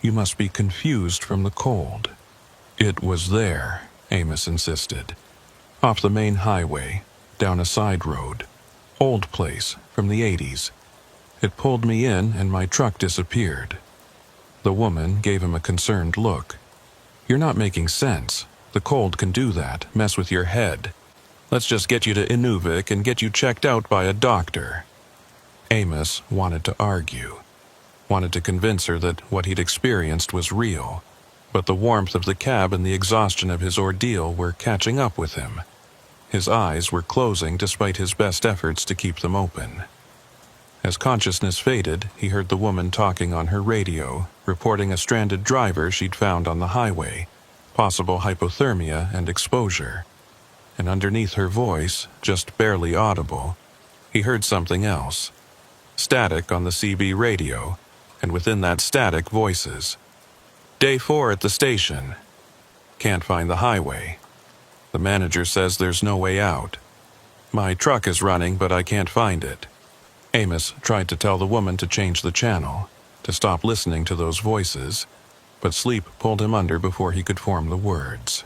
S1: You must be confused from the cold." "It was there," Amos insisted. "Off the main highway, down a side road. Old place, from the 80s. It pulled me in and my truck disappeared." The woman gave him a concerned look. "You're not making sense. The cold can do that, mess with your head. Let's just get you to Inuvik and get you checked out by a doctor." Amos wanted to argue, wanted to convince her that what he'd experienced was real, but the warmth of the cab and the exhaustion of his ordeal were catching up with him. His eyes were closing despite his best efforts to keep them open. As consciousness faded, he heard the woman talking on her radio, reporting a stranded driver she'd found on the highway, possible hypothermia and exposure. And underneath her voice, just barely audible, he heard something else. Static on the CB radio, and within that static, voices. "Day 4 at the station. Can't find the highway. The manager says there's no way out. My truck is running, but I can't find it." Amos tried to tell the woman to change the channel, to stop listening to those voices, but sleep pulled him under before he could form the words.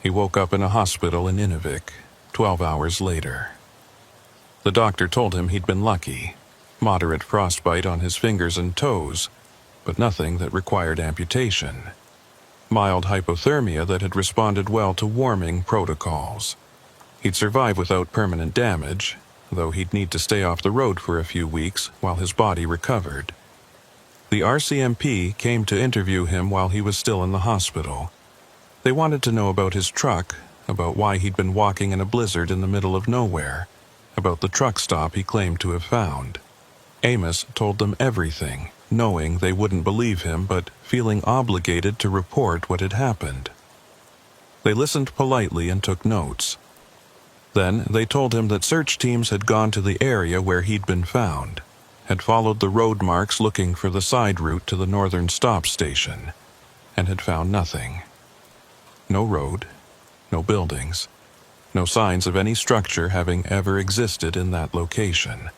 S1: He woke up in a hospital in Inuvik 12 hours later. The doctor told him he'd been lucky. Moderate frostbite on his fingers and toes, but nothing that required amputation. Mild hypothermia that had responded well to warming protocols. He'd survive without permanent damage, though he'd need to stay off the road for a few weeks while his body recovered. The RCMP came to interview him while he was still in the hospital. They wanted to know about his truck, about why he'd been walking in a blizzard in the middle of nowhere, about the truck stop he claimed to have found. Amos told them everything, knowing they wouldn't believe him but feeling obligated to report what had happened. They listened politely and took notes. Then they told him that search teams had gone to the area where he'd been found, had followed the road marks looking for the side route to the northern stop station, and had found nothing. No road, no buildings, no signs of any structure having ever existed in that location.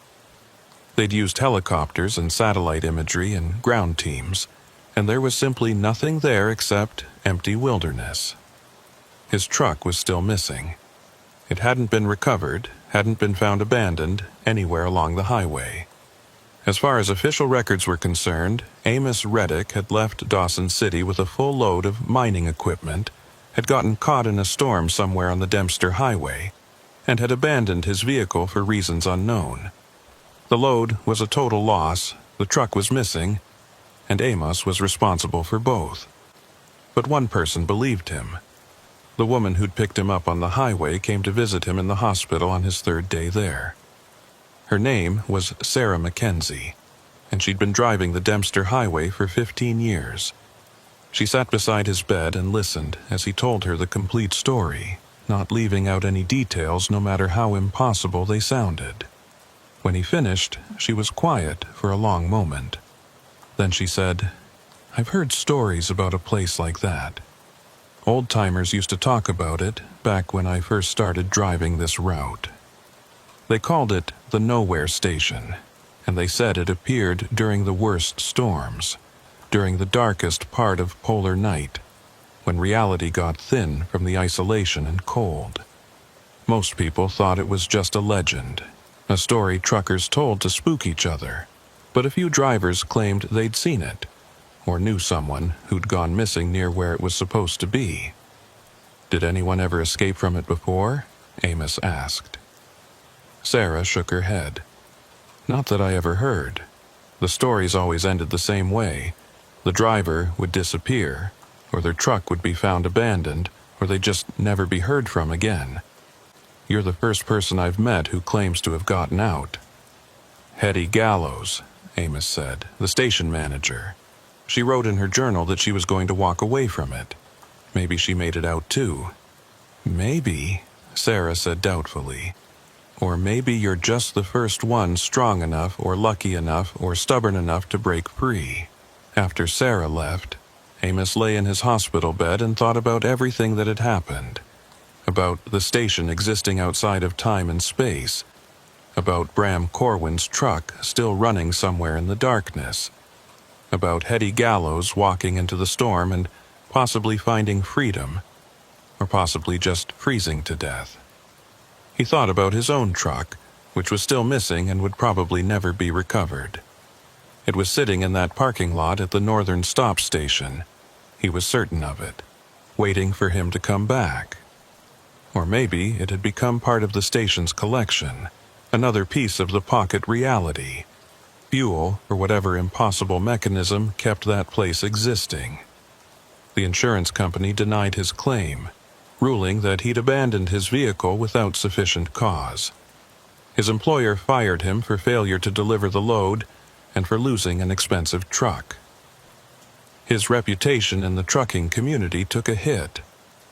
S1: They'd used helicopters and satellite imagery and ground teams, and there was simply nothing there except empty wilderness. His truck was still missing. It hadn't been recovered, hadn't been found abandoned anywhere along the highway. As far as official records were concerned, Amos Reddick had left Dawson City with a full load of mining equipment, had gotten caught in a storm somewhere on the Dempster Highway, and had abandoned his vehicle for reasons unknown. The load was a total loss, the truck was missing, and Amos was responsible for both. But one person believed him. The woman who'd picked him up on the highway came to visit him in the hospital on his third day there. Her name was Sarah Mackenzie, and she'd been driving the Dempster Highway for 15 years. She sat beside his bed and listened as he told her the complete story, not leaving out any details no matter how impossible they sounded. When he finished, she was quiet for a long moment. Then she said, "I've heard stories about a place like that. Old-timers used to talk about it back when I first started driving this route. They called it the Nowhere Station, and they said it appeared during the worst storms, during the darkest part of polar night, when reality got thin from the isolation and cold. Most people thought it was just a legend, a story truckers told to spook each other, but a few drivers claimed they'd seen it, or knew someone who'd gone missing near where it was supposed to be." "Did anyone ever escape from it before?" Amos asked. Sarah shook her head. "Not that I ever heard. The stories always ended the same way. The driver would disappear, or their truck would be found abandoned, or they'd just never be heard from again. You're the first person I've met who claims to have gotten out." "Hetty Gallows," Amos said, "the station manager. She wrote in her journal that she was going to walk away from it. Maybe she made it out too." "Maybe," Sarah said doubtfully. "Or maybe you're just the first one strong enough or lucky enough or stubborn enough to break free." After Sarah left, Amos lay in his hospital bed and thought about everything that had happened. About the station existing outside of time and space. About Bram Corwin's truck still running somewhere in the darkness. About Hetty Gallows walking into the storm and possibly finding freedom, or possibly just freezing to death. He thought about his own truck, which was still missing and would probably never be recovered. It was sitting in that parking lot at the northern stop station. He was certain of it, waiting for him to come back. Or maybe it had become part of the station's collection, another piece of the pocket reality, fuel for whatever impossible mechanism kept that place existing. The insurance company denied his claim, ruling that he'd abandoned his vehicle without sufficient cause. His employer fired him for failure to deliver the load and for losing an expensive truck. His reputation in the trucking community took a hit,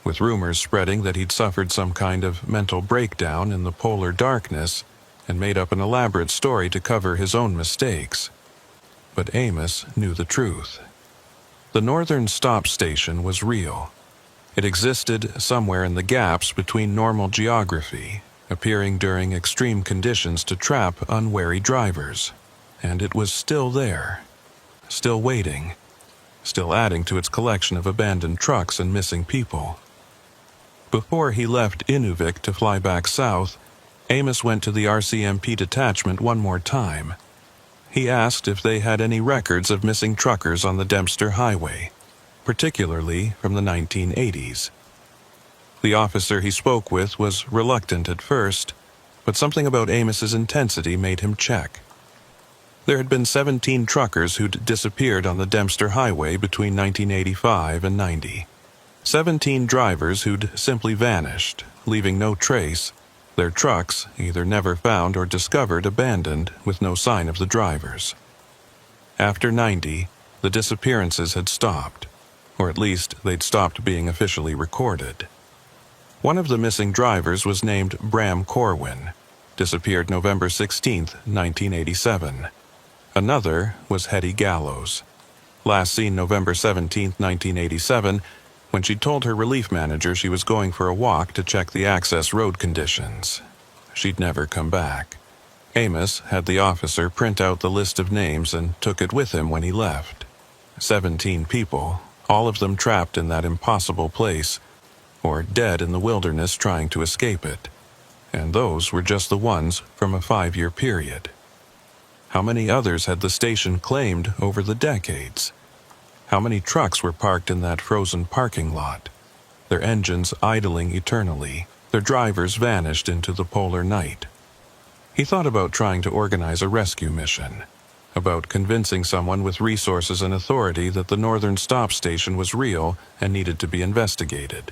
S1: with rumors spreading that he'd suffered some kind of mental breakdown in the polar darkness and made up an elaborate story to cover his own mistakes. But Amos knew the truth. The northern stop station was real. It existed somewhere in the gaps between normal geography, appearing during extreme conditions to trap unwary drivers. And it was still there, still waiting, still adding to its collection of abandoned trucks and missing people. Before he left Inuvik to fly back south, Amos went to the RCMP detachment one more time. He asked if they had any records of missing truckers on the Dempster Highway, particularly from the 1980s. The officer he spoke with was reluctant at first, but something about Amos's intensity made him check. There had been 17 truckers who'd disappeared on the Dempster Highway between 1985 and 90. 17 drivers who'd simply vanished, leaving no trace, their trucks either never found or discovered abandoned with no sign of the drivers. After 90, the disappearances had stopped, or at least they'd stopped being officially recorded. One of the missing drivers was named Bram Corwin, disappeared November 16, 1987. Another was Hetty Gallows, last seen November 17, 1987, when she told her relief manager she was going for a walk to check the access road conditions. She'd never come back. Amos had the officer print out the list of names and took it with him when he left. 17 people, all of them trapped in that impossible place, or dead in the wilderness trying to escape it. And those were just the ones from a 5-year period. How many others had the station claimed over the decades? How many trucks were parked in that frozen parking lot, their engines idling eternally, their drivers vanished into the polar night? He thought about trying to organize a rescue mission, about convincing someone with resources and authority that the Northern Stop Station was real and needed to be investigated.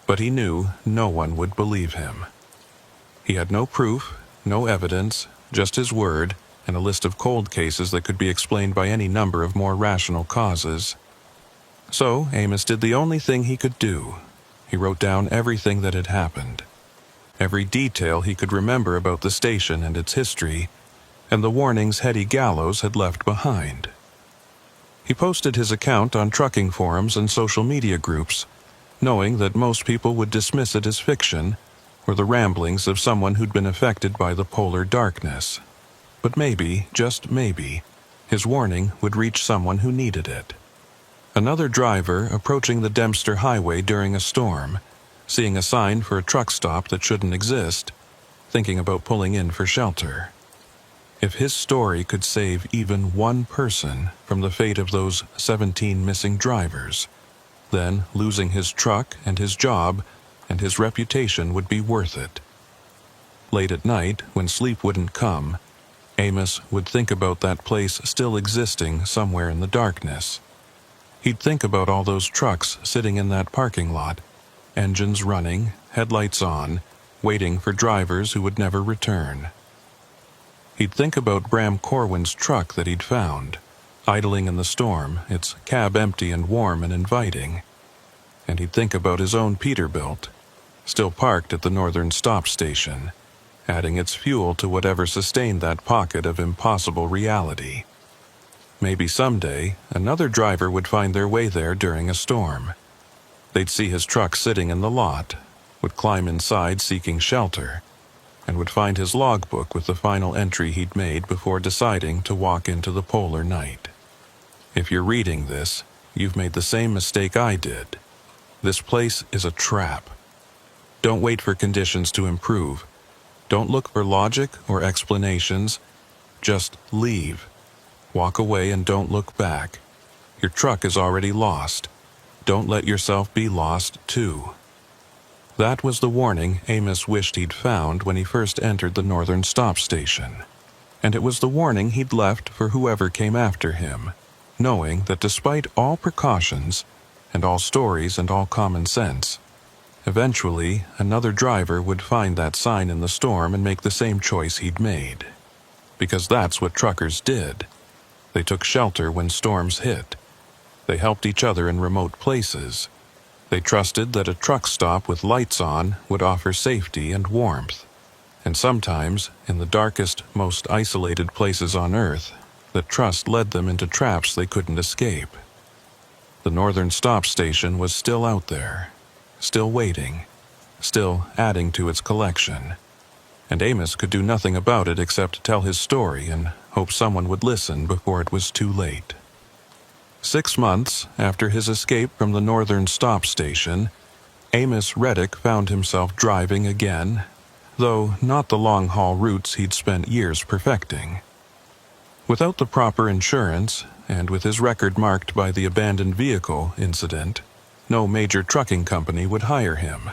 S1: But he knew no one would believe him. He had no proof, no evidence, just his word, and a list of cold cases that could be explained by any number of more rational causes. So Amos did the only thing he could do. He wrote down everything that had happened, every detail he could remember about the station and its history, and the warnings Hetty Gallows had left behind. He posted his account on trucking forums and social media groups, knowing that most people would dismiss it as fiction or the ramblings of someone who'd been affected by the polar darkness. But maybe, just maybe, his warning would reach someone who needed it. Another driver approaching the Dempster Highway during a storm, seeing a sign for a truck stop that shouldn't exist, thinking about pulling in for shelter. If his story could save even one person from the fate of those 17 missing drivers, then losing his truck and his job and his reputation would be worth it. Late at night, when sleep wouldn't come, Amos would think about that place still existing somewhere in the darkness. He'd think about all those trucks sitting in that parking lot, engines running, headlights on, waiting for drivers who would never return. He'd think about Bram Corwin's truck that he'd found, idling in the storm, its cab empty and warm and inviting. And he'd think about his own Peterbilt, still parked at the Northern Stop Station, adding its fuel to whatever sustained that pocket of impossible reality. Maybe someday, another driver would find their way there during a storm. They'd see his truck sitting in the lot, would climb inside seeking shelter, and would find his logbook with the final entry he'd made before deciding to walk into the polar night. If you're reading this, you've made the same mistake I did. This place is a trap. Don't wait for conditions to improve. Don't look for logic or explanations. Just leave. Walk away and don't look back. Your truck is already lost. Don't let yourself be lost, too. That was the warning Amos wished he'd found when he first entered the Northern Stop Station. And it was the warning he'd left for whoever came after him, knowing that despite all precautions, and all stories and all common sense, eventually, another driver would find that sign in the storm and make the same choice he'd made. Because that's what truckers did. They took shelter when storms hit. They helped each other in remote places. They trusted that a truck stop with lights on would offer safety and warmth. And sometimes, in the darkest, most isolated places on Earth, that trust led them into traps they couldn't escape. The Northern Stop Station was still out there, still waiting, still adding to its collection. And Amos could do nothing about it except tell his story and hope someone would listen before it was too late. 6 months after his escape from the Northern Stop Station, Amos Reddick found himself driving again, though not the long-haul routes he'd spent years perfecting. Without the proper insurance, and with his record marked by the abandoned vehicle incident, no major trucking company would hire him.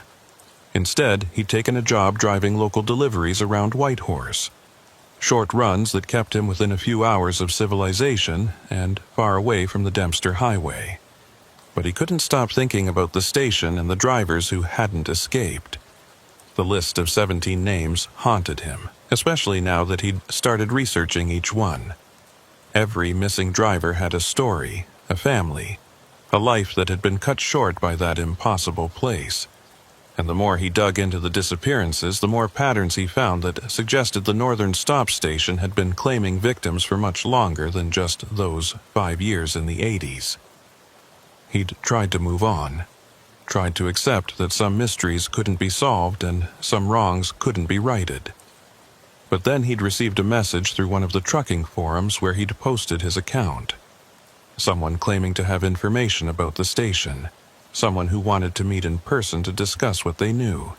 S1: Instead, he'd taken a job driving local deliveries around Whitehorse, short runs that kept him within a few hours of civilization and far away from the Dempster Highway. But he couldn't stop thinking about the station and the drivers who hadn't escaped. The list of 17 names haunted him, especially now that he'd started researching each one. Every missing driver had a story, a family, a life that had been cut short by that impossible place. And the more he dug into the disappearances, the more patterns he found that suggested the Northern Stop Station had been claiming victims for much longer than just those 5 years in the 80s. He'd tried to move on, tried to accept that some mysteries couldn't be solved and some wrongs couldn't be righted. But then he'd received a message through one of the trucking forums where he'd posted his account. Someone claiming to have information about the station. Someone who wanted to meet in person to discuss what they knew.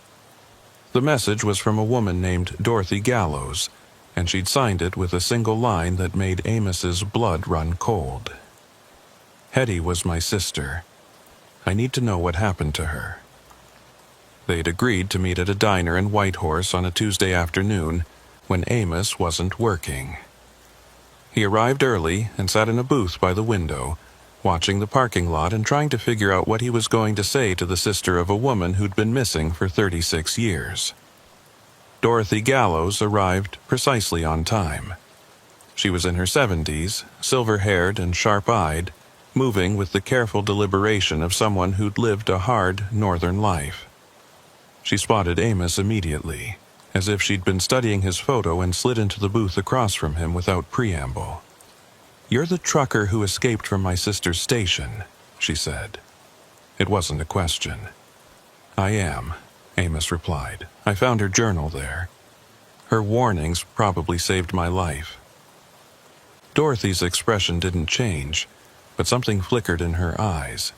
S1: The message was from a woman named Dorothy Gallows, and she'd signed it with a single line that made Amos's blood run cold. Hetty was my sister. I need to know what happened to her. They'd agreed to meet at a diner in Whitehorse on a Tuesday afternoon when Amos wasn't working. He arrived early and sat in a booth by the window, watching the parking lot and trying to figure out what he was going to say to the sister of a woman who'd been missing for 36 years. Dorothy Gallows arrived precisely on time. She was in her 70s, silver-haired and sharp-eyed, moving with the careful deliberation of someone who'd lived a hard northern life. She spotted Amos immediately, as if she'd been studying his photo and slid into the booth across from him without preamble. "You're the trucker who escaped from my sister's station," she said. It wasn't a question. "I am," Amos replied. "I found her journal there. Her warnings probably saved my life." Dorothy's expression didn't change, but something flickered in her eyes.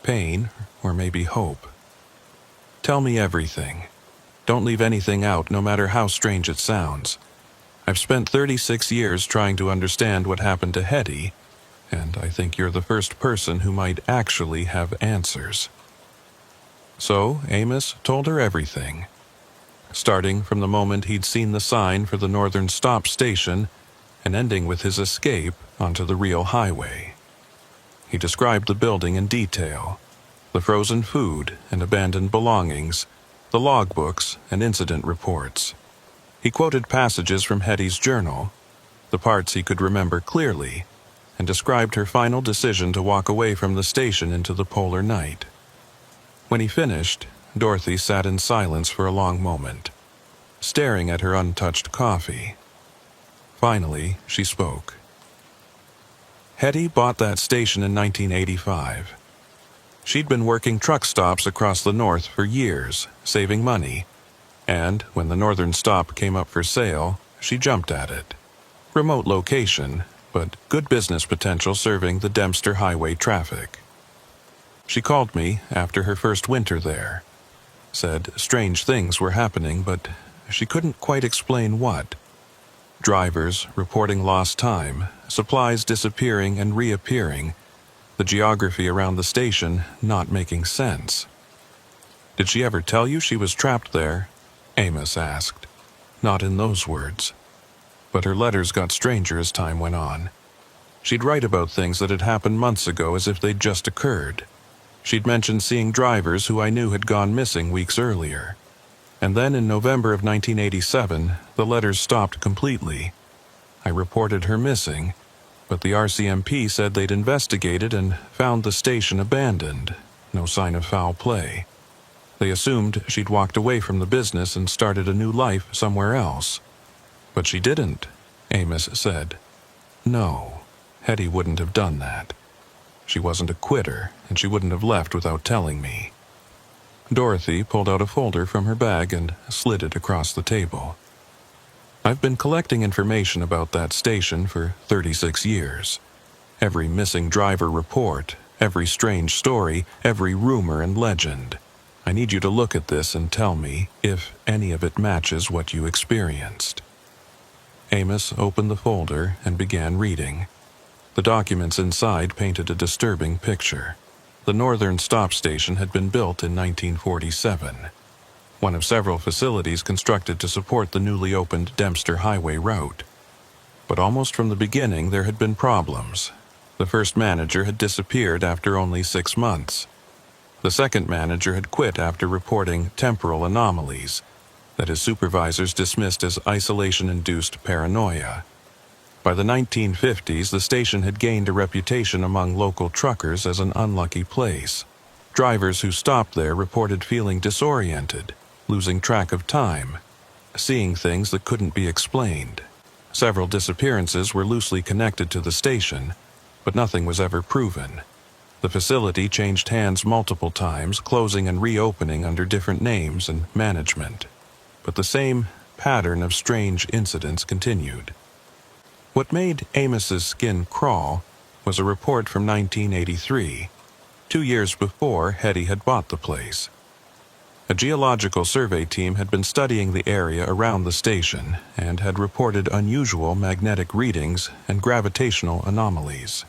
S1: Pain, or maybe hope. "Tell me everything. Don't leave anything out, no matter how strange it sounds. I've spent 36 years trying to understand what happened to Hetty, and I think you're the first person who might actually have answers." So Amos told her everything, starting from the moment he'd seen the sign for the Northern Stop Station and ending with his escape onto the real highway. He described the building in detail, the frozen food and abandoned belongings, the logbooks and incident reports. He quoted passages from Hetty's journal, the parts he could remember clearly, and described her final decision to walk away from the station into the polar night. When he finished, Dorothy sat in silence for a long moment, staring at her untouched coffee. Finally, she spoke. "Hetty bought that station in 1985. She'd been working truck stops across the north for years, saving money. And when the Northern Stop came up for sale, she jumped at it. Remote location, but good business potential serving the Dempster Highway traffic. She called me after her first winter there. Said strange things were happening, but she couldn't quite explain what. Drivers reporting lost time, supplies disappearing and reappearing, the geography around the station not making sense." "Did she ever tell you she was trapped there?" Amos asked. "Not in those words. But her letters got stranger as time went on. She'd write about things that had happened months ago as if they'd just occurred. She'd mentioned seeing drivers who I knew had gone missing weeks earlier. And then in November of 1987, the letters stopped completely. I reported her missing, but the RCMP said they'd investigated and found the station abandoned. No sign of foul play. They assumed she'd walked away from the business and started a new life somewhere else. But she didn't," Amos said. "No, Hetty wouldn't have done that. She wasn't a quitter, and she wouldn't have left without telling me." Dorothy pulled out a folder from her bag and slid it across the table. "I've been collecting information about that station for 36 years. Every missing driver report, every strange story, every rumor and legend. I need you to look at this and tell me if any of it matches what you experienced." Amos opened the folder and began reading. The documents inside painted a disturbing picture. The northern stop station had been built in 1947, one of several facilities constructed to support the newly opened Dempster Highway route. But almost from the beginning there had been problems. The first manager had disappeared after only 6 months. The second manager had quit after reporting temporal anomalies that his supervisors dismissed as isolation-induced paranoia. By the 1950s, the station had gained a reputation among local truckers as an unlucky place. Drivers who stopped there reported feeling disoriented, losing track of time, seeing things that couldn't be explained. Several disappearances were loosely connected to the station, but nothing was ever proven. The facility changed hands multiple times, closing and reopening under different names and management. But the same pattern of strange incidents continued. What made Amos's skin crawl was a report from 1983, 2 years before Hetty had bought the place. A geological survey team had been studying the area around the station and had reported unusual magnetic readings and gravitational anomalies.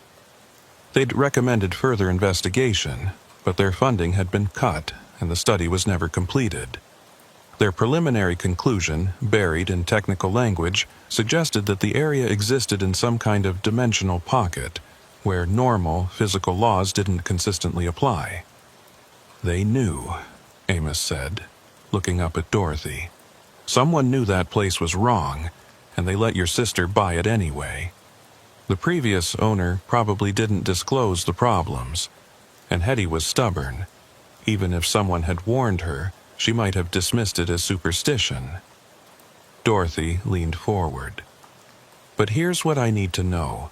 S1: They'd recommended further investigation, but their funding had been cut and the study was never completed. Their preliminary conclusion, buried in technical language, suggested that the area existed in some kind of dimensional pocket where normal physical laws didn't consistently apply. "They knew," Amos said, looking up at Dorothy. "Someone knew that place was wrong, and they let your sister buy it anyway. The previous owner probably didn't disclose the problems, and Hetty was stubborn. Even if someone had warned her, she might have dismissed it as superstition." Dorothy leaned forward. "But here's what I need to know.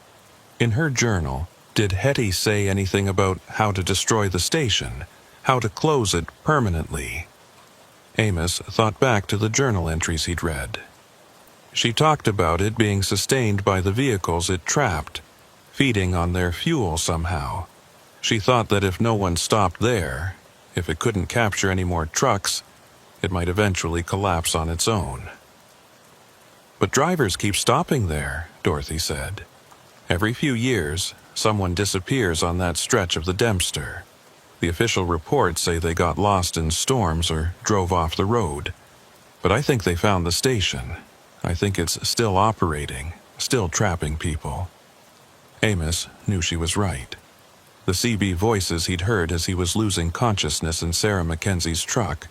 S1: In her journal, did Hetty say anything about how to destroy the station, how to close it permanently?" Amos thought back to the journal entries he'd read. She talked about it being sustained by the vehicles it trapped, feeding on their fuel somehow. She thought that if no one stopped there, if it couldn't capture any more trucks, it might eventually collapse on its own. "But drivers keep stopping there," Dorothy said. "Every few years, someone disappears on that stretch of the Dempster. The official reports say they got lost in storms or drove off the road. But I think they found the station. I think it's still operating, still trapping people." Amos knew she was right. The CB voices he'd heard as he was losing consciousness in Sarah Mackenzie's truck.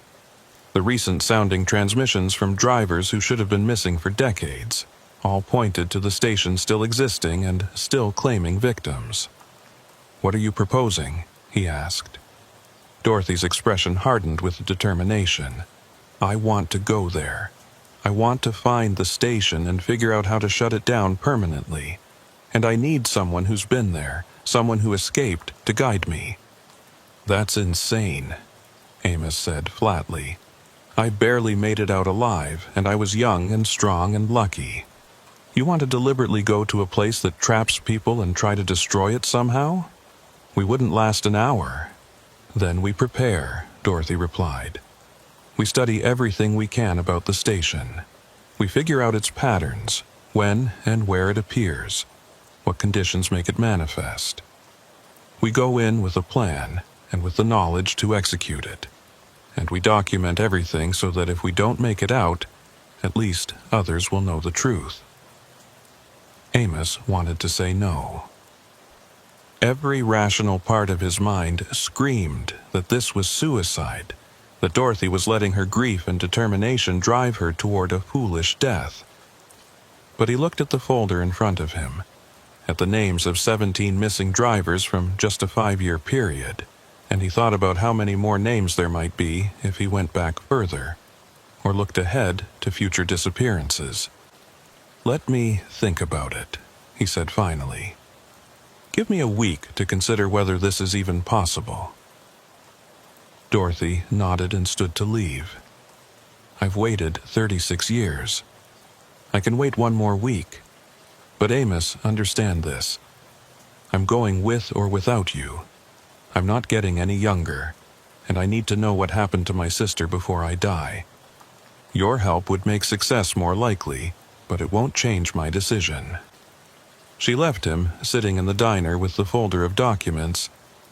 S1: The recent-sounding transmissions from drivers who should have been missing for decades all pointed to the station still existing and still claiming victims. "What are you proposing?" he asked. Dorothy's expression hardened with determination. "I want to go there. I want to find the station and figure out how to shut it down permanently. And I need someone who's been there, someone who escaped, to guide me." "That's insane," Amos said flatly. "I barely made it out alive, and I was young and strong and lucky. You want to deliberately go to a place that traps people and try to destroy it somehow? We wouldn't last an hour." "Then we prepare," Dorothy replied. "We study everything we can about the station. We figure out its patterns, when and where it appears, what conditions make it manifest. We go in with a plan and with the knowledge to execute it. And we document everything so that if we don't make it out, at least others will know the truth." Amos wanted to say no. Every rational part of his mind screamed that this was suicide, that Dorothy was letting her grief and determination drive her toward a foolish death. But he looked at the folder in front of him, at the names of 17 missing drivers from just a 5-year period, and he thought about how many more names there might be if he went back further, or looked ahead to future disappearances. "Let me think about it," he said finally. "Give me a week to consider whether this is even possible." Dorothy nodded and stood to leave. "I've waited 36 years. I can wait 1 more week. But Amos, understand this. I'm going with or without you. I'm not getting any younger. and I need to know what happened to my sister before I die. Your help would make success more likely, but it won't change my decision." She left him sitting in the diner with the folder of documents,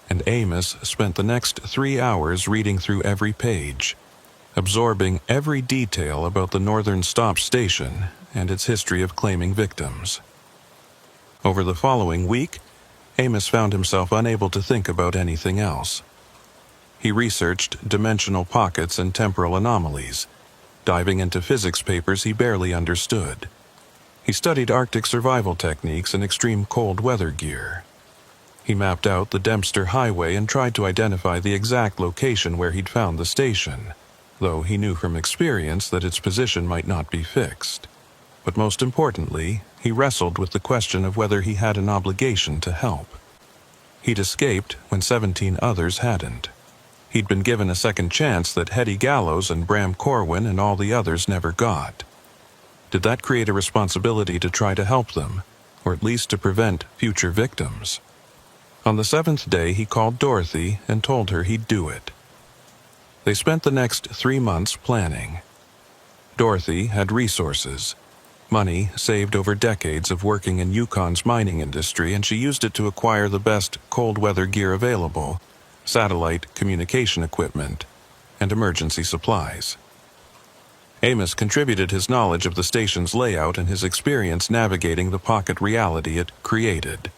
S1: and Amos spent the next 3 hours reading through every page, absorbing every detail about the Northern Stop Station and its history of claiming victims. Over the following week, Amos found himself unable to think about anything else. He researched dimensional pockets and temporal anomalies, diving into physics papers he barely understood. He studied Arctic survival techniques and extreme cold weather gear. He mapped out the Dempster Highway and tried to identify the exact location where he'd found the station, though he knew from experience that its position might not be fixed. But most importantly, he wrestled with the question of whether he had an obligation to help. He'd escaped when 17 others hadn't. He'd been given a second chance that Hetty Gallows and Bram Corwin and all the others never got. Did that create a responsibility to try to help them, or at least to prevent future victims? On the 7th day, he called Dorothy and told her he'd do it. They spent the next 3 months planning. Dorothy had resources, money saved over decades of working in Yukon's mining industry, and she used it to acquire the best cold weather gear available, satellite communication equipment, and emergency supplies. Amos contributed his knowledge of the station's layout and his experience navigating the pocket reality it created.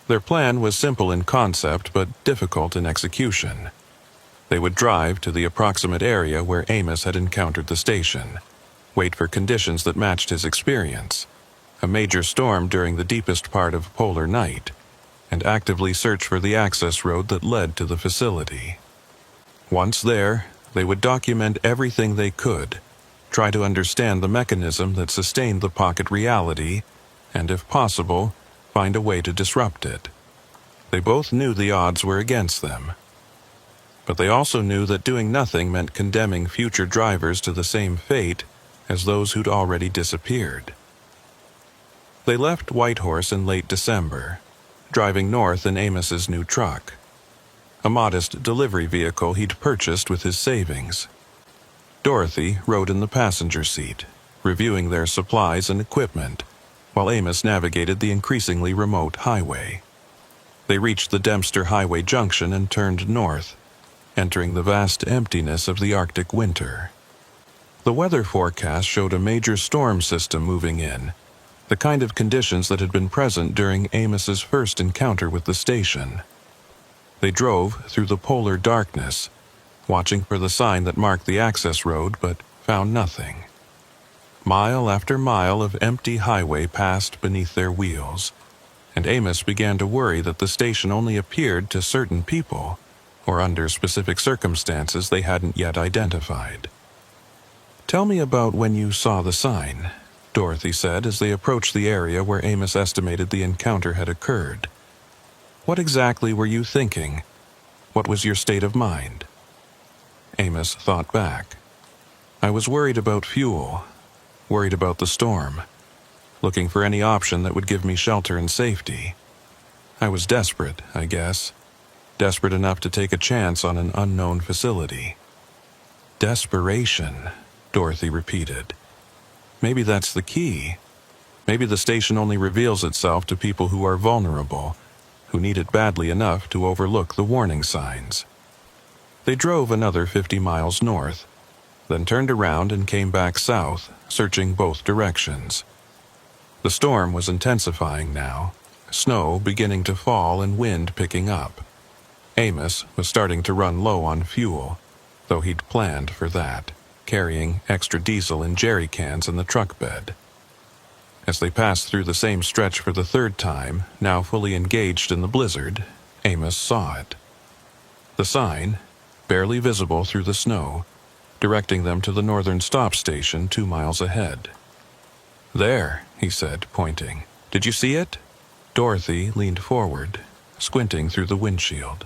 S1: Their plan was simple in concept but difficult in execution. They would drive to the approximate area where Amos had encountered the station, wait for conditions that matched his experience, a major storm during the deepest part of polar night, and actively search for the access road that led to the facility. Once there, they would document everything they could, try to understand the mechanism that sustained the pocket reality, and if possible, find a way to disrupt it. They both knew the odds were against them. But they also knew that doing nothing meant condemning future drivers to the same fate as those who'd already disappeared. They left Whitehorse in late December, driving north in Amos's new truck, a modest delivery vehicle he'd purchased with his savings. Dorothy rode in the passenger seat, reviewing their supplies and equipment, while Amos navigated the increasingly remote highway. They reached the Dempster Highway junction and turned north, entering the vast emptiness of the Arctic winter. The weather forecast showed a major storm system moving in, the kind of conditions that had been present during Amos's first encounter with the station. They drove through the polar darkness, watching for the sign that marked the access road, but found nothing. Mile after mile of empty highway passed beneath their wheels, and Amos began to worry that the station only appeared to certain people, or under specific circumstances they hadn't yet identified. "Tell me about when you saw the sign," Dorothy said as they approached the area where Amos estimated the encounter had occurred. "What exactly were you thinking? What was your state of mind?" Amos thought back. "I was worried about fuel, worried about the storm, looking for any option that would give me shelter and safety. I was desperate, I guess. Desperate enough to take a chance on an unknown facility." "Desperation," Dorothy repeated. "Maybe that's the key. Maybe the station only reveals itself to people who are vulnerable, who need it badly enough to overlook the warning signs." They drove another 50 miles north, then turned around and came back south, searching both directions. The storm was intensifying now, snow beginning to fall and wind picking up. Amos was starting to run low on fuel, though he'd planned for that, carrying extra diesel in jerry cans in the truck bed. As they passed through the same stretch for the third time, now fully engaged in the blizzard, Amos saw it. The sign, barely visible through the snow, directing them to the Northern Stop Station 2 miles ahead. "There," he said, pointing. "Did you see it?" Dorothy leaned forward, squinting through the windshield.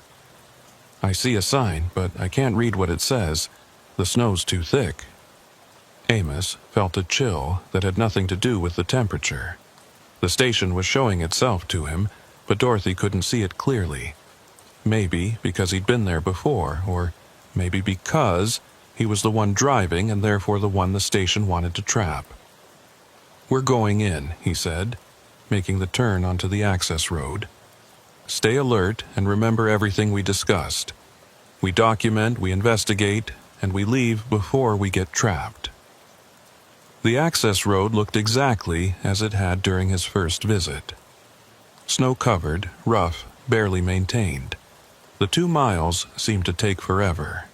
S1: "I see a sign, but I can't read what it says. The snow's too thick." Amos felt a chill that had nothing to do with the temperature. The station was showing itself to him, but Dorothy couldn't see it clearly. Maybe because he'd been there before, or maybe because he was the one driving and therefore the one the station wanted to trap. "We're going in," he said, making the turn onto the access road. "Stay alert and remember everything we discussed. We document, we investigate, and we leave before we get trapped." The access road looked exactly as it had during his first visit. Snow-covered, rough, barely maintained. The 2 miles seemed to take forever.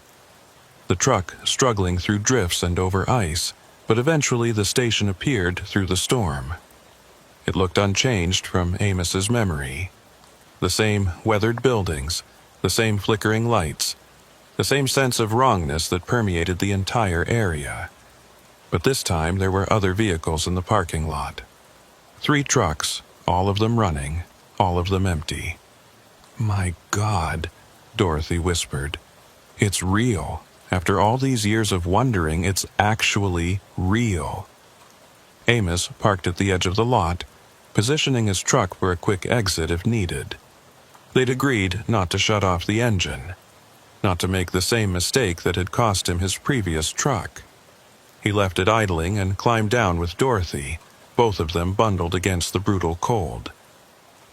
S1: The truck struggling through drifts and over ice, but eventually the station appeared through the storm. It looked unchanged from Amos's memory. The same weathered buildings, the same flickering lights, the same sense of wrongness that permeated the entire area. But this time there were other vehicles in the parking lot. 3 trucks, all of them running, all of them empty. "My God," Dorothy whispered. "It's real. After all these years of wondering, it's actually real." Amos parked at the edge of the lot, positioning his truck for a quick exit if needed. They'd agreed not to shut off the engine, not to make the same mistake that had cost him his previous truck. He left it idling and climbed down with Dorothy, both of them bundled against the brutal cold.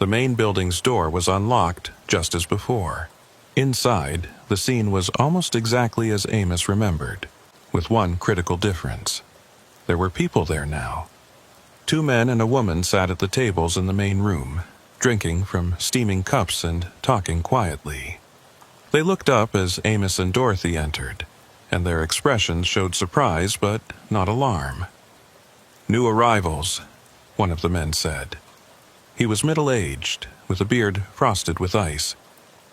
S1: The main building's door was unlocked, just as before. Inside, the scene was almost exactly as Amos remembered, with one critical difference. There were people there now. 2 men and a woman sat at the tables in the main room, drinking from steaming cups and talking quietly. They looked up as Amos and Dorothy entered, and their expressions showed surprise but not alarm. "New arrivals," one of the men said. He was middle-aged, with a beard frosted with ice.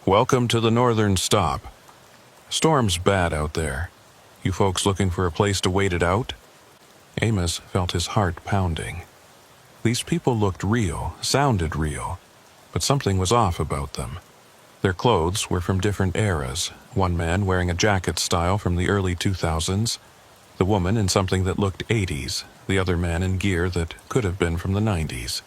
S1: "Welcome to the northern stop. Storm's bad out there. You folks looking for a place to wait it out?" Amos felt his heart pounding. These people looked real, sounded real, but something was off about them. Their clothes were from different eras, one man wearing a jacket style from the early 2000s, the woman in something that looked 80s, the other man in gear that could have been from the 90s.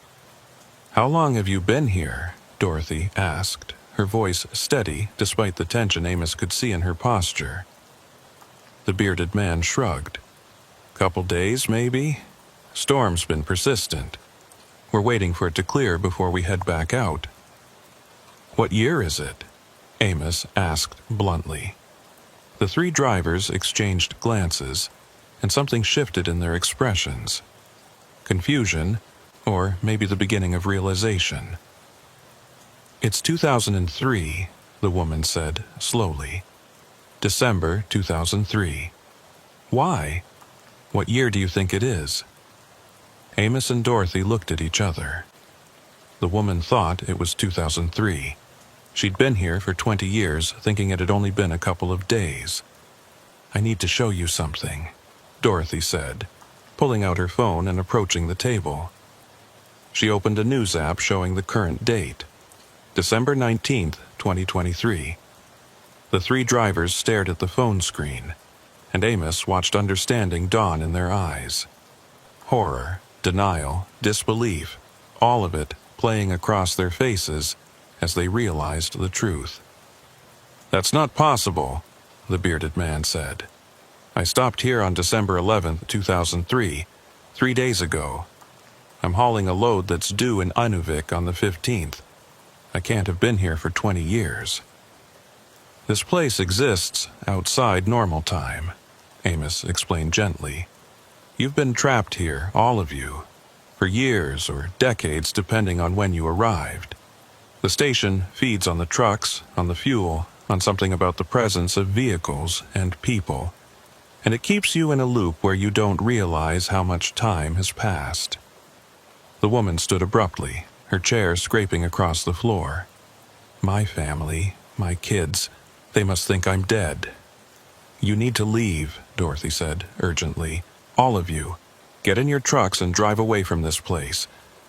S1: "How long have you been here?" Dorothy asked, her voice steady despite the tension Amos could see in her posture. The bearded man shrugged. "Couple days, maybe? Storm's been persistent. We're waiting for it to clear before we head back out." "What year is it?" Amos asked bluntly. The 3 drivers exchanged glances, and something shifted in their expressions. Confusion, or maybe the beginning of realization. "It's 2003, the woman said, slowly. "December 2003. "Why? What year do you think it is?" Amos and Dorothy looked at each other. The woman thought it was 2003. She'd been here for 20 years, thinking it had only been a couple of days. "I need to show you something," Dorothy said, pulling out her phone and approaching the table. She opened a news app showing the current date, December 19th, 2023. The 3 drivers stared at the phone screen, and Amos watched understanding dawn in their eyes. Horror, denial, disbelief, all of it playing across their faces as they realized the truth. "That's not possible," the bearded man said. "I stopped here on December 11th, 2003, 3 days ago. I'm hauling a load that's due in Inuvik on the 15th. I can't have been here for 20 years. "This place exists outside normal time," Amos explained gently. "You've been trapped here, all of you, for years or decades depending on when you arrived. The station feeds on the trucks, on the fuel, on something about the presence of vehicles and people, and it keeps you in a loop where you don't realize how much time has passed." The woman stood abruptly, her chair scraping across the floor. "My family, my kids, they must think I'm dead." "You need to leave," Dorothy said, urgently. "All of you. Get in your trucks and drive away from this place.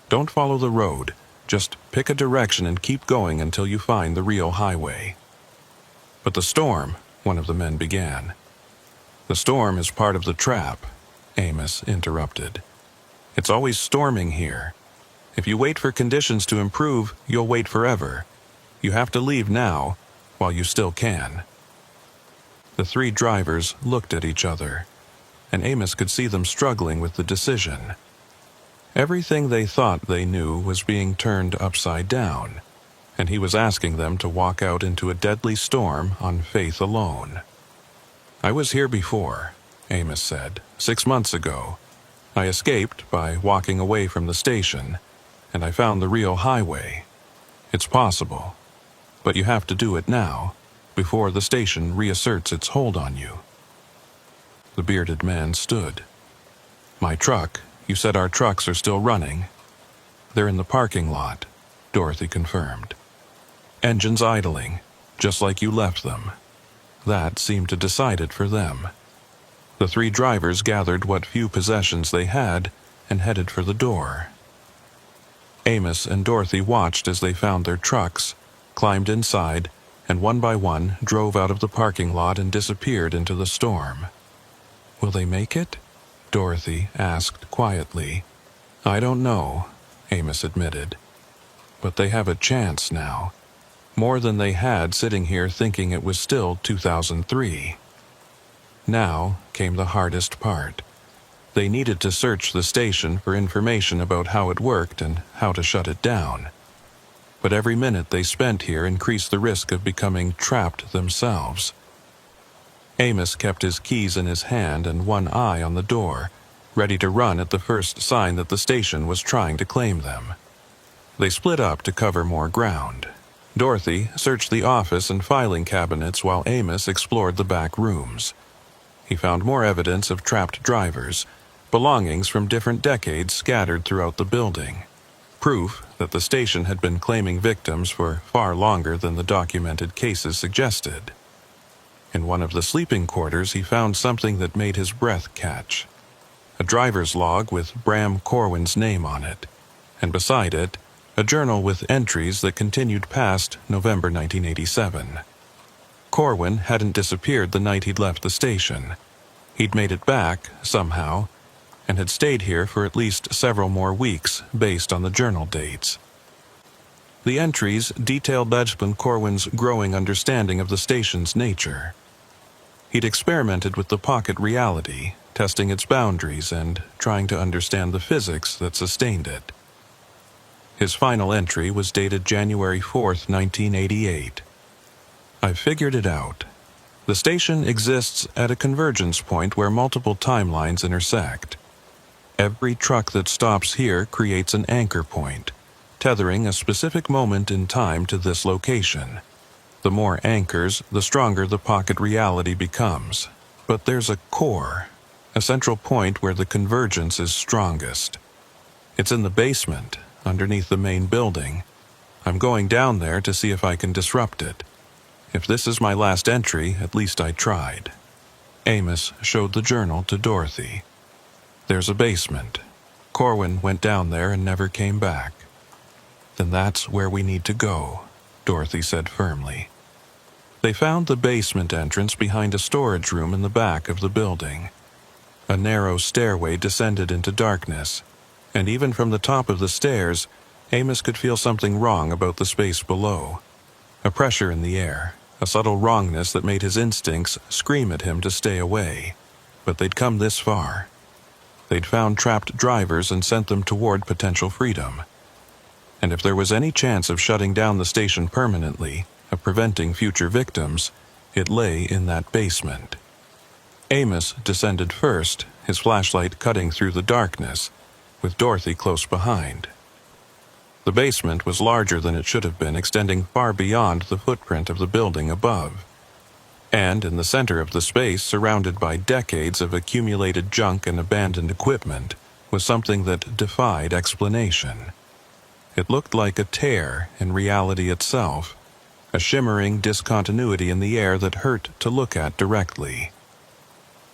S1: Don't follow the road. Just pick a direction and keep going until you find the real highway." "But the storm," one of the men began. "The storm is part of the trap," Amos interrupted. "It's always storming here. If you wait for conditions to improve, you'll wait forever. You have to leave now, while you still can." The three drivers looked at each other, and Amos could see them struggling with the decision. Everything they thought they knew was being turned upside down, and he was asking them to walk out into a deadly storm on faith alone. "I was here before," Amos said, "6 months ago. I escaped by walking away from the station, and I found the real highway. It's possible, but you have to do it now, before the station reasserts its hold on you." The bearded man stood. "My truck, you said our trucks are still running?" "They're in the parking lot," Dorothy confirmed. "Engines idling, just like you left them." That seemed to decide it for them. The three drivers gathered what few possessions they had and headed for the door. Amos and Dorothy watched as they found their trucks, climbed inside, and one by one drove out of the parking lot and disappeared into the storm. "Will they make it?" Dorothy asked quietly. "I don't know," Amos admitted. "But they have a chance now. More than they had sitting here thinking it was still 2003. Now came the hardest part. They needed to search the station for information about how it worked and how to shut it down. But every minute they spent here increased the risk of becoming trapped themselves. Amos kept his keys in his hand and one eye on the door, ready to run at the first sign that the station was trying to claim them. They split up to cover more ground. Dorothy searched the office and filing cabinets while Amos explored the back rooms. He found more evidence of trapped drivers, belongings from different decades scattered throughout the building. Proof that the station had been claiming victims for far longer than the documented cases suggested. In one of the sleeping quarters, he found something that made his breath catch. A driver's log with Bram Corwin's name on it, and beside it, a journal with entries that continued past November 1987. Corwin hadn't disappeared the night he'd left the station. He'd made it back, somehow, and had stayed here for at least several more weeks based on the journal dates. The entries detailed Leglin Corwin's growing understanding of the station's nature. He'd experimented with the pocket reality, testing its boundaries and trying to understand the physics that sustained it. His final entry was dated January 4th, 1988. "I've figured it out. The station exists at a convergence point where multiple timelines intersect. Every truck that stops here creates an anchor point, tethering a specific moment in time to this location. The more anchors, the stronger the pocket reality becomes. But there's a core, a central point where the convergence is strongest. It's in the basement, underneath the main building. I'm going down there to see if I can disrupt it. If this is my last entry, at least I tried." Amos showed the journal to Dorothy. "There's a basement. Corwin went down there and never came back." "Then that's where we need to go," Dorothy said firmly. They found the basement entrance behind a storage room in the back of the building. A narrow stairway descended into darkness, and even from the top of the stairs, Amos could feel something wrong about the space below. A pressure in the air, a subtle wrongness that made his instincts scream at him to stay away. But they'd come this far. They'd found trapped drivers and sent them toward potential freedom. And if there was any chance of shutting down the station permanently, of preventing future victims, it lay in that basement. Amos descended first, his flashlight cutting through the darkness, with Dorothy close behind. The basement was larger than it should have been, extending far beyond the footprint of the building above. And in the center of the space, surrounded by decades of accumulated junk and abandoned equipment, was something that defied explanation. It looked like a tear in reality itself, a shimmering discontinuity in the air that hurt to look at directly.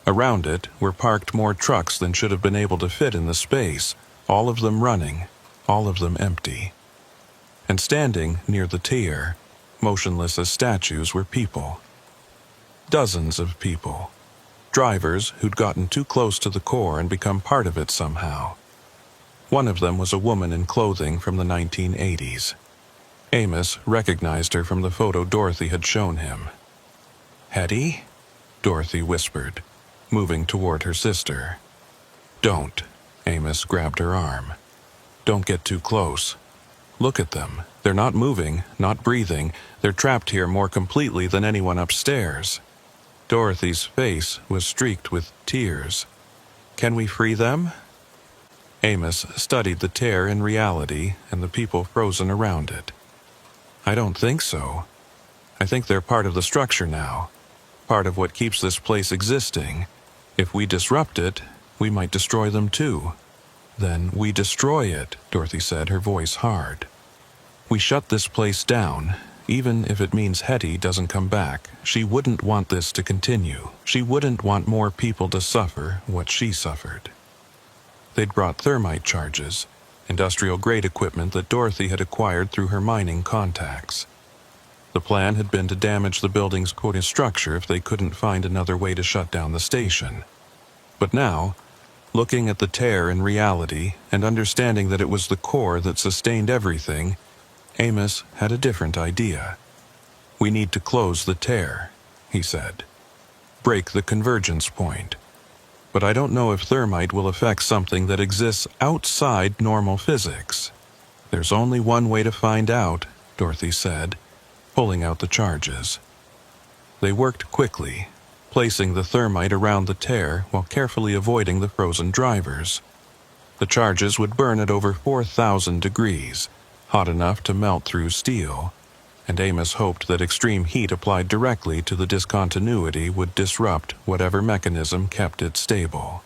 S1: Around it were parked more trucks than should have been able to fit in the space, all of them running, all of them empty. And standing near the tier, motionless as statues, were people. Dozens of people. Drivers who'd gotten too close to the core and become part of it somehow. One of them was a woman in clothing from the 1980s. Amos recognized her from the photo Dorothy had shown him. "Hetty?" Dorothy whispered, moving toward her sister. "Don't." Amos grabbed her arm. "Don't get too close. Look at them. They're not moving, not breathing. They're trapped here more completely than anyone upstairs." Dorothy's face was streaked with tears. "Can we free them?" Amos studied the tear in reality and the people frozen around it. "I don't think so. I think they're part of the structure now, part of what keeps this place existing. If we disrupt it, we might destroy them too." "Then we destroy it," Dorothy said, her voice hard. "We shut this place down, even if it means Hetty doesn't come back. She wouldn't want this to continue. She wouldn't want more people to suffer what she suffered." They'd brought thermite charges, industrial-grade equipment that Dorothy had acquired through her mining contacts. The plan had been to damage the building's core structure if they couldn't find another way to shut down the station. But now, looking at the tear in reality and understanding that it was the core that sustained everything, Amos had a different idea. "We need to close the tear," he said. "Break the convergence point. But I don't know if thermite will affect something that exists outside normal physics." "There's only one way to find out," Dorothy said, pulling out the charges. They worked quickly, placing the thermite around the tear while carefully avoiding the frozen drivers. The charges would burn at over 4,000 degrees, hot enough to melt through steel, and Amos hoped that extreme heat applied directly to the discontinuity would disrupt whatever mechanism kept it stable.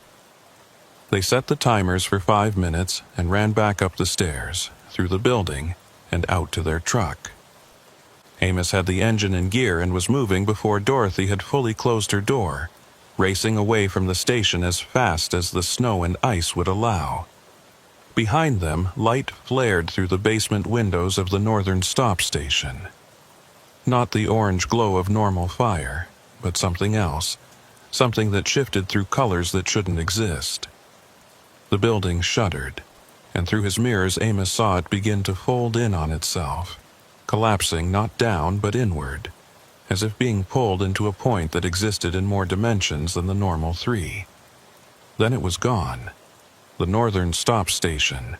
S1: They set the timers for 5 minutes and ran back up the stairs, through the building, and out to their truck. Amos had the engine in gear and was moving before Dorothy had fully closed her door, racing away from the station as fast as the snow and ice would allow. Behind them, light flared through the basement windows of the northern stop station. Not the orange glow of normal fire, but something else, something that shifted through colors that shouldn't exist. The building shuddered, and through his mirrors Amos saw it begin to fold in on itself, collapsing not down but inward, as if being pulled into a point that existed in more dimensions than the normal 3. Then it was gone. The northern stop station,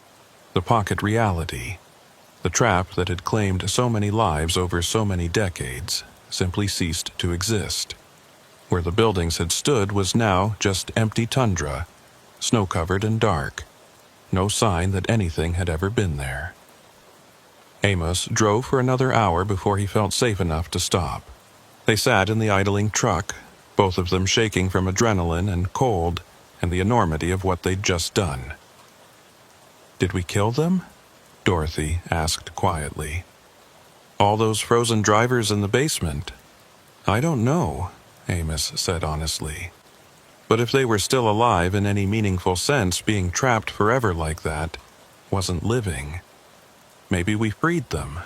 S1: the pocket reality, the trap that had claimed so many lives over so many decades, simply ceased to exist. Where the buildings had stood was now just empty tundra, snow-covered and dark, no sign that anything had ever been there. Amos drove for another hour before he felt safe enough to stop. They sat in the idling truck, both of them shaking from adrenaline and cold, and the enormity of what they'd just done. "Did we kill them?" Dorothy asked quietly. "All those frozen drivers in the basement?" "I don't know," Amos said honestly. "But if they were still alive in any meaningful sense, being trapped forever like that wasn't living. Maybe we freed them.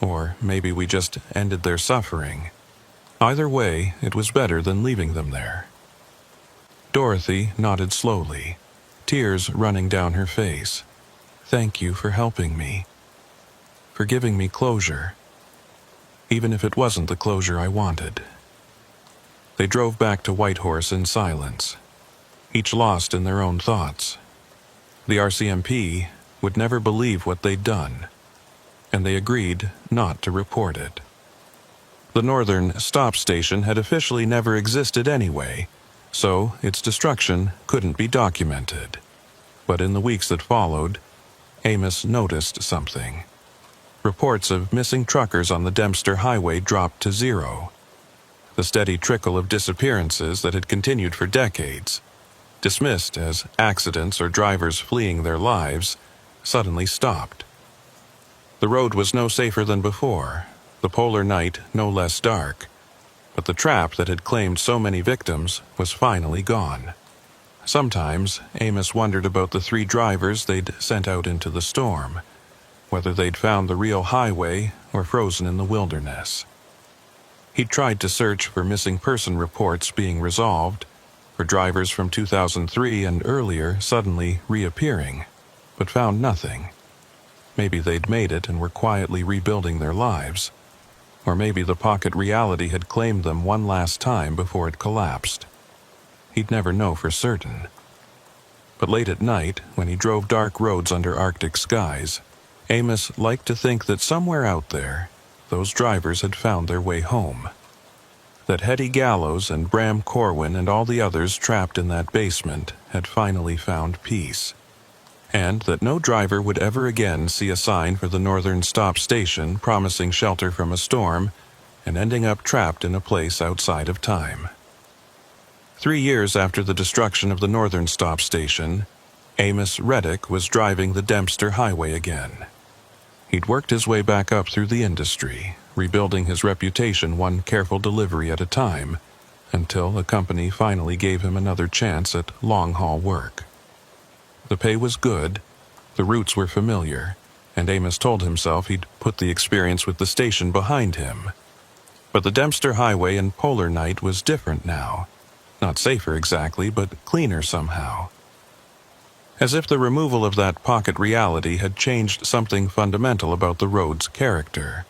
S1: Or maybe we just ended their suffering. Either way, it was better than leaving them there." Dorothy nodded slowly, tears running down her face. "Thank you for helping me. For giving me closure. Even if it wasn't the closure I wanted." They drove back to Whitehorse in silence, each lost in their own thoughts. The RCMP would never believe what they'd done, and they agreed not to report it. The northern stop station had officially never existed anyway, so its destruction couldn't be documented. But in the weeks that followed, Amos noticed something. Reports of missing truckers on the Dempster Highway dropped to 0. The steady trickle of disappearances that had continued for decades, dismissed as accidents or drivers fleeing their lives, suddenly stopped. The road was no safer than before, the polar night no less dark, but the trap that had claimed so many victims was finally gone. Sometimes Amos wondered about the 3 drivers they'd sent out into the storm, whether they'd found the real highway or frozen in the wilderness. He'd tried to search for missing person reports being resolved, for drivers from 2003 and earlier suddenly reappearing, but found nothing. Maybe they'd made it and were quietly rebuilding their lives. Or maybe the pocket reality had claimed them one last time before it collapsed. He'd never know for certain. But late at night, when he drove dark roads under Arctic skies, Amos liked to think that somewhere out there, those drivers had found their way home. That Hetty Gallows and Bram Corwin and all the others trapped in that basement had finally found peace. And that no driver would ever again see a sign for the northern stop station promising shelter from a storm and ending up trapped in a place outside of time. 3 years after the destruction of the northern stop station, Amos Reddick was driving the Dempster Highway again. He'd worked his way back up through the industry, rebuilding his reputation one careful delivery at a time, until a company finally gave him another chance at long-haul work. The pay was good, the routes were familiar, and Amos told himself he'd put the experience with the station behind him. But the Dempster Highway in polar night was different now. Not safer exactly, but cleaner somehow. As if the removal of that pocket reality had changed something fundamental about the road's character.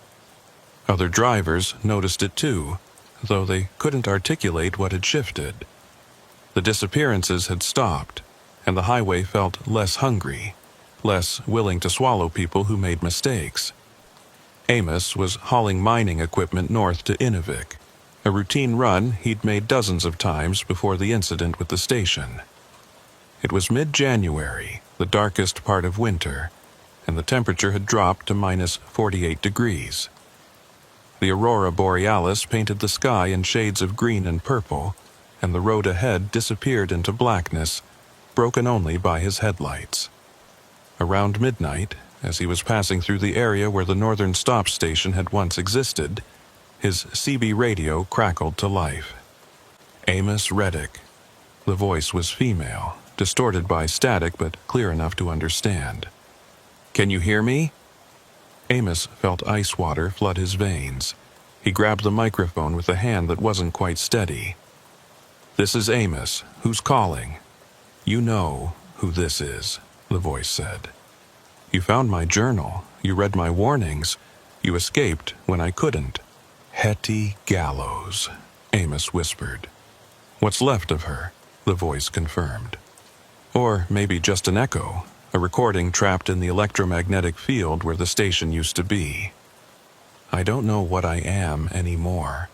S1: Other drivers noticed it too, though they couldn't articulate what had shifted. The disappearances had stopped, and the highway felt less hungry, less willing to swallow people who made mistakes. Amos was hauling mining equipment north to Inuvik, a routine run he'd made dozens of times before the incident with the station. It was mid-January, the darkest part of winter, and the temperature had dropped to minus 48 degrees. The aurora borealis painted the sky in shades of green and purple, and the road ahead disappeared into blackness, broken only by his headlights. Around midnight, as he was passing through the area where the northern stop station had once existed, his CB radio crackled to life. Amos Reddick. The voice was female, distorted by static but clear enough to understand. "Can you hear me?" Amos felt ice water flood his veins. He grabbed the microphone with a hand that wasn't quite steady. "This is Amos. Who's calling?" "You know who this is," the voice said. "You found my journal. You read my warnings. You escaped when I couldn't." "Hetty Gallows," Amos whispered. "What's left of her," the voice confirmed. Or maybe just an echo, a recording trapped in the electromagnetic field where the station used to be. "I don't know what I am anymore,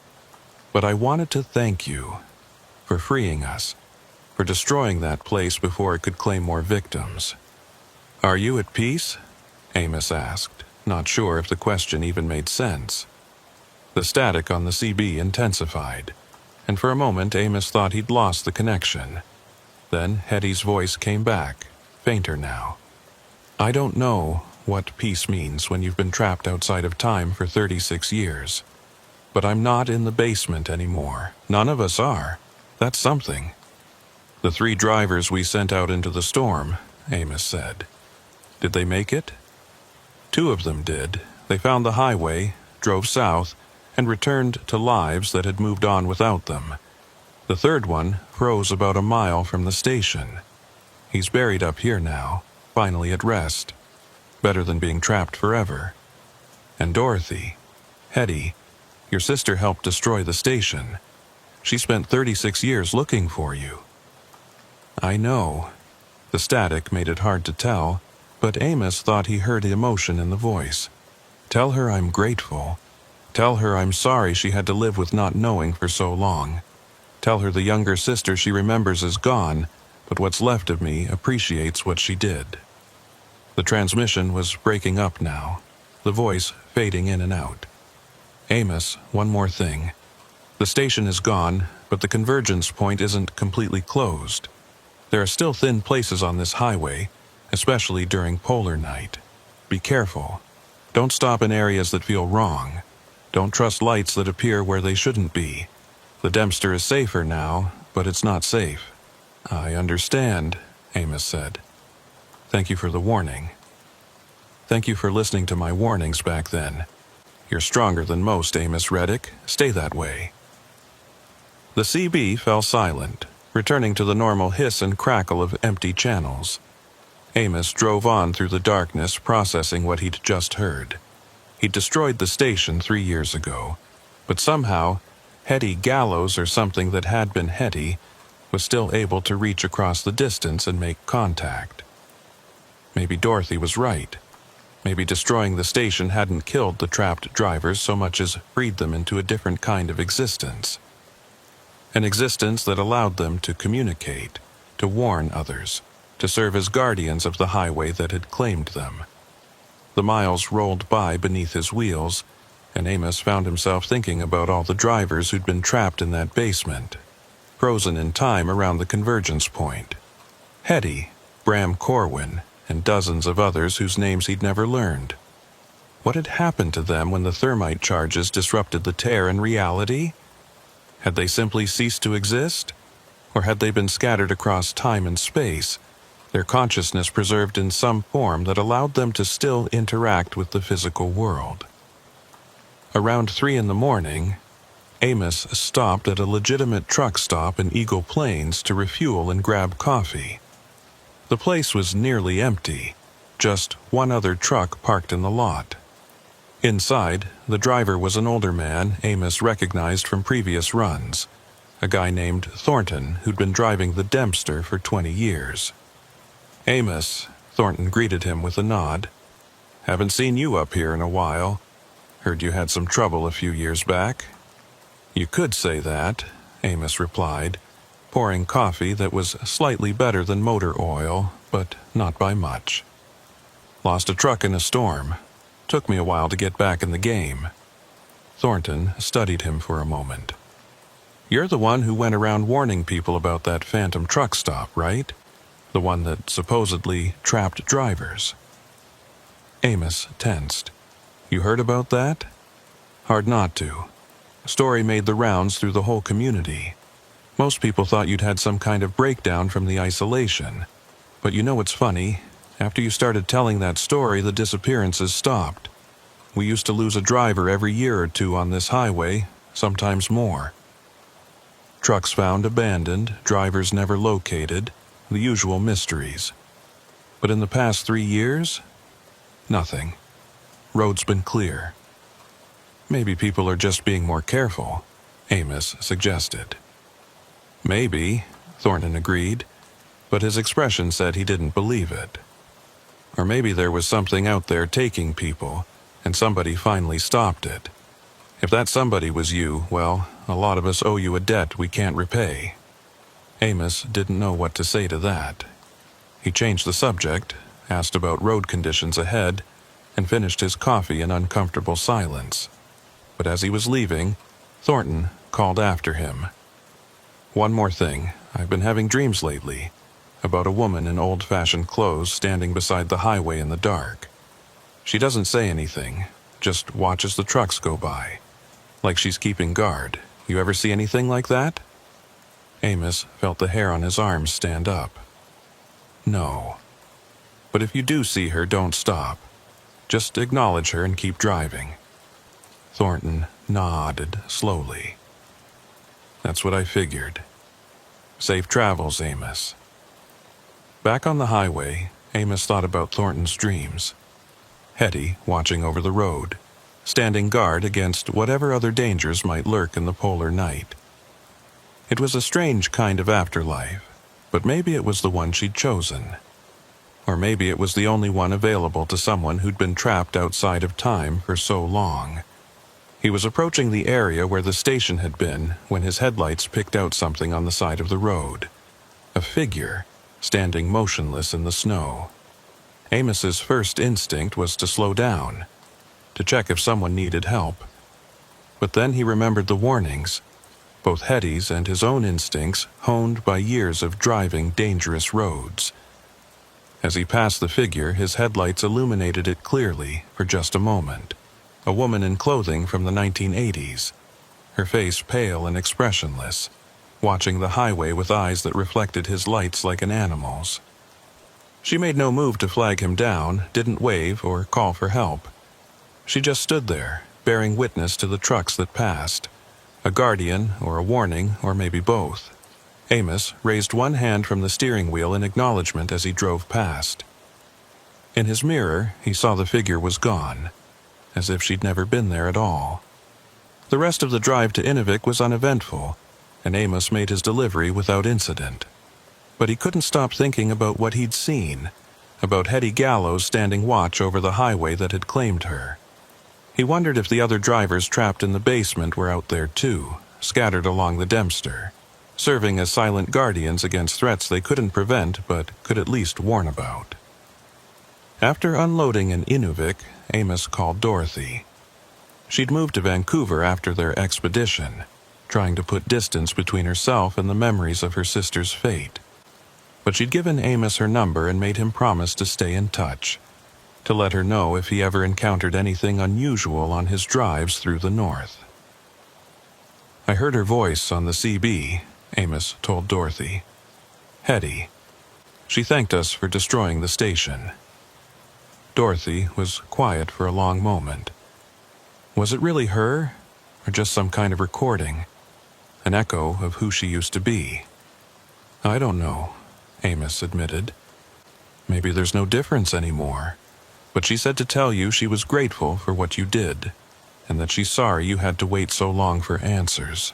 S1: but I wanted to thank you for freeing us, for destroying that place before it could claim more victims." "Are you at peace?" Amos asked, not sure if the question even made sense. The static on the CB intensified, and for a moment Amos thought he'd lost the connection. Then Hetty's voice came back, fainter now. "I don't know what peace means when you've been trapped outside of time for 36 years. But I'm not in the basement anymore. None of us are. That's something." "The 3 drivers we sent out into the storm," Amos said. "Did they make it?" "2 of them did. They found the highway, drove south, and returned to lives that had moved on without them. The 3rd one froze about a mile from the station. He's buried up here now, finally at rest. Better than being trapped forever. And Dorothy, Hetty, your sister helped destroy the station. She spent 36 years looking for you." "I know." The static made it hard to tell, but Amos thought he heard emotion in the voice. "Tell her I'm grateful. Tell her I'm sorry she had to live with not knowing for so long. Tell her the younger sister she remembers is gone, but what's left of me appreciates what she did." The transmission was breaking up now, the voice fading in and out. "Amos, one more thing. The station is gone, but the convergence point isn't completely closed. There are still thin places on this highway, especially during polar night. Be careful. Don't stop in areas that feel wrong. Don't trust lights that appear where they shouldn't be. The Dempster is safer now, but it's not safe." "I understand," Amos said. "Thank you for the warning. Thank you for listening to my warnings back then. You're stronger than most, Amos Reddick. Stay that way." The CB fell silent, returning to the normal hiss and crackle of empty channels. Amos drove on through the darkness, processing what he'd just heard. He destroyed the station 3 years ago, but somehow, Hetty Gallows, or something that had been Hetty, was still able to reach across the distance and make contact. Maybe Dorothy was right. Maybe destroying the station hadn't killed the trapped drivers so much as freed them into a different kind of existence. An existence that allowed them to communicate, to warn others, to serve as guardians of the highway that had claimed them. The miles rolled by beneath his wheels, and Amos found himself thinking about all the drivers who'd been trapped in that basement, frozen in time around the convergence point. Hetty, Bram Corwin, and dozens of others whose names he'd never learned. What had happened to them when the thermite charges disrupted the tear in reality? Had they simply ceased to exist? Or had they been scattered across time and space, their consciousness preserved in some form that allowed them to still interact with the physical world? Around 3 in the morning, Amos stopped at a legitimate truck stop in Eagle Plains to refuel and grab coffee. The place was nearly empty, just one other truck parked in the lot. Inside, the driver was an older man Amos recognized from previous runs, a guy named Thornton who'd been driving the Dempster for 20 years. "Amos," Thornton greeted him with a nod. "Haven't seen you up here in a while. Heard you had some trouble a few years back." "You could say that," Amos replied, pouring coffee that was slightly better than motor oil, but not by much. "Lost a truck in a storm. Took me a while to get back in the game." Thornton studied him for a moment. "You're the one who went around warning people about that phantom truck stop, right? The one that supposedly trapped drivers." Amos tensed. "You heard about that?" "Hard not to. Story made the rounds through the whole community. Most people thought you'd had some kind of breakdown from the isolation. But you know what's funny? After you started telling that story, the disappearances stopped. We used to lose a driver every year or two on this highway, sometimes more. Trucks found abandoned, drivers never located, the usual mysteries. But in the past 3 years, nothing. Road's been clear." "Maybe people are just being more careful," Amos suggested. "Maybe," Thornton agreed, but his expression said he didn't believe it. "Or maybe there was something out there taking people, and somebody finally stopped it. If that somebody was you, well, a lot of us owe you a debt we can't repay." Amos didn't know what to say to that. He changed the subject, asked about road conditions ahead, and finished his coffee in uncomfortable silence. But as he was leaving, Thornton called after him. "One more thing. I've been having dreams lately, about a woman in old-fashioned clothes standing beside the highway in the dark. She doesn't say anything, just watches the trucks go by, like she's keeping guard. You ever see anything like that?" Amos felt the hair on his arms stand up. "No. But if you do see her, don't stop. Just acknowledge her and keep driving." Thornton nodded slowly. "That's what I figured. Safe travels, Amos." Back on the highway, Amos thought about Thornton's dreams. Hetty watching over the road, standing guard against whatever other dangers might lurk in the polar night. It was a strange kind of afterlife, but maybe it was the one she'd chosen. Or maybe it was the only one available to someone who'd been trapped outside of time for so long. He was approaching the area where the station had been when his headlights picked out something on the side of the road. A figure, standing motionless in the snow. Amos's first instinct was to slow down, to check if someone needed help. But then he remembered the warnings, both Hetty's and his own instincts honed by years of driving dangerous roads. As he passed the figure, his headlights illuminated it clearly for just a moment. A woman in clothing from the 1980s, her face pale and expressionless, watching the highway with eyes that reflected his lights like an animal's. She made no move to flag him down, didn't wave or call for help. She just stood there, bearing witness to the trucks that passed. A guardian or a warning, or maybe both. Amos raised one hand from the steering wheel in acknowledgement as he drove past. In his mirror, he saw the figure was gone, as if she'd never been there at all. The rest of the drive to Inuvik was uneventful, and Amos made his delivery without incident. But he couldn't stop thinking about what he'd seen, about Hetty Gallows standing watch over the highway that had claimed her. He wondered if the other drivers trapped in the basement were out there too, scattered along the Dempster, serving as silent guardians against threats they couldn't prevent but could at least warn about. After unloading in Inuvik, Amos called Dorothy. She'd moved to Vancouver after their expedition, trying to put distance between herself and the memories of her sister's fate. But she'd given Amos her number and made him promise to stay in touch, to let her know if he ever encountered anything unusual on his drives through the north. "I heard her voice on the CB," Amos told Dorothy. "Hetty. She thanked us for destroying the station." Dorothy was quiet for a long moment. Was it really her, or just some kind of recording, an echo of who she used to be? "I don't know," Amos admitted. "Maybe there's no difference anymore. But she said to tell you she was grateful for what you did, and that she's sorry you had to wait so long for answers."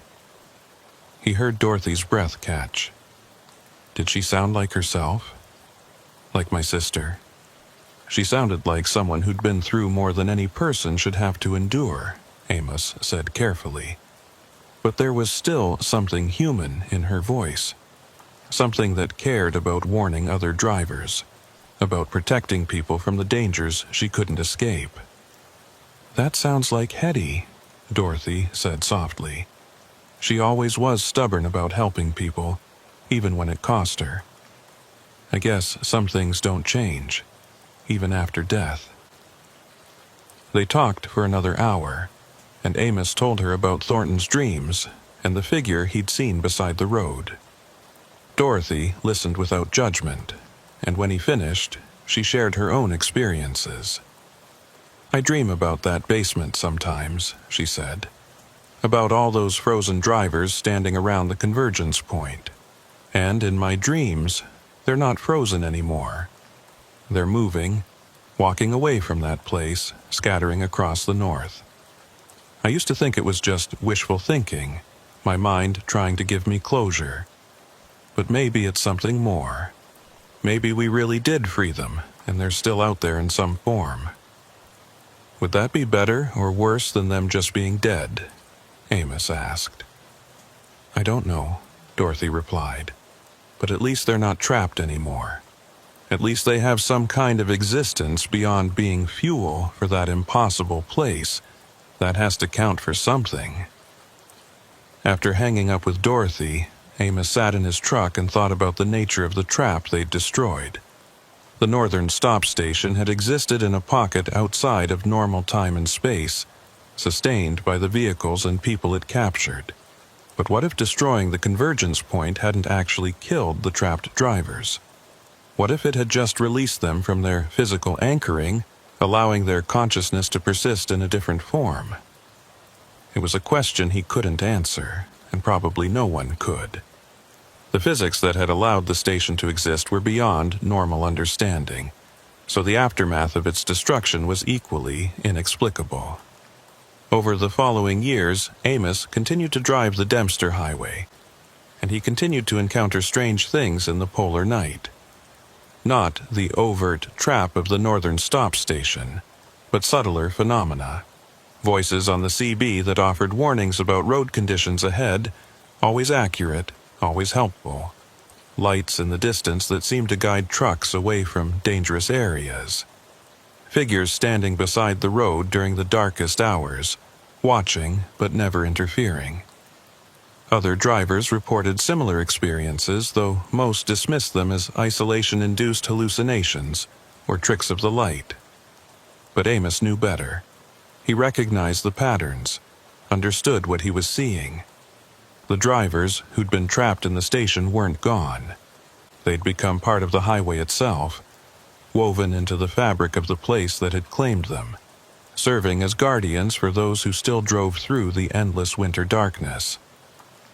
S1: He heard Dorothy's breath catch. Did she sound like herself? Like my sister? She sounded like someone who'd been through more than any person should have to endure, Amos said carefully. But there was still something human in her voice. Something that cared about warning other drivers, about protecting people from the dangers she couldn't escape. "That sounds like Hetty," Dorothy said softly. "She always was stubborn about helping people, even when it cost her. I guess some things don't change, even after death." They talked for another hour, and Amos told her about Thornton's dreams and the figure he'd seen beside the road. Dorothy listened without judgment, and when he finished, she shared her own experiences. "I dream about that basement sometimes," she said. "About all those frozen drivers standing around the convergence point. And in my dreams, they're not frozen anymore. They're moving, walking away from that place, scattering across the north. I used to think it was just wishful thinking, my mind trying to give me closure. But maybe it's something more. Maybe we really did free them, and they're still out there in some form." "Would that be better or worse than them just being dead?" Amos asked. "I don't know," Dorothy replied. "But at least they're not trapped anymore. At least they have some kind of existence beyond being fuel for that impossible place. That has to count for something." After hanging up with Dorothy, Amos sat in his truck and thought about the nature of the trap they'd destroyed. The northern stop station had existed in a pocket outside of normal time and space, sustained by the vehicles and people it captured. But what if destroying the convergence point hadn't actually killed the trapped drivers? What if it had just released them from their physical anchoring, allowing their consciousness to persist in a different form? It was a question he couldn't answer, and probably no one could. The physics that had allowed the station to exist were beyond normal understanding, so the aftermath of its destruction was equally inexplicable. Over the following years, Amos continued to drive the Dempster Highway, and he continued to encounter strange things in the polar night. Not the overt trap of the northern stop station, but subtler phenomena. Voices on the CB that offered warnings about road conditions ahead, always accurate, always helpful. Lights in the distance that seemed to guide trucks away from dangerous areas. Figures standing beside the road during the darkest hours, watching but never interfering. Other drivers reported similar experiences, though most dismissed them as isolation-induced hallucinations or tricks of the light. But Amos knew better. He recognized the patterns, understood what he was seeing. The drivers who'd been trapped in the station weren't gone. They'd become part of the highway itself, woven into the fabric of the place that had claimed them, serving as guardians for those who still drove through the endless winter darkness.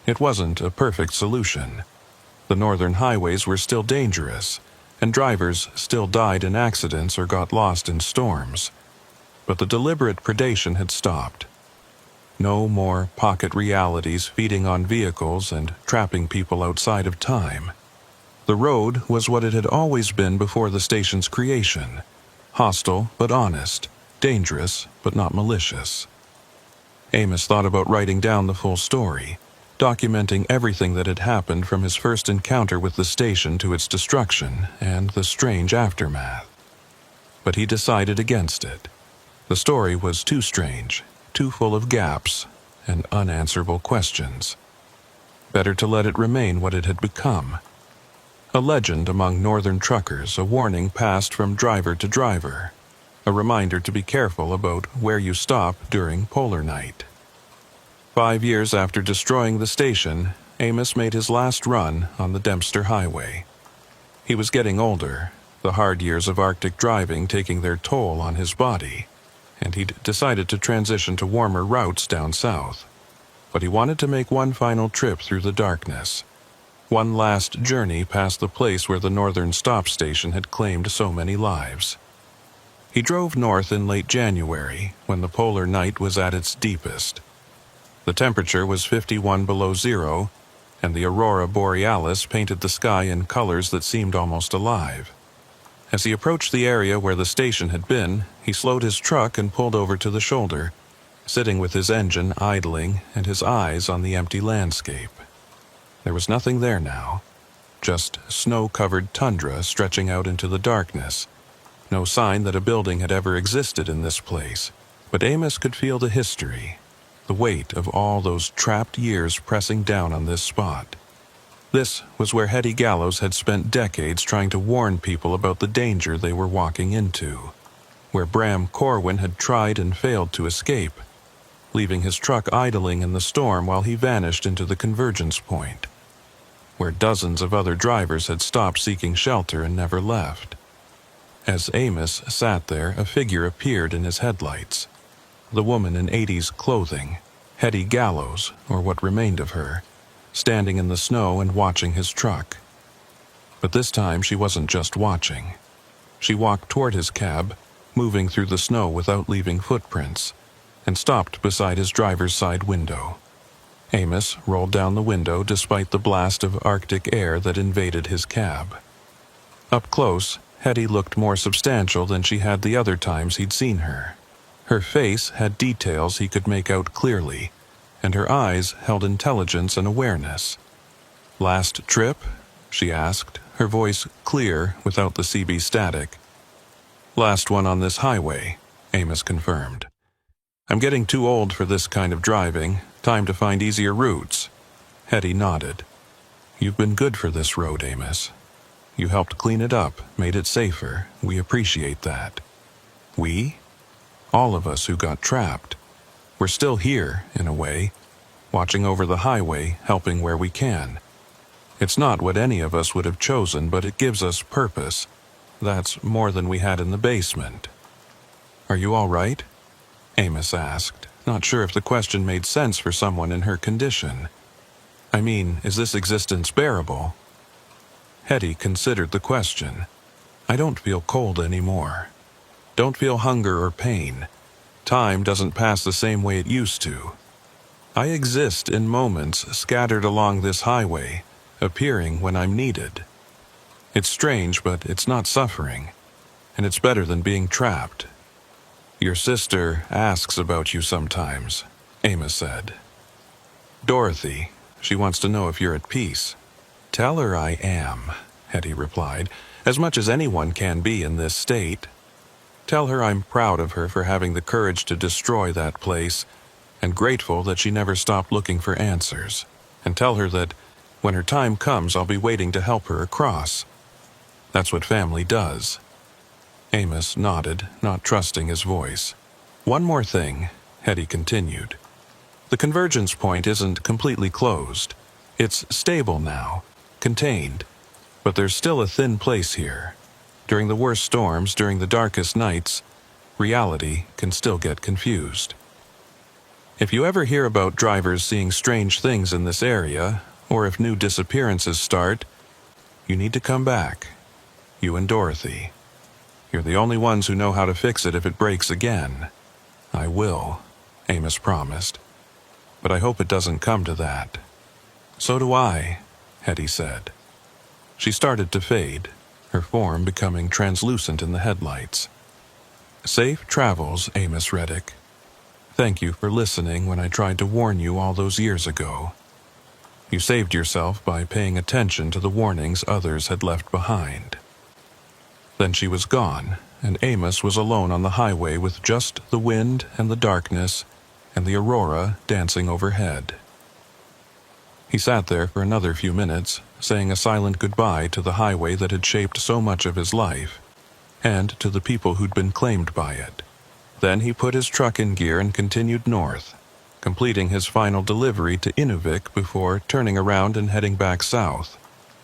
S1: It wasn't a perfect solution. The northern highways were still dangerous, and drivers still died in accidents or got lost in storms. but the deliberate predation had stopped. No more pocket realities feeding on vehicles and trapping people outside of time. The road was what it had always been before the station's creation. Hostile but honest, dangerous but not malicious. Amos thought about writing down the full story, documenting everything that had happened from his first encounter with the station to its destruction and the strange aftermath. But he decided against it. The story was too strange, too full of gaps and unanswerable questions. Better to let it remain what it had become. A legend among northern truckers, a warning passed from driver to driver, a reminder to be careful about where you stop during polar night. 5 years after destroying the station, Amos made his last run on the Dempster Highway. He was getting older, the hard years of Arctic driving taking their toll on his body, and he'd decided to transition to warmer routes down south. But he wanted to make one final trip through the darkness. One last journey past the place where the northern stop station had claimed so many lives. He drove north in late January, when the polar night was at its deepest. The temperature was 51 below zero, and the aurora borealis painted the sky in colors that seemed almost alive. As he approached the area where the station had been, he slowed his truck and pulled over to the shoulder, sitting with his engine idling and his eyes on the empty landscape. There was nothing there now, just snow-covered tundra stretching out into the darkness. No sign that a building had ever existed in this place, but Amos could feel the history, the weight of all those trapped years pressing down on this spot. This was where Hetty Gallows had spent decades trying to warn people about the danger they were walking into, where Bram Corwin had tried and failed to escape, leaving his truck idling in the storm while he vanished into the convergence point, where dozens of other drivers had stopped seeking shelter and never left. As Amos sat there, a figure appeared in his headlights. The woman in 80s clothing, Hetty Gallows, or what remained of her, standing in the snow and watching his truck. But this time she wasn't just watching. She walked toward his cab, moving through the snow without leaving footprints, and stopped beside his driver's side window. Amos rolled down the window despite the blast of Arctic air that invaded his cab. Up close, Hetty looked more substantial than she had the other times he'd seen her. Her face had details he could make out clearly, and her eyes held intelligence and awareness. "Last trip?" she asked, her voice clear without the CB static. "Last one on this highway," Amos confirmed. "I'm getting too old for this kind of driving. Time to find easier routes." Hetty nodded. "You've been good for this road, Amos. You helped clean it up, made it safer. We appreciate that." "We?" "All of us who got trapped. We're still here, in a way, watching over the highway, helping where we can. It's not what any of us would have chosen, but it gives us purpose. That's more than we had in the basement." "Are you all right?" Amos asked, not sure if the question made sense for someone in her condition. "I mean, is this existence bearable?" Hetty considered the question. "I don't feel cold anymore. Don't feel hunger or pain. Time doesn't pass the same way it used to. I exist in moments scattered along this highway, appearing when I'm needed. It's strange, but it's not suffering, and it's better than being trapped." "Your sister asks about you sometimes," Amos said. "Dorothy, she wants to know if you're at peace." "Tell her I am," Hetty replied, "as much as anyone can be in this state. Tell her I'm proud of her for having the courage to destroy that place, and grateful that she never stopped looking for answers. And tell her that when her time comes, I'll be waiting to help her across. That's what family does." Amos nodded, not trusting his voice. "One more thing," Hetty continued. "The convergence point isn't completely closed. It's stable now, contained, but there's still a thin place here. During the worst storms, during the darkest nights, reality can still get confused. If you ever hear about drivers seeing strange things in this area, or if new disappearances start, you need to come back. You and Dorothy. You're the only ones who know how to fix it if it breaks again." "I will," Amos promised. "But I hope it doesn't come to that." "So do I," Hetty said. She started to fade, her form becoming translucent in the headlights. "Safe travels, Amos Reddick. Thank you for listening when I tried to warn you all those years ago. You saved yourself by paying attention to the warnings others had left behind." Then she was gone, and Amos was alone on the highway with just the wind and the darkness and the aurora dancing overhead. He sat there for another few minutes, saying a silent goodbye to the highway that had shaped so much of his life, and to the people who'd been claimed by it. Then he put his truck in gear and continued north, completing his final delivery to Inuvik before turning around and heading back south,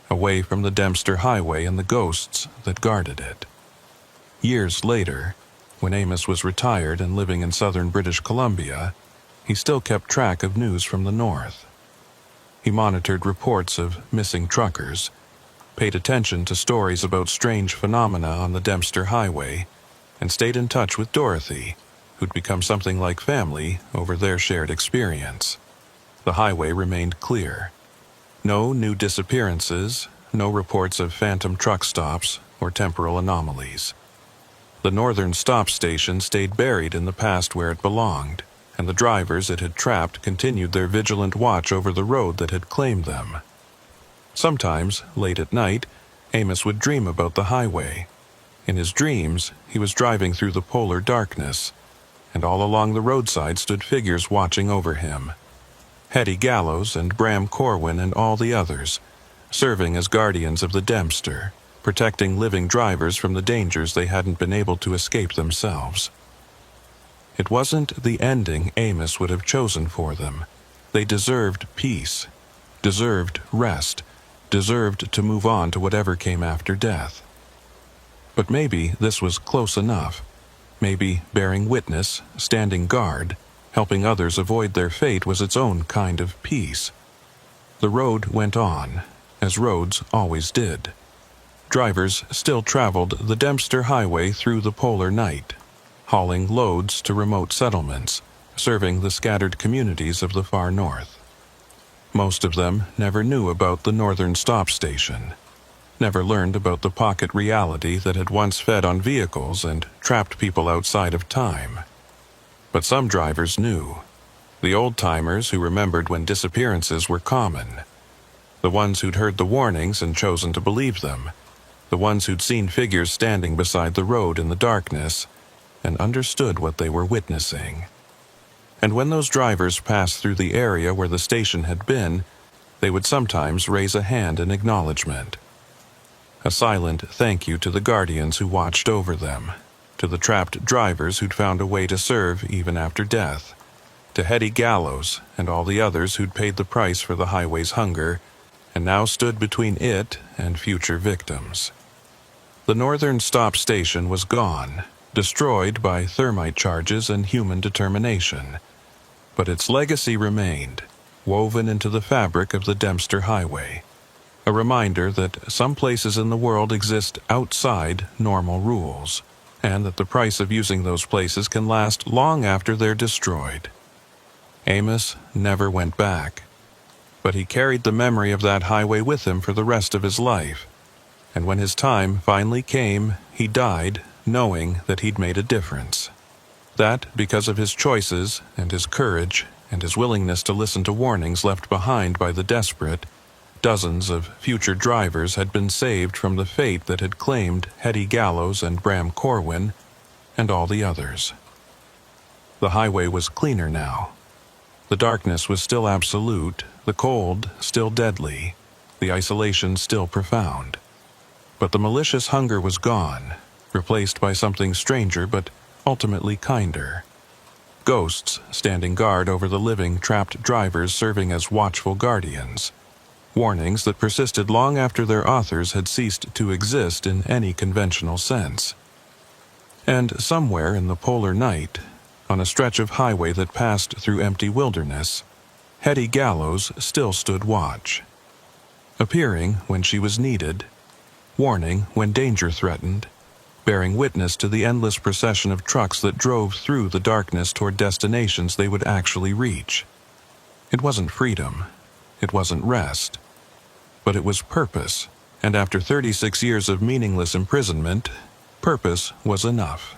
S1: away from the Dempster Highway and the ghosts that guarded it. Years later, when Amos was retired and living in southern British Columbia, he still kept track of news from the north. He monitored reports of missing truckers, paid attention to stories about strange phenomena on the Dempster Highway, and stayed in touch with Dorothy, who'd become something like family over their shared experience. The highway remained clear. No new disappearances, no reports of phantom truck stops or temporal anomalies. The northern stop station stayed buried in the past where it belonged, and the drivers it had trapped continued their vigilant watch over the road that had claimed them. Sometimes, late at night, Amos would dream about the highway. In his dreams, he was driving through the polar darkness, and all along the roadside stood figures watching over him. Hetty Gallows and Bram Corwin and all the others, serving as guardians of the Dempster, protecting living drivers from the dangers they hadn't been able to escape themselves. It wasn't the ending Amos would have chosen for them. They deserved peace, deserved rest, deserved to move on to whatever came after death. But maybe this was close enough. Maybe bearing witness, standing guard, helping others avoid their fate was its own kind of peace. The road went on, as roads always did. Drivers still traveled the Dempster Highway through the polar night, hauling loads to remote settlements, serving the scattered communities of the far north. Most of them never knew about the northern stop station, never learned about the pocket reality that had once fed on vehicles and trapped people outside of time. But some drivers knew. The old-timers who remembered when disappearances were common. The ones who'd heard the warnings and chosen to believe them. The ones who'd seen figures standing beside the road in the darkness and understood what they were witnessing. And when those drivers passed through the area where the station had been, they would sometimes raise a hand in acknowledgement. A silent thank you to the guardians who watched over them, to the trapped drivers who'd found a way to serve even after death, to Hetty Gallows and all the others who'd paid the price for the highway's hunger and now stood between it and future victims. The northern stop station was gone, destroyed by thermite charges and human determination. But its legacy remained, woven into the fabric of the Dempster Highway, a reminder that some places in the world exist outside normal rules, and that the price of using those places can last long after they're destroyed. Amos never went back, but he carried the memory of that highway with him for the rest of his life, and when his time finally came, he died knowing that he'd made a difference. That because of his choices and his courage and his willingness to listen to warnings left behind by the desperate, dozens of future drivers had been saved from the fate that had claimed Hetty Gallows and Bram Corwin and all the others. The highway was cleaner now. The darkness was still absolute, the cold still deadly, the isolation still profound. But the malicious hunger was gone, replaced by something stranger but ultimately kinder. Ghosts standing guard over the living, trapped drivers serving as watchful guardians. Warnings that persisted long after their authors had ceased to exist in any conventional sense. And somewhere in the polar night, on a stretch of highway that passed through empty wilderness, Hetty Gallows still stood watch. Appearing when she was needed, warning when danger threatened, bearing witness to the endless procession of trucks that drove through the darkness toward destinations they would actually reach. It wasn't freedom. It wasn't rest. But it was purpose, and after 36 years of meaningless imprisonment, purpose was enough.